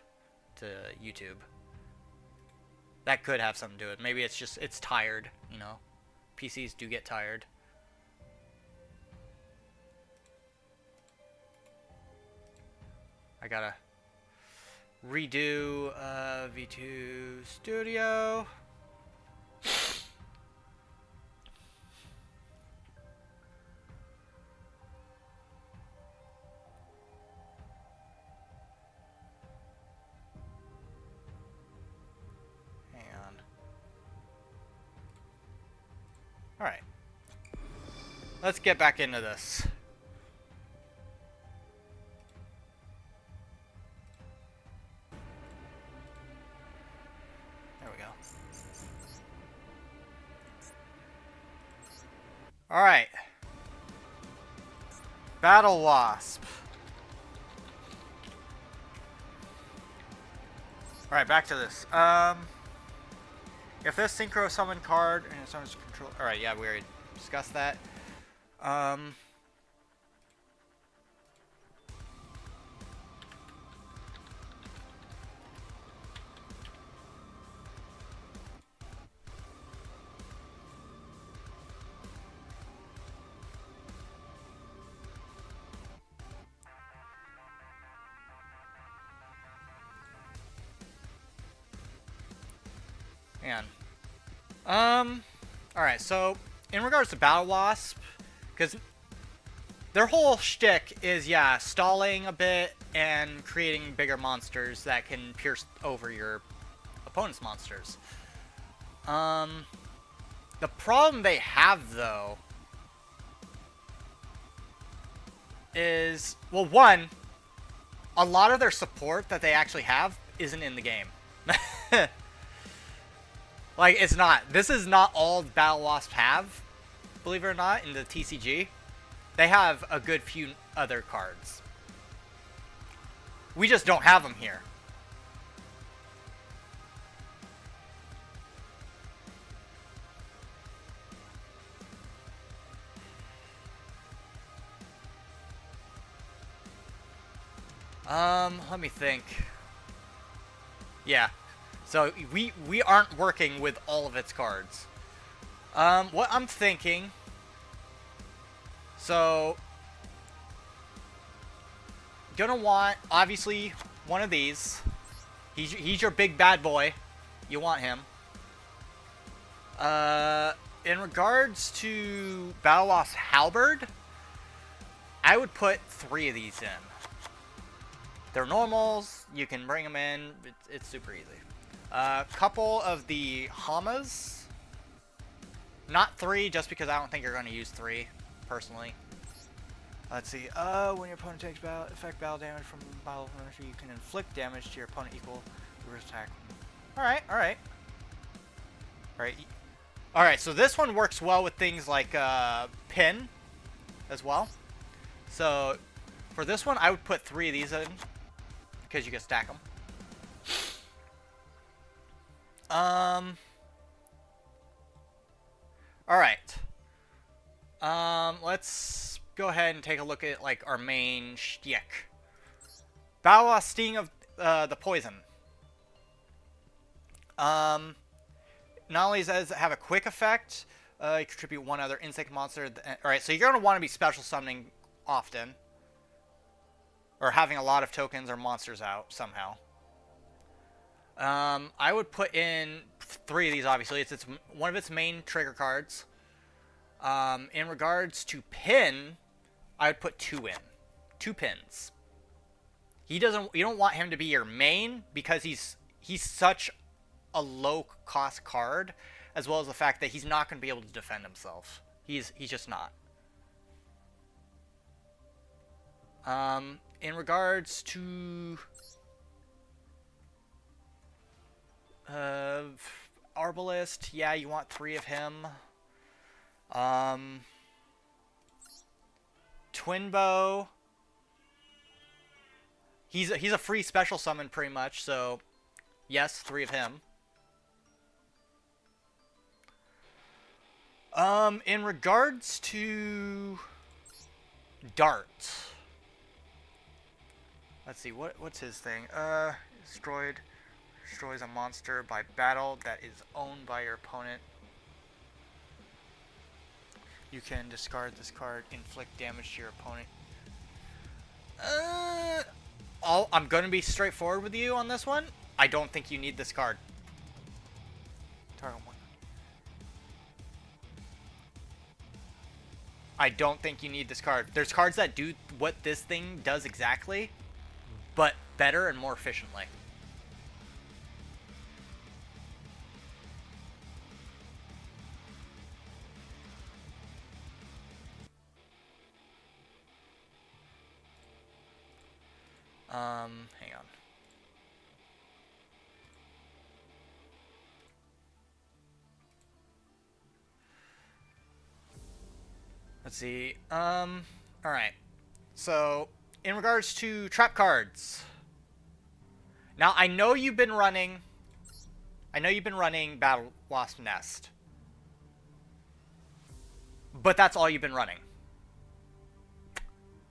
to YouTube. That could have something to do with it. Maybe it's just, it's tired, you know. PCs do get tired. I gotta redo V2 Studio. Alright. Let's get back into this. There we go. Alright. Battle Wasp. Alright, back to this. If this synchro summon card and its owner's control... Alright, yeah, we already discussed that. Man. Alright, so in regards to Battle Wasp, because their whole shtick is, yeah, stalling a bit and creating bigger monsters that can pierce over your opponent's monsters. The problem they have, though, is, well, one, a lot of their support that they actually have isn't in the game. Like, it's not. This is not all Battle Wasps have, believe it or not, in the TCG. They have a good few other cards. We just don't have them here. Let me think. Yeah. So, we aren't working with all of its cards. What I'm thinking... So... Gonna want, obviously, one of these. He's your big bad boy. You want him. In regards to Battle Wasp Halberd, I would put 3 of these in. They're normals. You can bring them in. It's super easy. Couple of the Hamas. Not 3, just because I don't think you're going to use 3, personally. Let's see. When your opponent takes battle damage from battle energy, you can inflict damage to your opponent equal to your attack. Alright, alright. Alright, so this one works well with things like Pin as well. So, for this one, I would put 3 of these in, because you can stack them. Alright. Let's go ahead and take a look at, like, our main shtick. Battle Wasp Sting of the Poison. Not only does it have a quick effect, you contribute 1 other insect monster. Alright, so you're going to want to be special summoning often. Or having a lot of tokens or monsters out somehow. I would put in 3 of these, obviously. It's one of its main trigger cards. In regards to Pin, I would put 2 in. 2 pins. You don't want him to be your main because he's such a low cost card, as well as the fact that he's not going to be able to defend himself. He's just not. In regards to Arbalist, yeah, you want 3 of him. Twinbow. He's a free special summon pretty much, so yes, 3 of him. In regards to Dart. Let's see, what's his thing? Destroys a monster by battle that is owned by your opponent. You can discard this card, inflict damage to your opponent. I'm gonna be straightforward with you on this one. I don't think you need this card. Target 1. I don't think you need this card. There's cards that do what this thing does exactly, but better and more efficiently. Hang on. Let's see. Alright. So, in regards to trap cards. Now, I know you've been running Battle Wasp Nest. But that's all you've been running.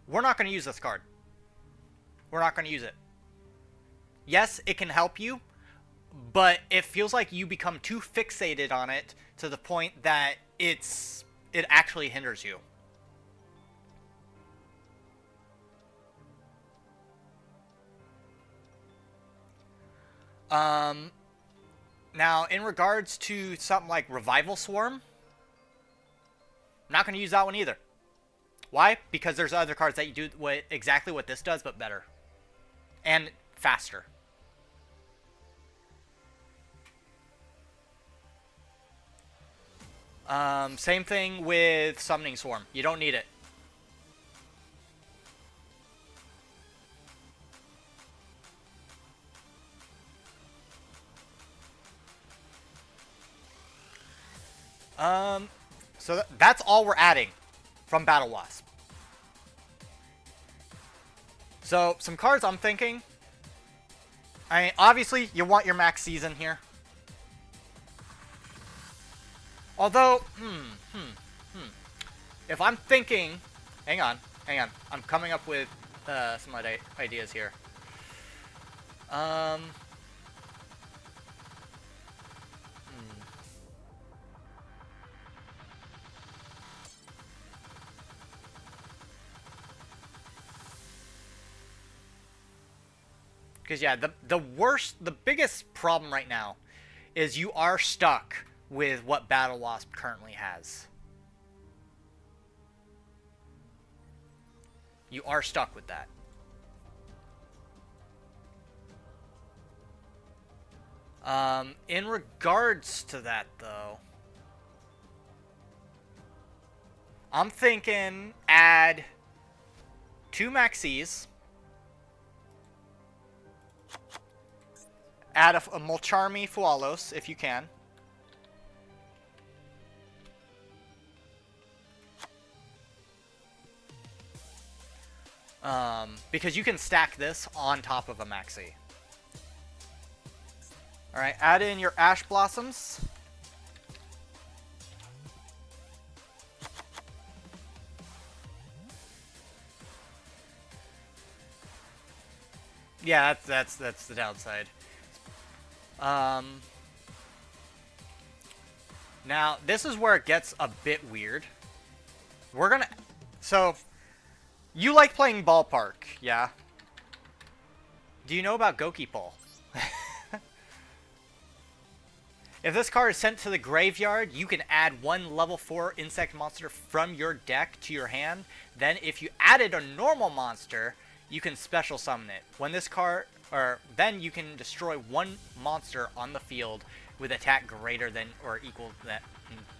We're not going to use this card. We're not going to use it. Yes, it can help you, but it feels like you become too fixated on it to the point that it actually hinders you. Now, in regards to something like Revival Swarm, I'm not going to use that one either. Why? Because there's other cards that you do exactly what this does, but better. And faster. Same thing with Summoning Swarm. You don't need it. So that's all we're adding from Battle Wasp. So, some cards I'm thinking. I mean, obviously, you want your max season here. Although, if I'm thinking... Hang on. I'm coming up with some ideas here. Because, yeah, the biggest problem right now is you are stuck with what Battle Wasp currently has. You are stuck with that. In regards to that, though, I'm thinking add 2 Maxis. Add a Mulcharmy Fualos, if you can. Because you can stack this on top of a Maxi. Alright, add in your Ash Blossoms. Yeah, that's the downside. Now, this is where it gets a bit weird. We're gonna... So, you like playing Ballpark, yeah? Do you know about Goki Pull? If this card is sent to the graveyard, you can add 1 level 4 insect monster from your deck to your hand. Then, if you added a normal monster, you can special summon it. When this card... then you can destroy 1 monster on the field with attack greater than or equal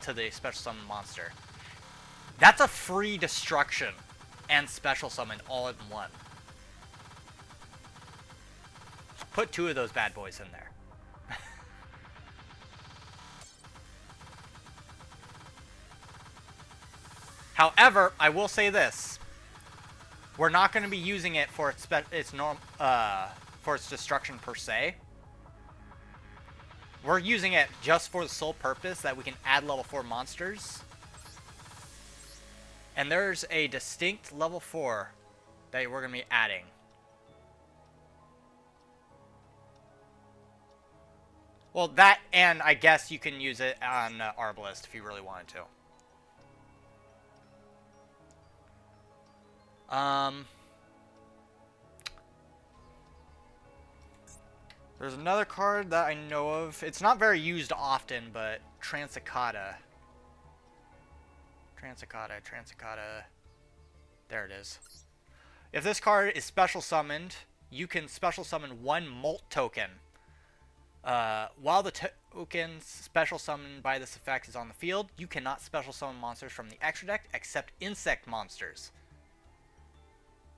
to the special summon monster. That's a free destruction and special summon all in one. Put 2 of those bad boys in there. However, I will say this. We're not going to be using it for its destruction per se. We're using it just for the sole purpose that we can add level 4 monsters. And there's a distinct level 4 that we're going to be adding. Well, that, and I guess you can use it on Arbalest if you really wanted to. There's another card that I know of. It's not very used often, but Transicata. There it is. If this card is special summoned, you can special summon 1 Molt token. While the token special summoned by this effect is on the field, you cannot special summon monsters from the extra deck except insect monsters.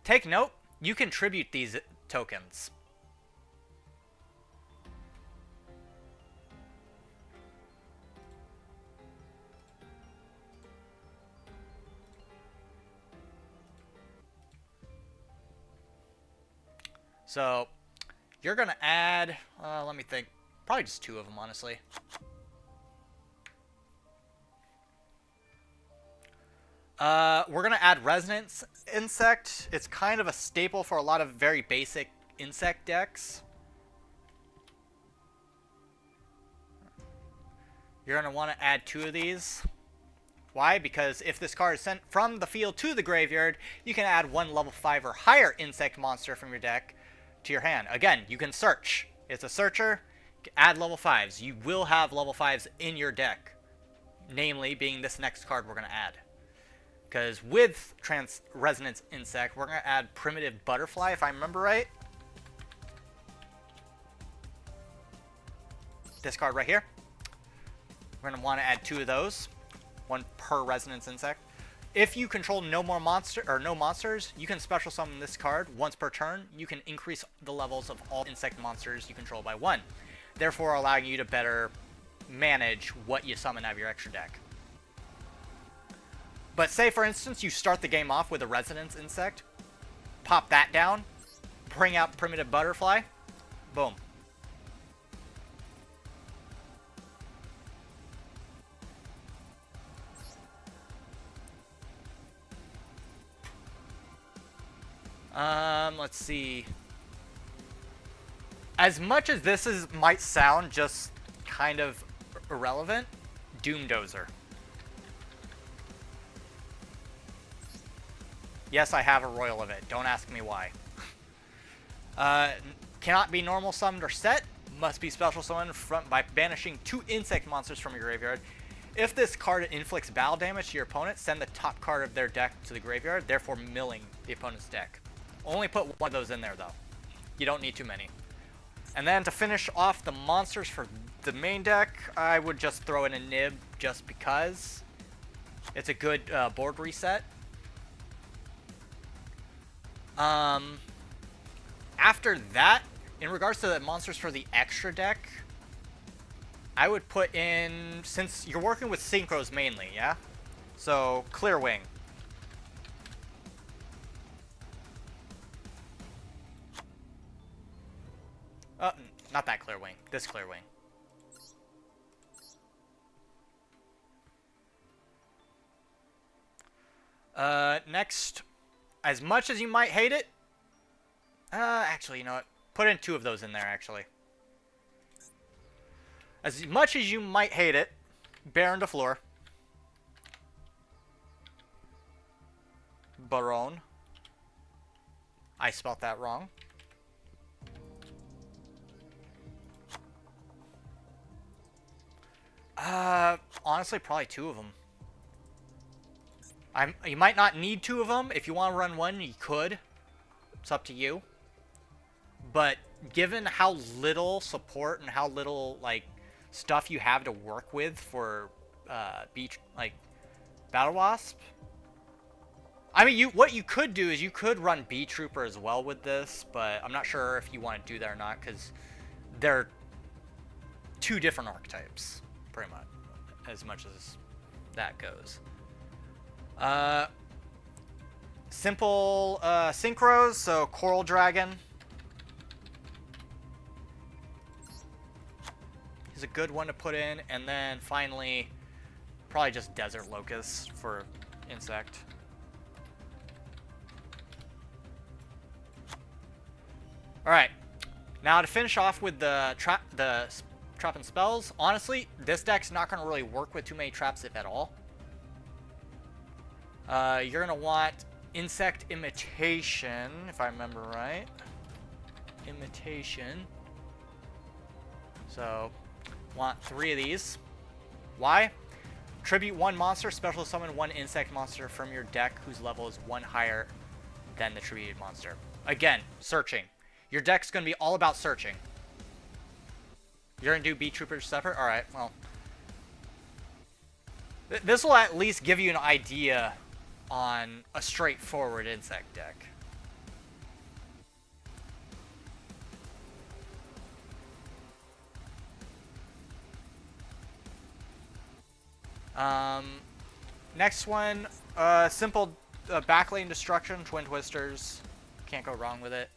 Take note, you can tribute these tokens. So, you're going to add, let me think, probably just 2 of them, honestly. We're going to add Resonance Insect. It's kind of a staple for a lot of very basic insect decks. You're going to want to add 2 of these. Why? Because if this card is sent from the field to the graveyard, you can add 1 level 5 or higher insect monster from your deck to your hand. Again, you can search. It's a searcher. Add level 5s. You will have level 5s in your deck. Namely, being this next card we're going to add. Because with Resonance Insect, we're going to add Primitive Butterfly, if I remember right. This card right here. We're going to want to add 2 of those. 1 per Resonance Insect. If you control no monsters, you can special summon this card once per turn. You can increase the levels of all insect monsters you control by 1, therefore allowing you to better manage what you summon out of your extra deck. But say, for instance, you start the game off with a Resonance Insect, pop that down, bring out Primitive Butterfly, boom. Let's see. As much as this might sound just kind of irrelevant, Doomdozer. Yes, I have a royal of it. Don't ask me why. Cannot be normal summoned or set. Must be special summoned by banishing 2 insect monsters from your graveyard. If this card inflicts battle damage to your opponent, send the top card of their deck to the graveyard, therefore milling the opponent's deck. Only put 1 of those in there, though. You don't need too many. And then to finish off the monsters for the main deck, I would just throw in a Nib just because. It's a good board reset. After that, in regards to the monsters for the extra deck, I would put in, since you're working with Synchros mainly, yeah? So, Clearwing. Not that Clearwing. This Clearwing. Next, as much as you might hate it, actually, you know what? Put in 2 of those in there, actually. As much as you might hate it, Baron de Fleur. Baron. I spelt that wrong. Honestly, probably 2 of them. You might not need 2 of them. If you want to run 1, you could. It's up to you. But given how little support and how little, like, stuff you have to work with for, Battle Wasp. I mean, what you could do is you could run Bee Trooper as well with this, but I'm not sure if you want to do that or not, because they're 2 different archetypes, pretty much as that goes. Simple synchros, so Coral Dragon. He's a good one to put in, and then finally, probably just Desert Locust for insect. Alright, now to finish off with the trap and spells, honestly, this deck's not going to really work with too many traps, if at all. You're going to want Insect Imitation, if I remember right. Imitation. So, want 3 of these. Why? Tribute 1 monster, special summon 1 insect monster from your deck whose level is 1 higher than the tributed monster. Again, searching. Your deck's going to be all about searching. You're going to do Bee Trooper separate? Alright, well. This will at least give you an idea on a straightforward insect deck. Next one, simple backlane destruction, Twin Twisters. Can't go wrong with it.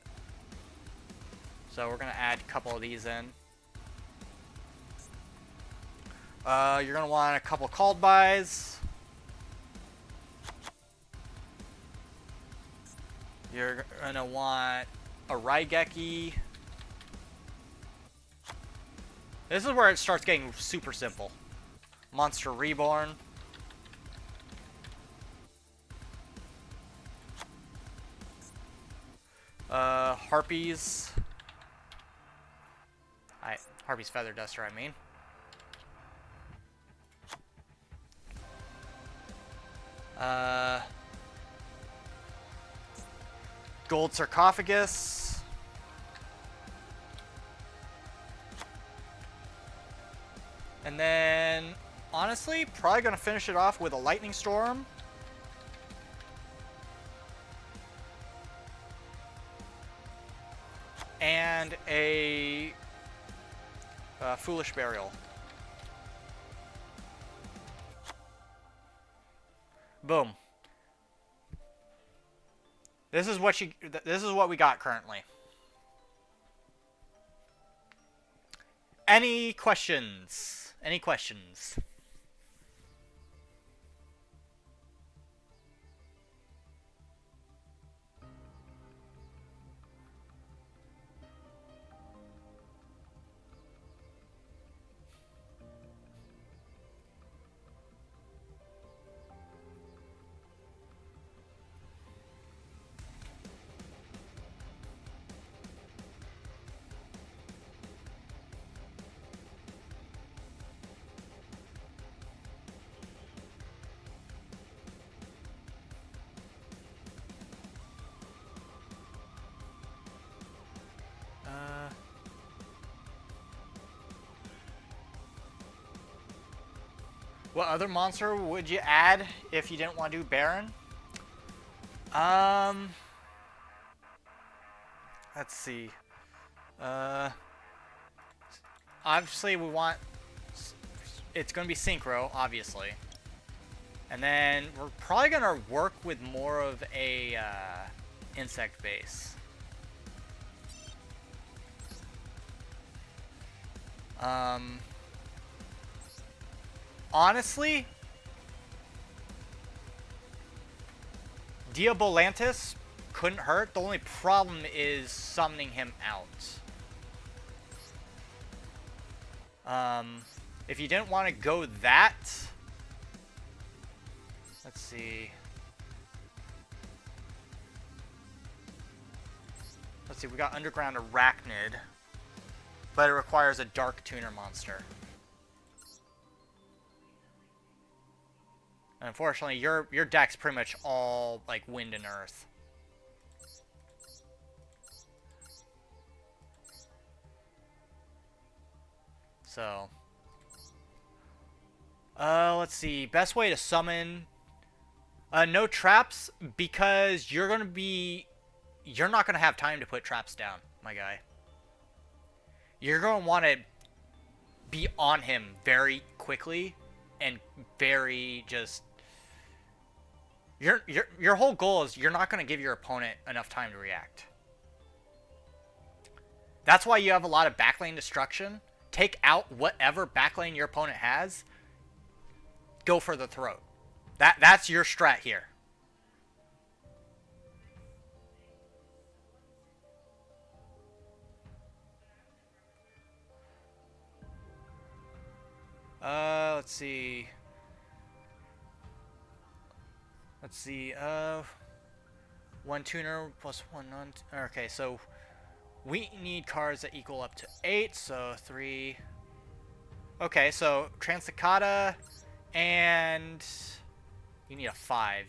So we're going to add a couple of these in. You're going to want a couple called bys. You're going to want a Raigeki. This is where it starts getting super simple. Monster Reborn. Harpies. Harpy's Feather Duster, I mean. Gold Sarcophagus. And then, honestly, probably going to finish it off with a Lightning Storm. And a Foolish Burial. Boom. This is what we got currently. Any questions? Any questions? What other monster would you add if you didn't want to do Baron? Let's see. Obviously we want... It's going to be Synchro, obviously. And then we're probably going to work with more of a insect base. Honestly, Diabolantis couldn't hurt. The only problem is summoning him out. If you didn't want to go that, let's see. Let's see, we got Underground Arachnid, but it requires a Dark Tuner monster. Unfortunately, your deck's pretty much all like wind and earth. So, let's see. Best way to summon. No traps, because you're not gonna have time to put traps down, my guy. You're gonna want to be on him very quickly and very just. Your whole goal is you're not going to give your opponent enough time to react. That's why you have a lot of backlane destruction. Take out whatever backlane your opponent has. Go for the throat. That's your strat here. Let's see. Let's see, one tuner plus one non... Okay, so we need cards that equal up to 8, so 3... Okay, so Transicata, and you need a 5.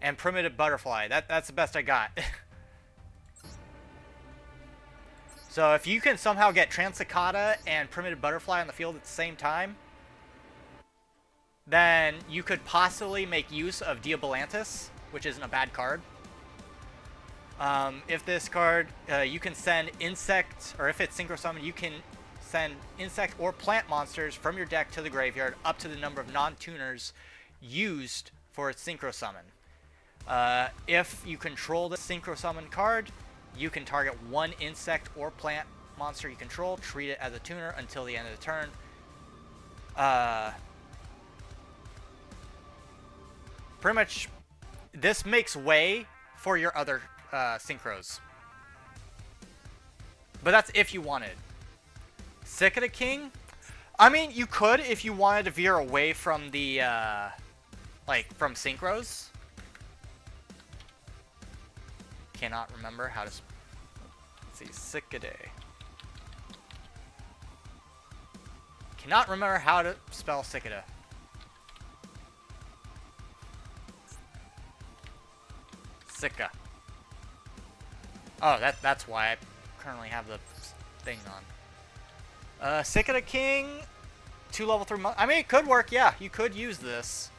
And Primitive Butterfly, that's the best I got. So if you can somehow get Transicata and Primitive Butterfly on the field at the same time, then you could possibly make use of Diabolantis, which isn't a bad card. If this card, you can send insect, or if it's Synchro Summon, you can send insect or plant monsters from your deck to the graveyard up to the number of non-tuners used for its Synchro Summon. If you control the Synchro Summon card, you can target one insect or plant monster you control, treat it as a tuner until the end of the turn. Pretty much, this makes way for your other synchros. But that's if you wanted. Sick of the King? I mean, you could if you wanted to veer away from the, from synchros. Cannot remember how to... Let's see, Cicada. Cannot remember how to spell cicada. Cicada. Oh, that's why I currently have the thing on. Cicada King, 2 level 3 I mean, it could work, yeah. You could use this.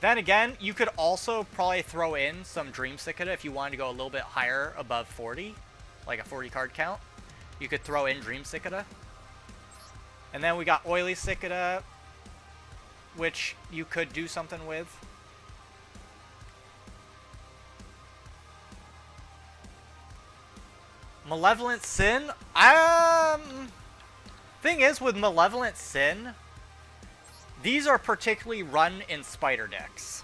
Then again, you could also probably throw in some Dream Cicada if you wanted to go a little bit higher above 40. Like a 40 card count. You could throw in Dream Cicada. And then we got Oily Cicada, which you could do something with. Malevolent Sin? Thing is, with Malevolent Sin, these are particularly run in spider decks,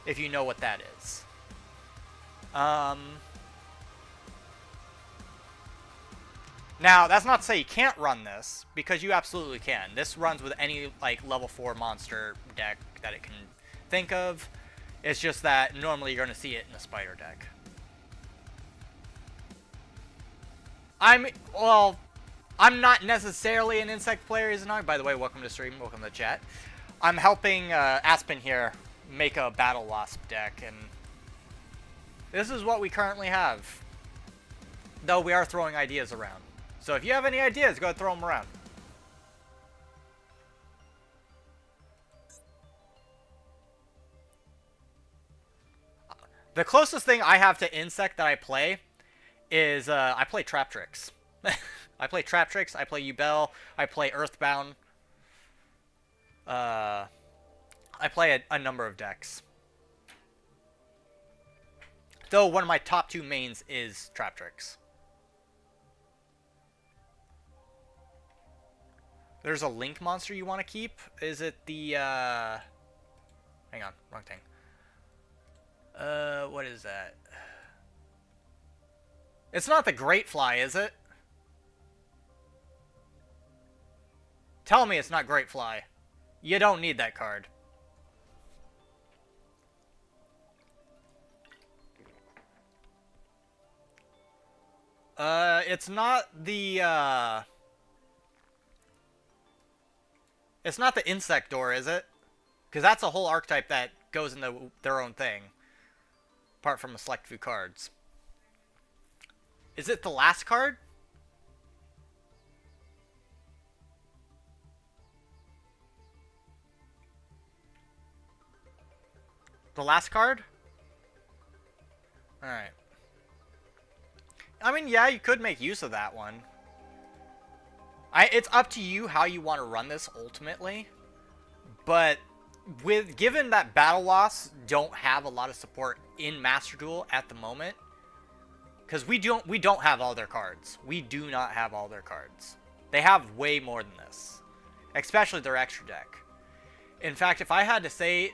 if you know what that is. Now, that's not to say you can't run this, because you absolutely can. This runs with any, like, level 4 monster deck that it can think of. It's just that normally you're going to see it in a spider deck. I'm not necessarily an insect player, isn't I? By the way, welcome to the stream, welcome to the chat. I'm helping Aspen here make a Battle Wasp deck, and this is what we currently have. Though we are throwing ideas around. So if you have any ideas, go throw them around. The closest thing I have to insect that I play is I play Trap Tricks. I play Trap Tricks, I play Ubel, I play Earthbound. I play a number of decks. Though one of my top 2 mains is Trap Tricks. There's a Link monster you want to keep? Is it the, hang on, wrong thing. What is that? It's not the Great Fly, is it? Tell me it's not Great Fly. You don't need that card. It's not the, it's not the Insect Door, is it? Because that's a whole archetype that goes into their own thing. Apart from a select few cards. Is it the last card? The last card? Alright. I mean, yeah, you could make use of that one. It's up to you how you want to run this ultimately. But given that Battle Wasps don't have a lot of support in Master Duel at the moment, because we don't have all their cards. We do not have all their cards. They have way more than this, especially their extra deck. In fact, if I had to say,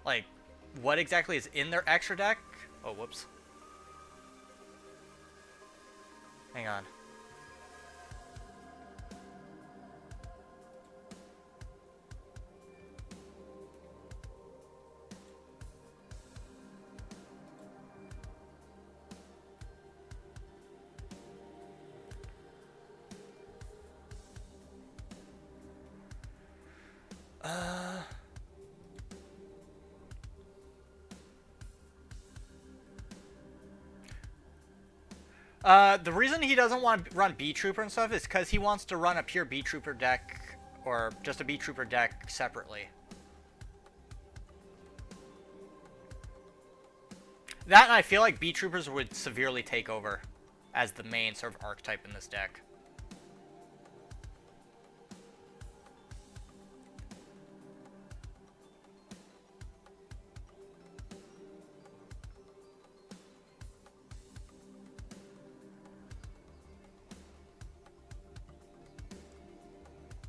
like, what exactly is in their extra deck? Oh, whoops. Hang on. The reason he doesn't want to run B-Trooper and stuff is because he wants to run a pure B-Trooper deck, or just a B-Trooper deck separately. That, and I feel like B-Troopers would severely take over as the main sort of archetype in this deck.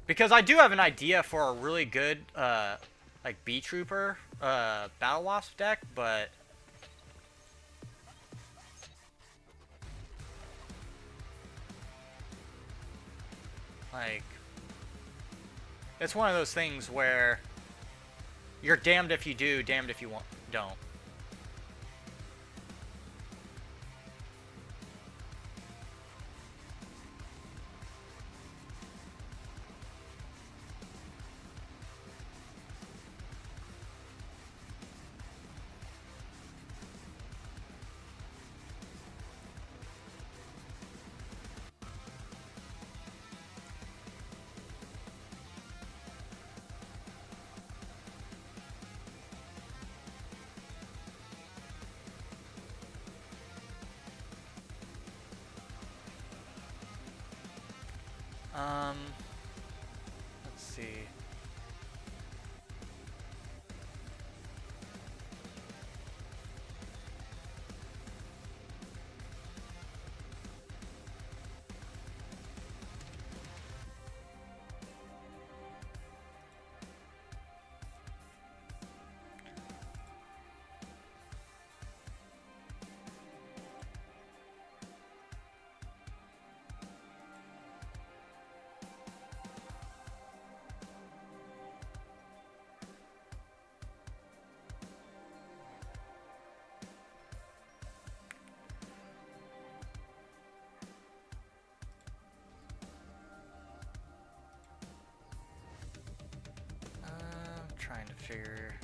Because I do have an idea for a really good, like, B-Trooper, Battle Wasp deck, but... Like, it's one of those things where you're damned if you do, damned if you don't. Let's see. Trying to figure.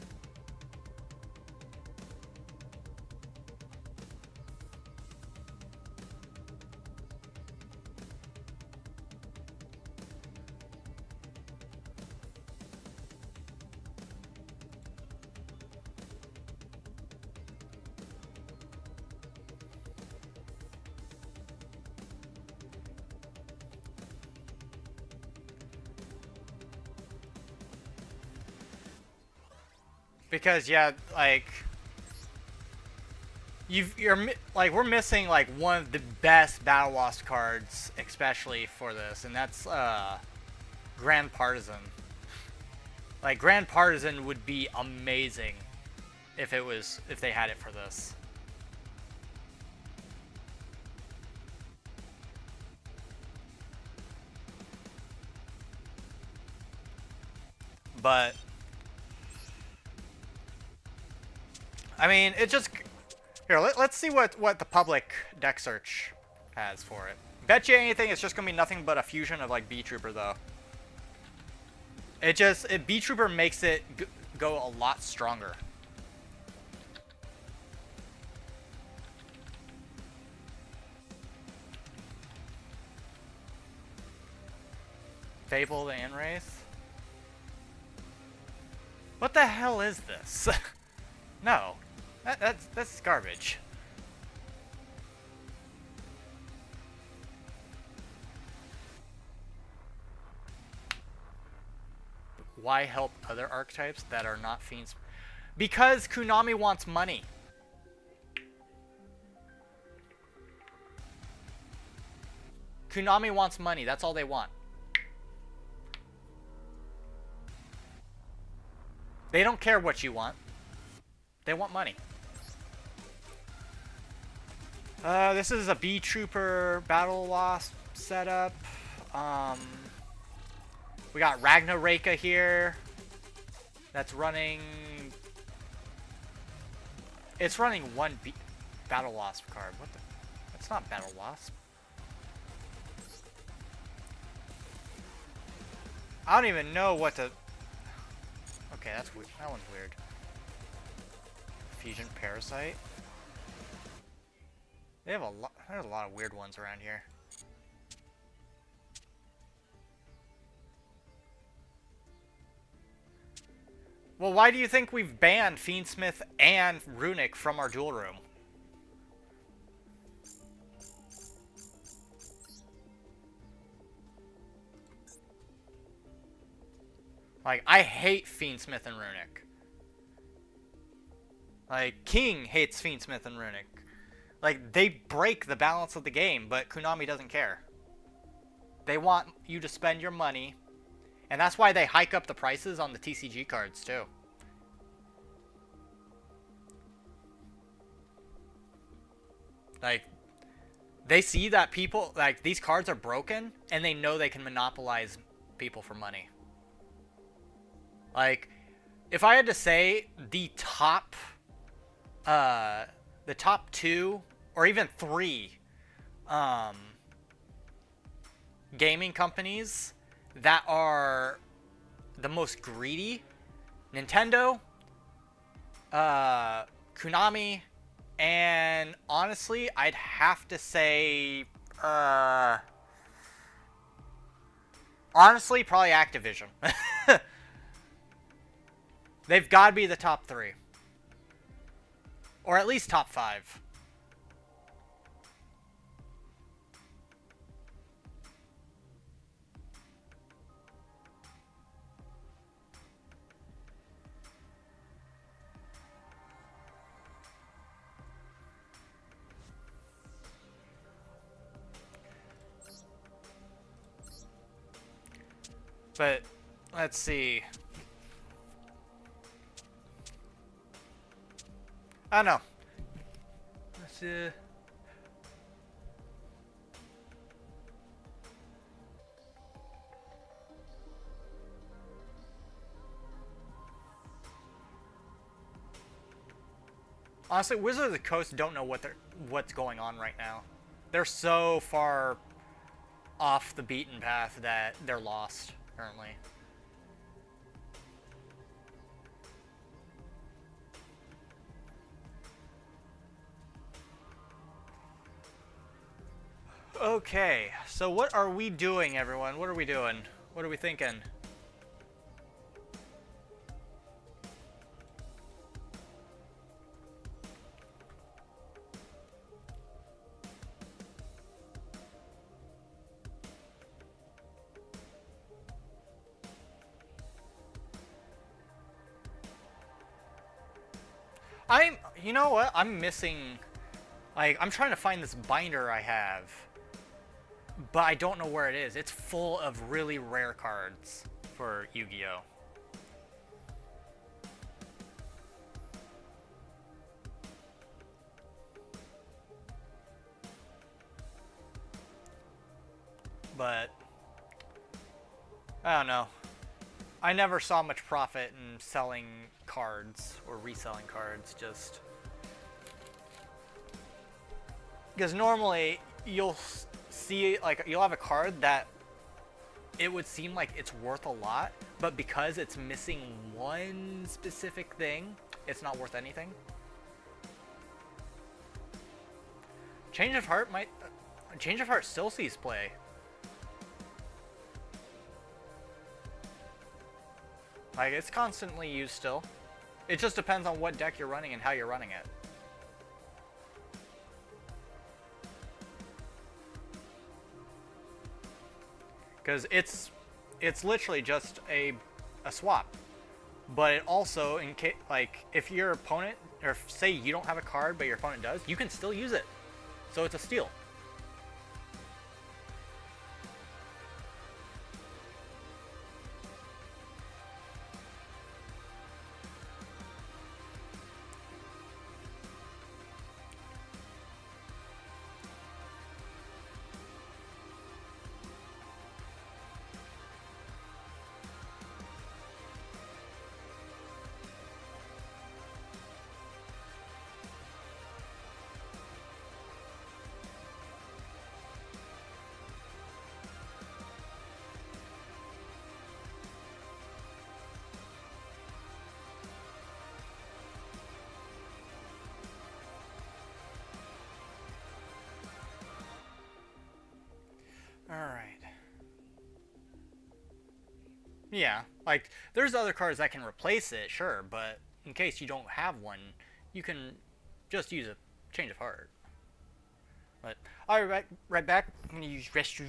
Because yeah, like like we're missing like one of the best Battle Lost cards, especially for this, and that's Grand Partisan. Like Grand Partisan would be amazing if they had it for this. But I mean, it just here. Let's see what the public deck search has for it. Bet you anything, it's just gonna be nothing but a fusion of like B Trooper though. B Trooper makes it go a lot stronger. Fable the Anwraith? What the hell is this? No. That's garbage. Why help other archetypes that are not fiends? Because Konami wants money. Konami wants money. That's all they want. They don't care what you want. They want money. This is a B Trooper Battle Lost setup. We got Ragnaraka here. That's running. It's running one Battle Lost card. What the? That's not Battle Lost. I don't even know what to. Okay, that's weird. That one's weird. Fusion Parasite. They have a lot. There's a lot of weird ones around here. Well, why do you think we've banned Fiendsmith and Runic from our duel room? Like, I hate Fiendsmith and Runic. Like, King hates Fiendsmith and Runic. Like, they break the balance of the game, but Konami doesn't care. They want you to spend your money. And that's why they hike up the prices on the TCG cards, too. Like, They see that people, like, these cards are broken, and they know they can monopolize people for money. Like, if I had to say the top two or even three gaming companies that are the most greedy: Nintendo, Konami, and honestly, I'd have to say, honestly, probably Activision. They've got to be the top three. Or at least top five. But, let's see. I don't know. Let's honestly, Wizards of the Coast don't know what's going on right now. They're so far off the beaten path that they're lost currently. Okay, so what are we doing, everyone? What are we doing? What are we thinking? You know what? I'm missing, like, I'm trying to find this binder I have, but I don't know where it is. It's full of really rare cards for Yu-Gi-Oh! But I don't know. I never saw much profit in selling cards or reselling cards, just because normally you'll see, like, you'll have a card that it would seem like it's worth a lot, but because it's missing one specific thing, it's not worth anything. Change of Heart still sees play. Like, it's constantly used still. It just depends on what deck you're running and how you're running it. Because it's literally just a swap. But it also, in case, like, if your opponent, or say you don't have a card but your opponent does, you can still use it. So it's a steal. Alright. Yeah, like, there's other cards that can replace it, sure, but in case you don't have one, you can just use a Change of Heart. But, alright, right back. I'm gonna use restroom.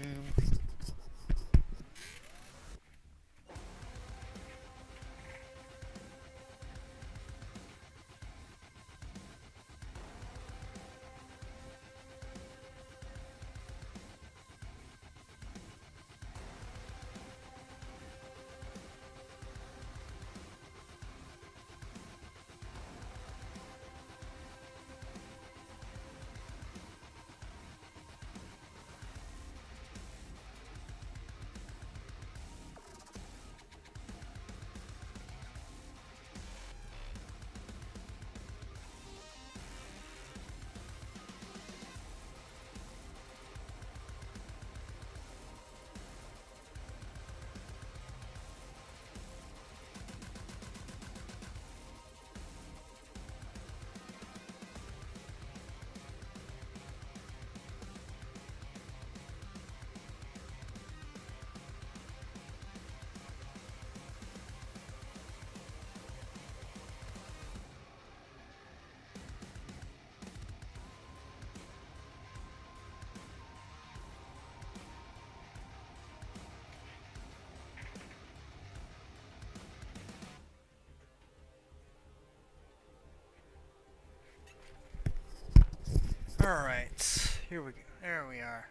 Alright. Here we go. There we are.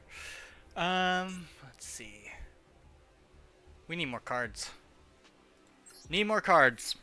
Let's see. We need more cards. Need more cards.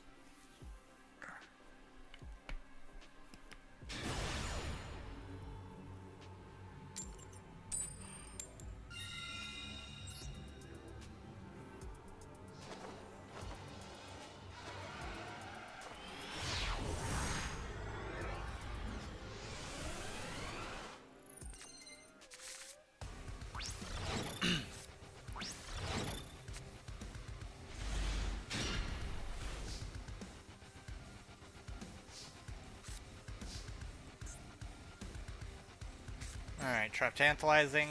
Alright, trap tantalizing.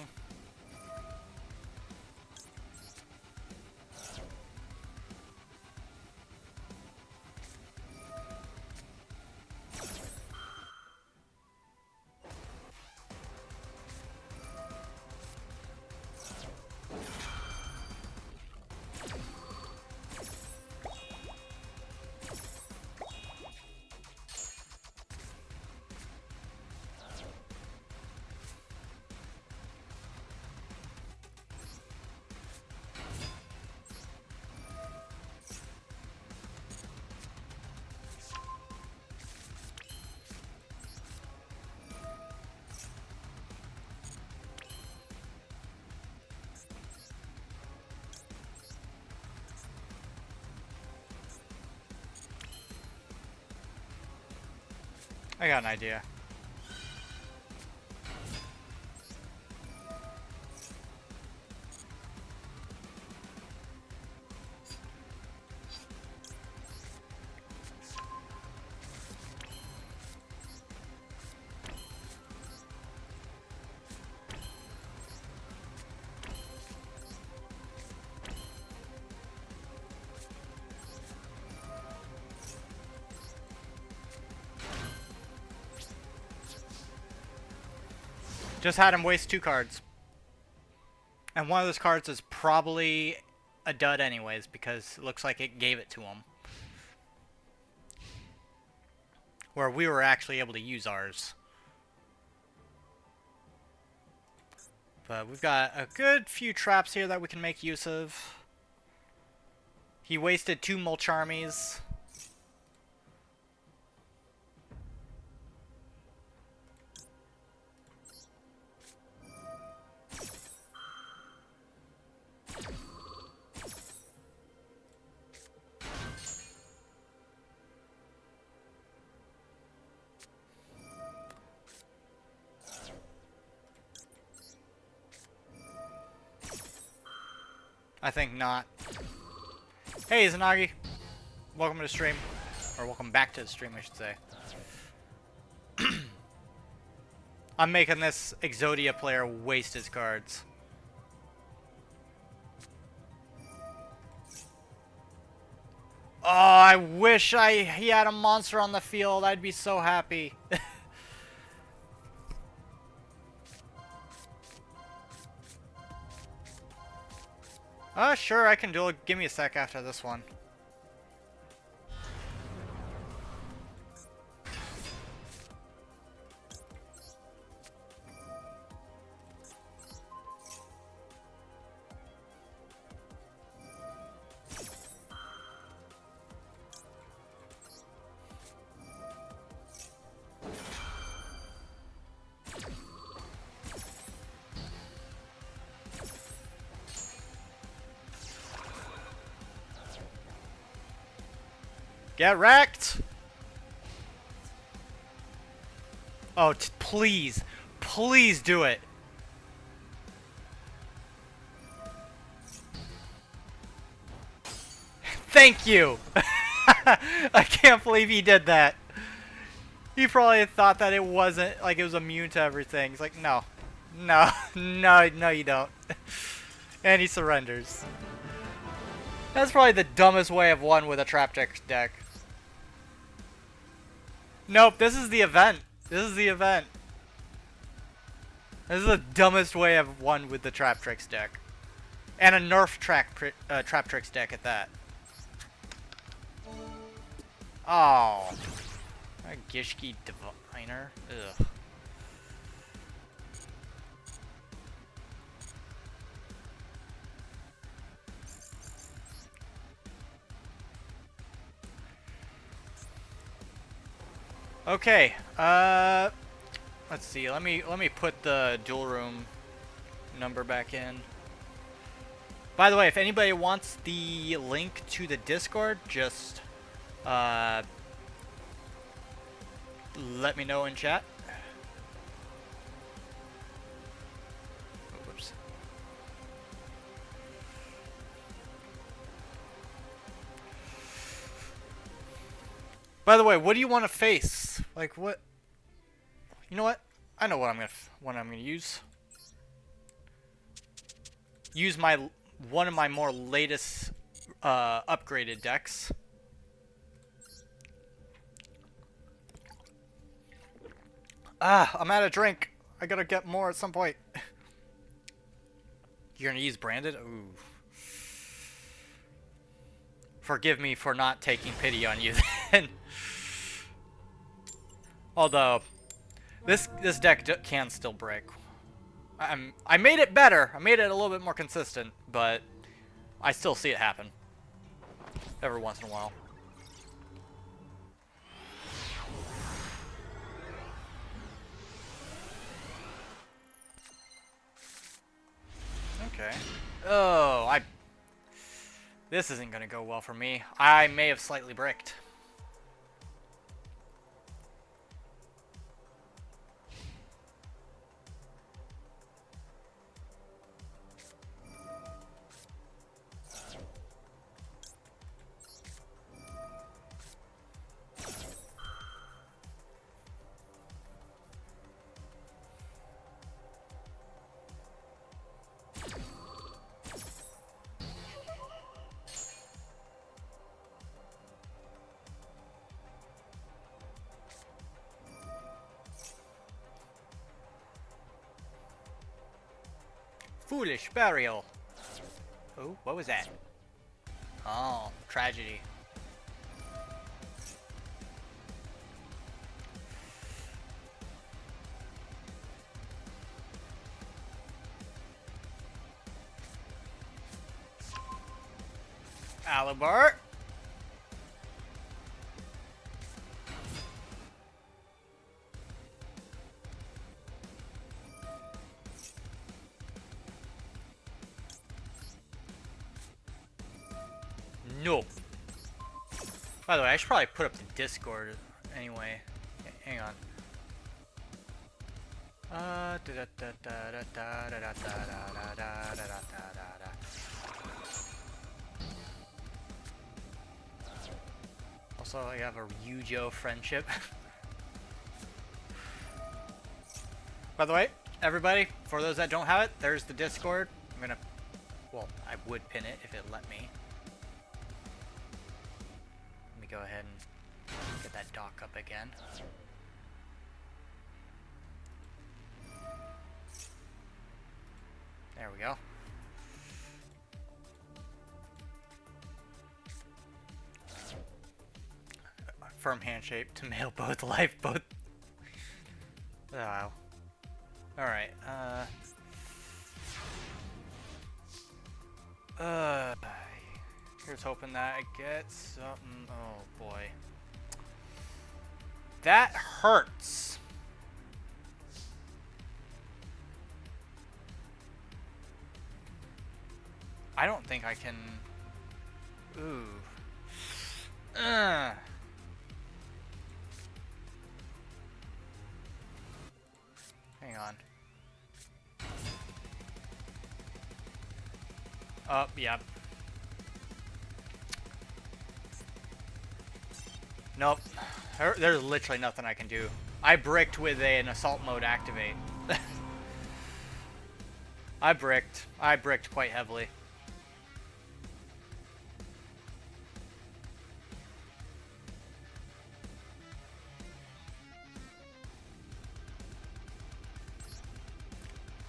I got an idea. Just had him waste 2 cards. And one of those cards is probably a dud anyways, because it looks like it gave it to him. Where we were actually able to use ours. But we've got a good few traps here that we can make use of. He wasted 2 Mulch Armies. I think not. Hey, Izanagi. Welcome to the stream. Or welcome back to the stream, I should say. I'm making this Exodia player waste his cards. Oh, I wish he had a monster on the field. I'd be so happy. Sure, I can duel. Give me a sec after this one. Get wrecked! Oh, please. Please do it. Thank you! I can't believe he did that. He probably thought that it wasn't, like it was immune to everything. He's like, no. No. No, no you don't. And he surrenders. That's probably the dumbest way of one with a Trap Trick deck. Nope, this is the event. This is the event. This is the dumbest way of one with the Trap Tricks deck. And a nerf Trap Tricks deck at that. Oh. A Gishki Diviner. Ugh. Okay. Let's see. Let me put the duel room number back in. By the way, if anybody wants the link to the Discord, just let me know in chat. Oh, whoops. By the way, what do you want to face? Like what? You know what? I know what I'm gonna use. Use my one of my more latest upgraded decks. Ah, I'm out of drink. I gotta get more at some point. You're gonna use branded? Ooh. Forgive me for not taking pity on you then. Although, this deck can still break. I made it better. I made it a little bit more consistent, but I still see it happen every once in a while. Okay. Oh, this isn't gonna go well for me. I may have slightly bricked. Foolish burial. Oh, what was that? Oh, tragedy. Alibart. No. By the way, I should probably put up the Discord anyway. Hang on. Also, I have a Yu-Gi-Oh friendship. By the way, everybody, for those that don't have it, there's the Discord. I'm gonna, well, I would pin it if it let me. Let me go ahead and get that dock up again. There we go. Firm handshake to mail both life, both. Wow. Alright, here's hoping that I get something. Oh boy. That hurts. I don't think I can. Ooh. Hang on. Oh, yep. Nope. There's literally nothing I can do. I bricked with an assault mode activate. I bricked. I bricked quite heavily.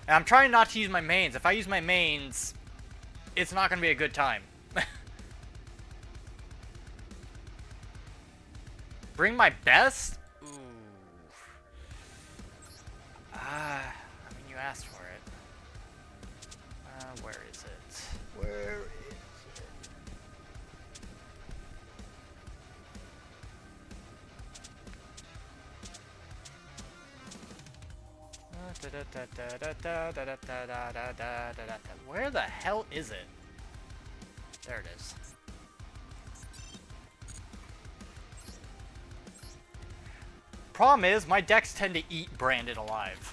And I'm trying not to use my mains. If I use my mains, it's not going to be a good time. Bring my best? Ooh. I mean, you asked for it. Where is it? Where is it? Where the hell is it? There it is. Problem is, my decks tend to eat Branded alive.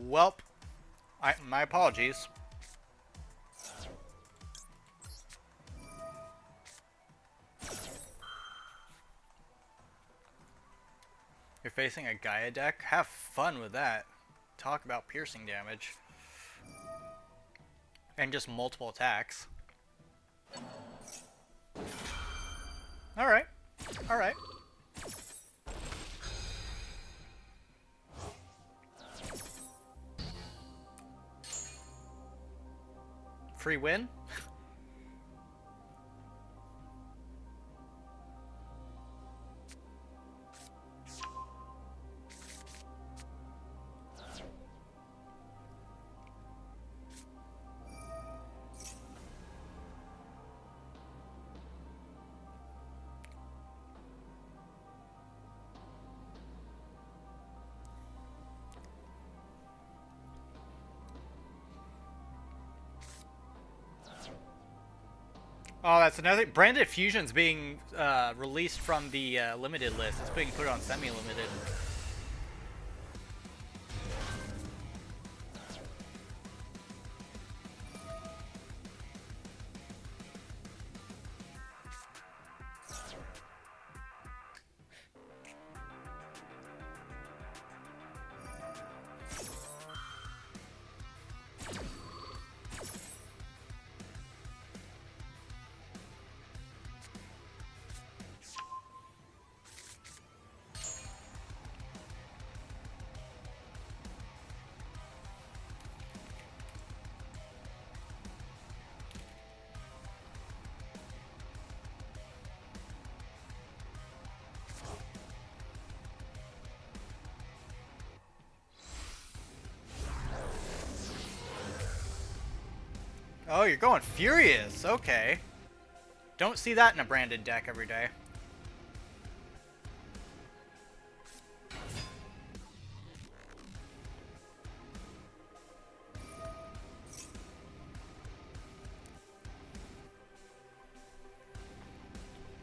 Welp. My apologies. You're facing a Gaia deck? Have fun with that. Talk about piercing damage. And just multiple attacks. Alright. Alright. Free win? Oh, that's another. Branded Fusion's being released from the limited list. It's being put on semi-limited. Oh, you're going Furious. Okay. Don't see that in a branded deck every day.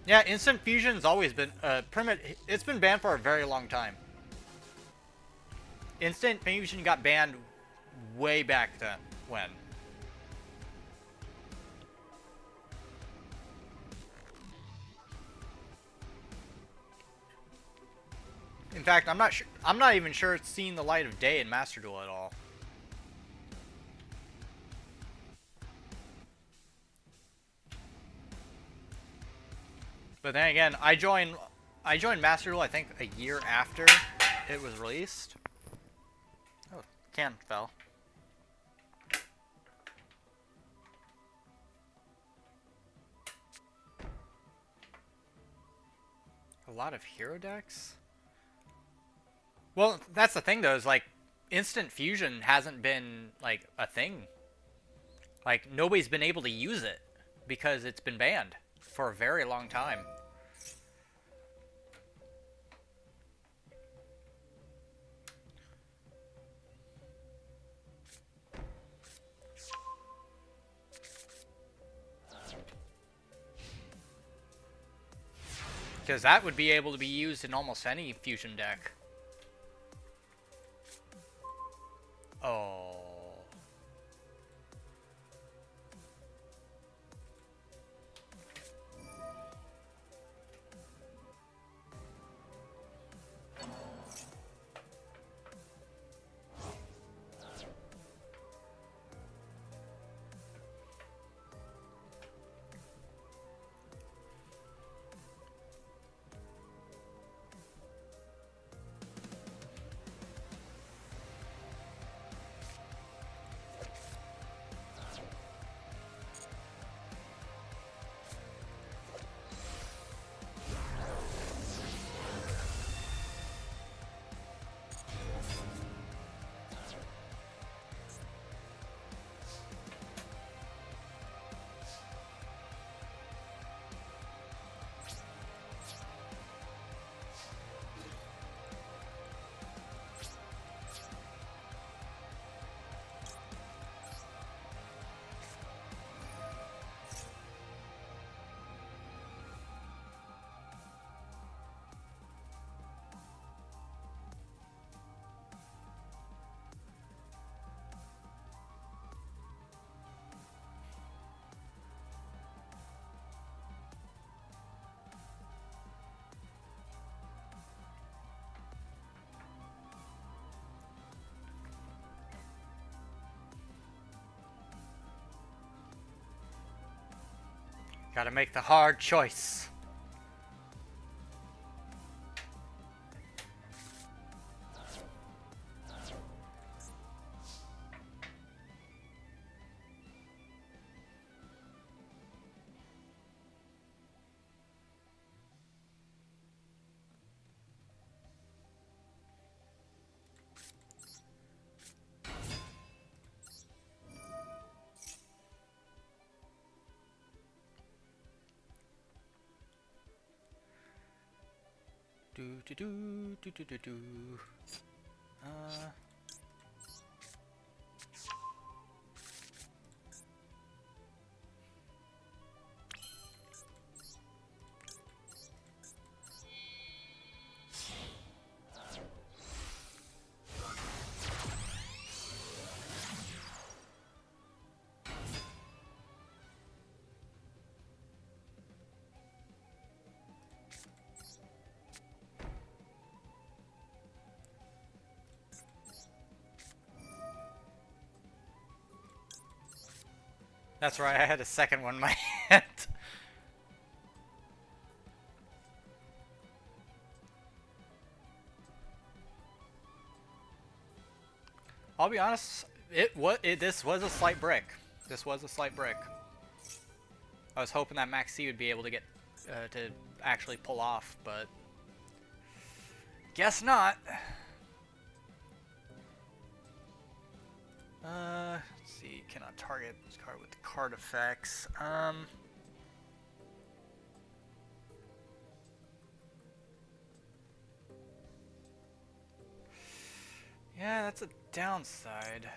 Yeah, Instant Fusion's always been it's been banned for a very long time. Instant Fusion got banned way back then. When? In fact, I'm not sure. I'm not even sure it's seen the light of day in Master Duel at all. But then again, I joined Master Duel I think a year after it was released. Oh, can fell. A lot of hero decks? Well, that's the thing though, is like Instant Fusion hasn't been like a thing. Like nobody's been able to use it because it's been banned for a very long time. Because that would be able to be used in almost any fusion deck. Oh. Gotta make the hard choice. Do do do do do do do. That's right, I had a second one in my hand. I'll be honest, this was a slight brick. This was a slight brick. I was hoping that Max C would be able to get to actually pull off, but guess not. Let's see, cannot target this card with card effects. Yeah, that's a downside.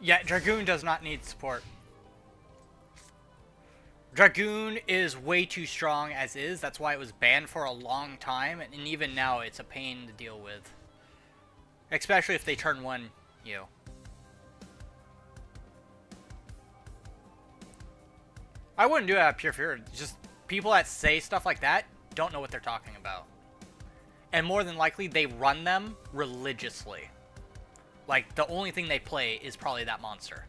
Yeah, Dragoon does not need support. Dragoon is way too strong as is. That's why it was banned for a long time, and even now it's a pain to deal with. Especially if they turn one you. I wouldn't do it out of pure fear. Just people that say stuff like that don't know what they're talking about. And more than likely, they run them religiously. Like, the only thing they play is probably that monster.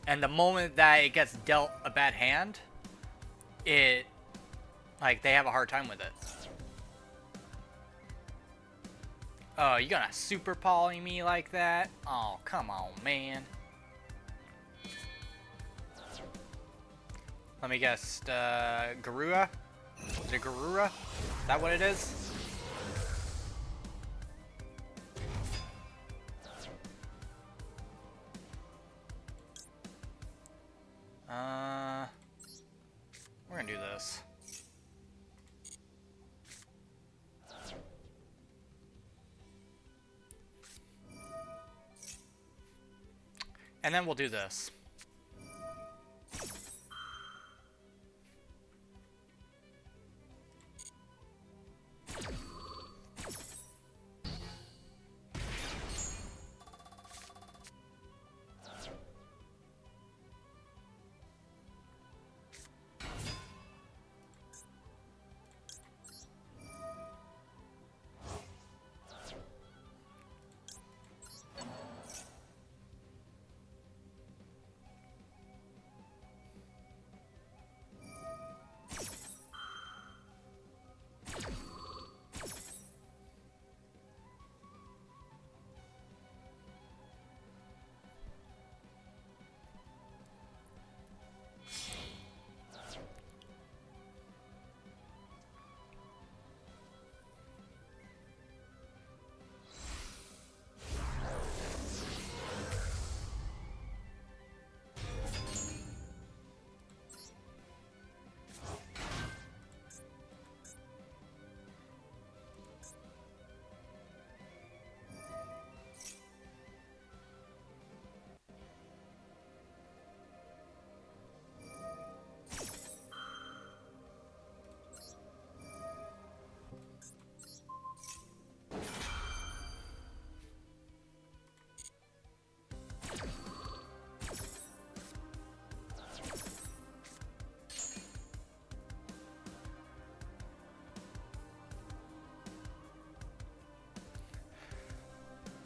And the moment that it gets dealt a bad hand, like, they have a hard time with it. Oh, you gonna super poly me like that? Oh, come on, man. Let me guess, Garura? Is it Garura? Is that what it is? We're gonna do this. And then we'll do this.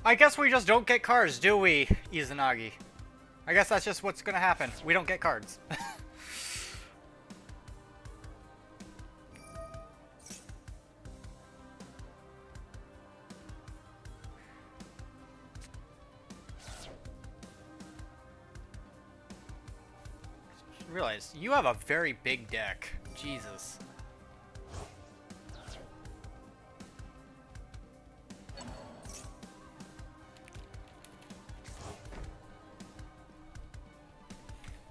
I guess we just don't get cards, do we, Izanagi? I guess that's just what's gonna happen. We don't get cards. Realize, you have a very big deck. Jesus.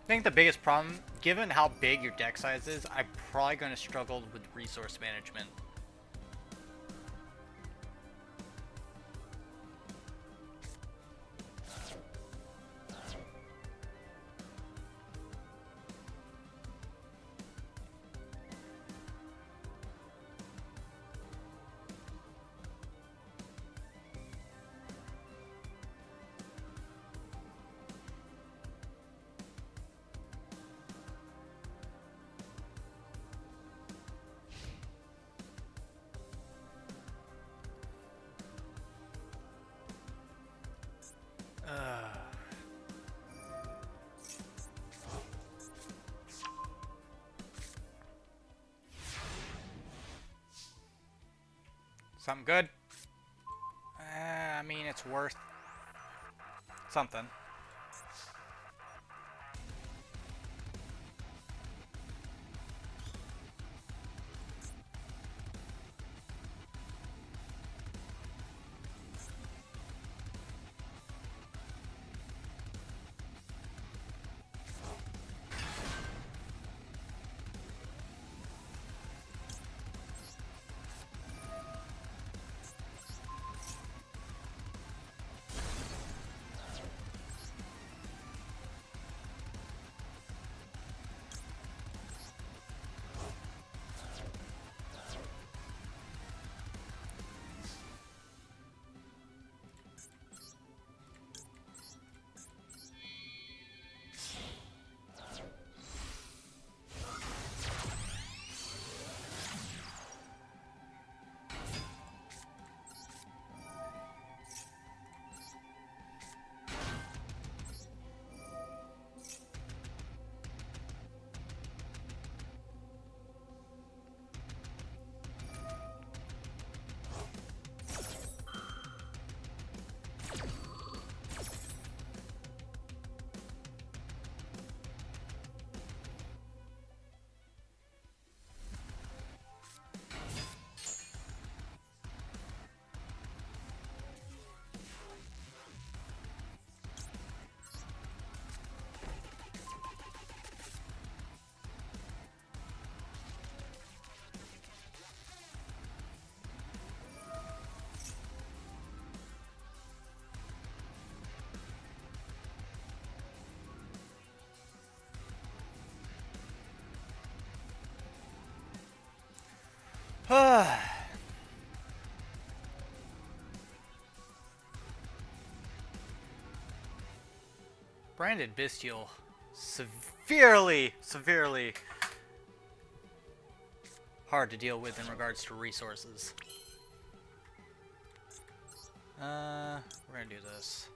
I think the biggest problem, given how big your deck size is, I'm probably going to struggle with resource management. Something good? I mean, it's worth something. Branded Bestial. Severely hard to deal with in regards to resources. We're gonna do this.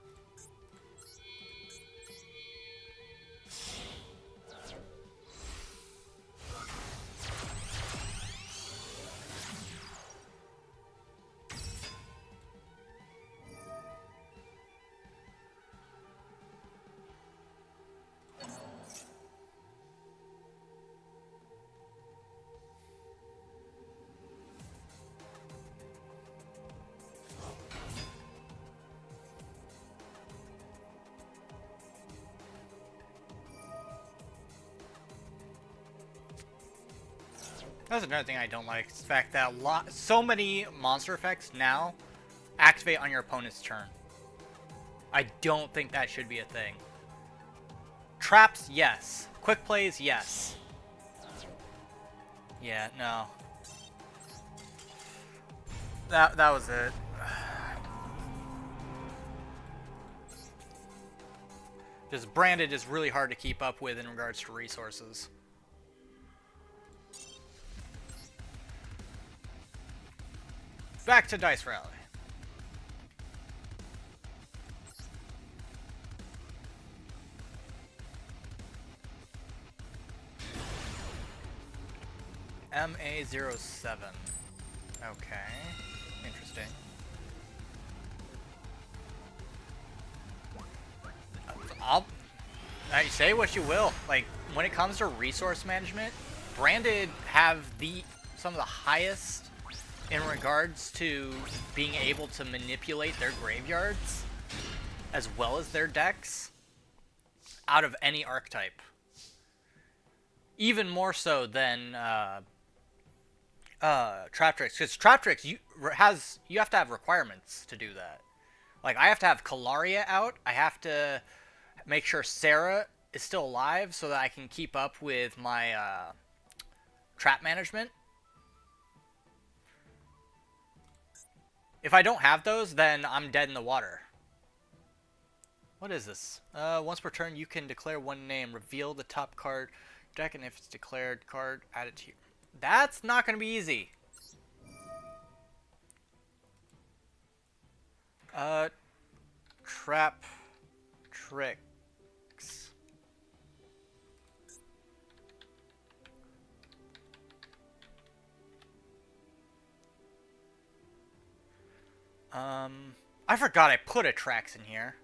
That's another thing I don't like. Is the fact that so many monster effects now activate on your opponent's turn. I don't think that should be a thing. Traps, yes. Quick plays, yes. Yeah, no. That was it. Just Branded is really hard to keep up with in regards to resources. Back to Dice Rally. MA07. Okay. Interesting. I say what you will. Like, when it comes to resource management, Branded have some of the highest in regards to being able to manipulate their graveyards as well as their decks out of any archetype. Even more so than Trap Tricks, because Trap Tricks you have to have requirements to do that. Like, I have to have Kalaria out. I have to make sure Sarah is still alive so that I can keep up with my trap management. If I don't have those, then I'm dead in the water. What is this? Once per turn, you can declare one name. Reveal the top card deck, and if it's declared card, add it to your... That's not going to be easy. Trap Tricks. I forgot I put a Trax in here.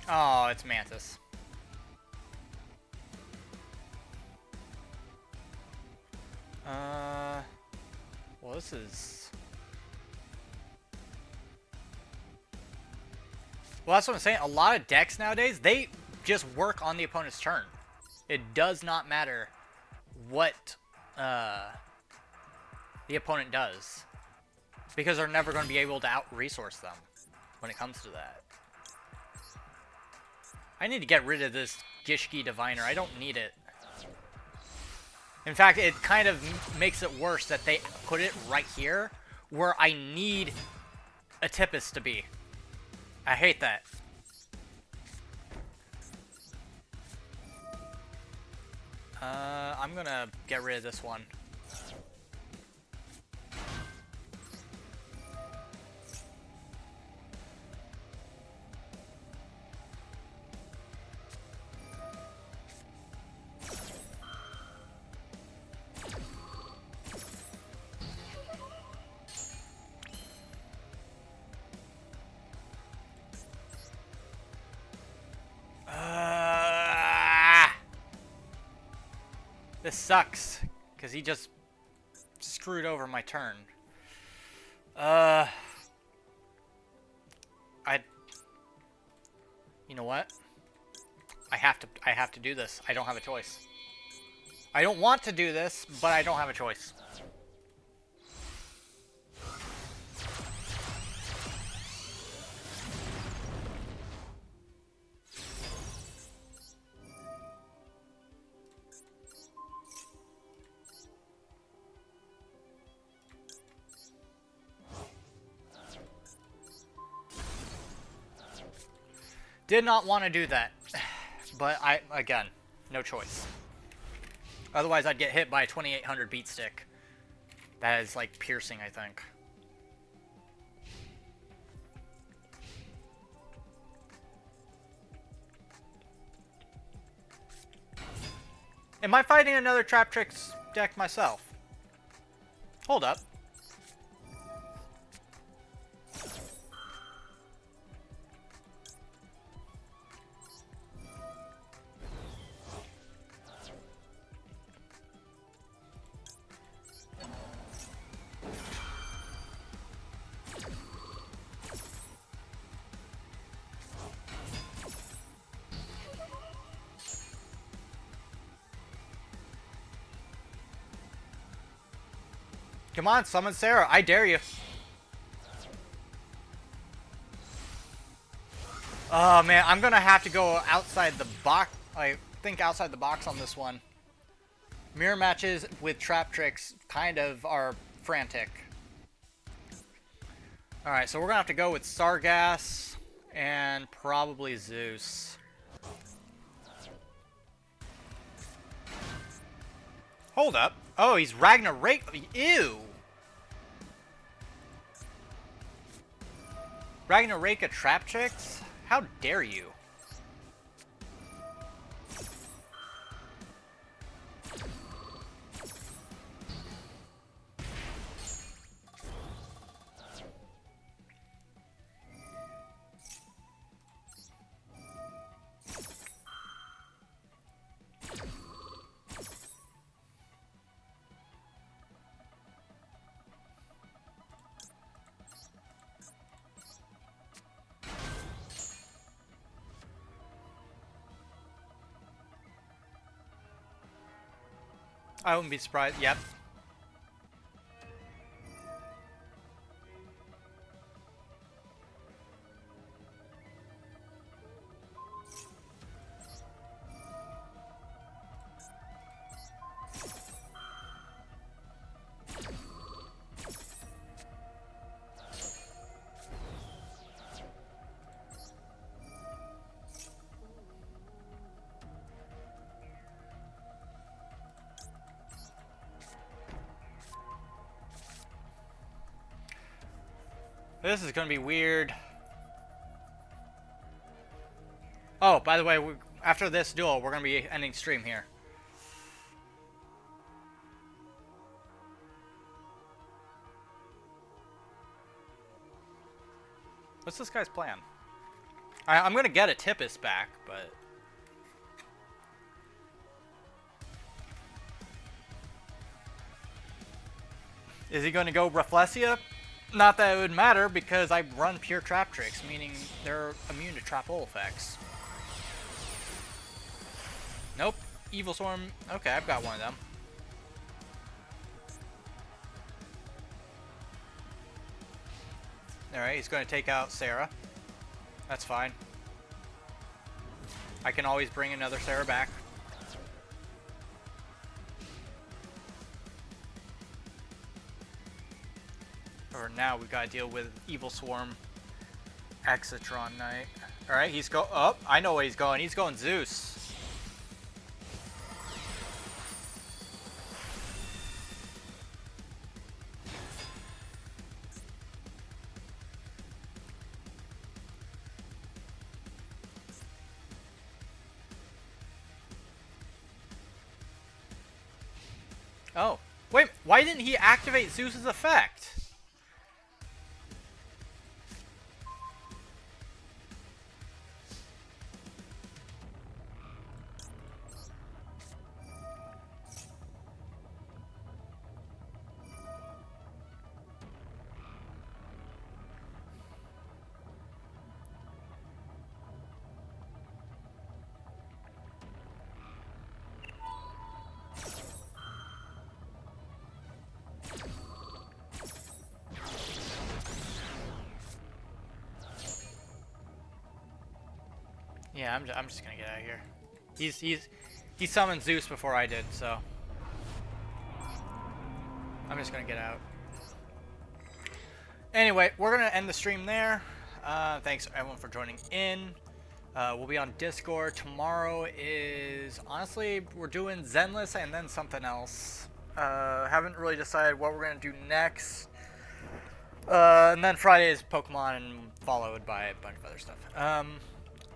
Oh, it's Mantis. Well, this is... Well, that's what I'm saying. A lot of decks nowadays, they just work on the opponent's turn. It does not matter what the opponent does, because they're never going to be able to out-resource them when it comes to that. I need to get rid of this Gishki Diviner. I don't need it. In fact, it kind of makes it worse that they put it right here where I need a Tipis to be. I hate that. I'm gonna get rid of this one. This sucks, because he just screwed over my turn. You know what? I have to do this. I don't have a choice. I don't want to do this, but I don't have a choice. Did not want to do that, but again, no choice. Otherwise, I'd get hit by a 2800 beat stick. That is, like, piercing, I think. Am I fighting another Trap Tricks deck myself? Hold up. Come on, summon Sarah. I dare you. Oh, man. I'm going to have to go outside the box. I think outside the box on this one. Mirror matches with Trap Tricks kind of are frantic. Alright, so we're going to have to go with Sargass and probably Zeus. Hold up. Oh, he's Ragnarok. Ew. Ragnarok Trap Tricks? How dare you? I wouldn't be surprised. Yep. This is going to be weird. Oh, by the way, after this duel, we're going to be ending stream here. What's this guy's plan? I'm going to get a Tippus back, but... Is he going to go Rafflesia? Not that it would matter, because I run pure Trap Tricks, meaning they're immune to Trap Hole effects. Nope. Evil Swarm. Okay, I've got one of them. Alright, he's going to take out Sarah. That's fine. I can always bring another Sarah back. Or now we've got to deal with Evil Swarm Exitron Knight. Alright, he's go. Oh, I know where he's going. He's going Zeus. Oh, wait, why didn't he activate Zeus's effect? Yeah, I'm just gonna get out of here. He summoned Zeus before I did, so I'm just gonna get out. Anyway, we're gonna end the stream there. Thanks everyone for joining in. We'll be on Discord. Tomorrow is, honestly, we're doing Zenless and then something else. Haven't really decided what we're gonna do next. And then Friday is Pokemon, and followed by a bunch of other stuff.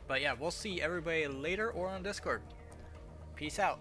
But yeah, we'll see everybody later or on Discord. Peace out.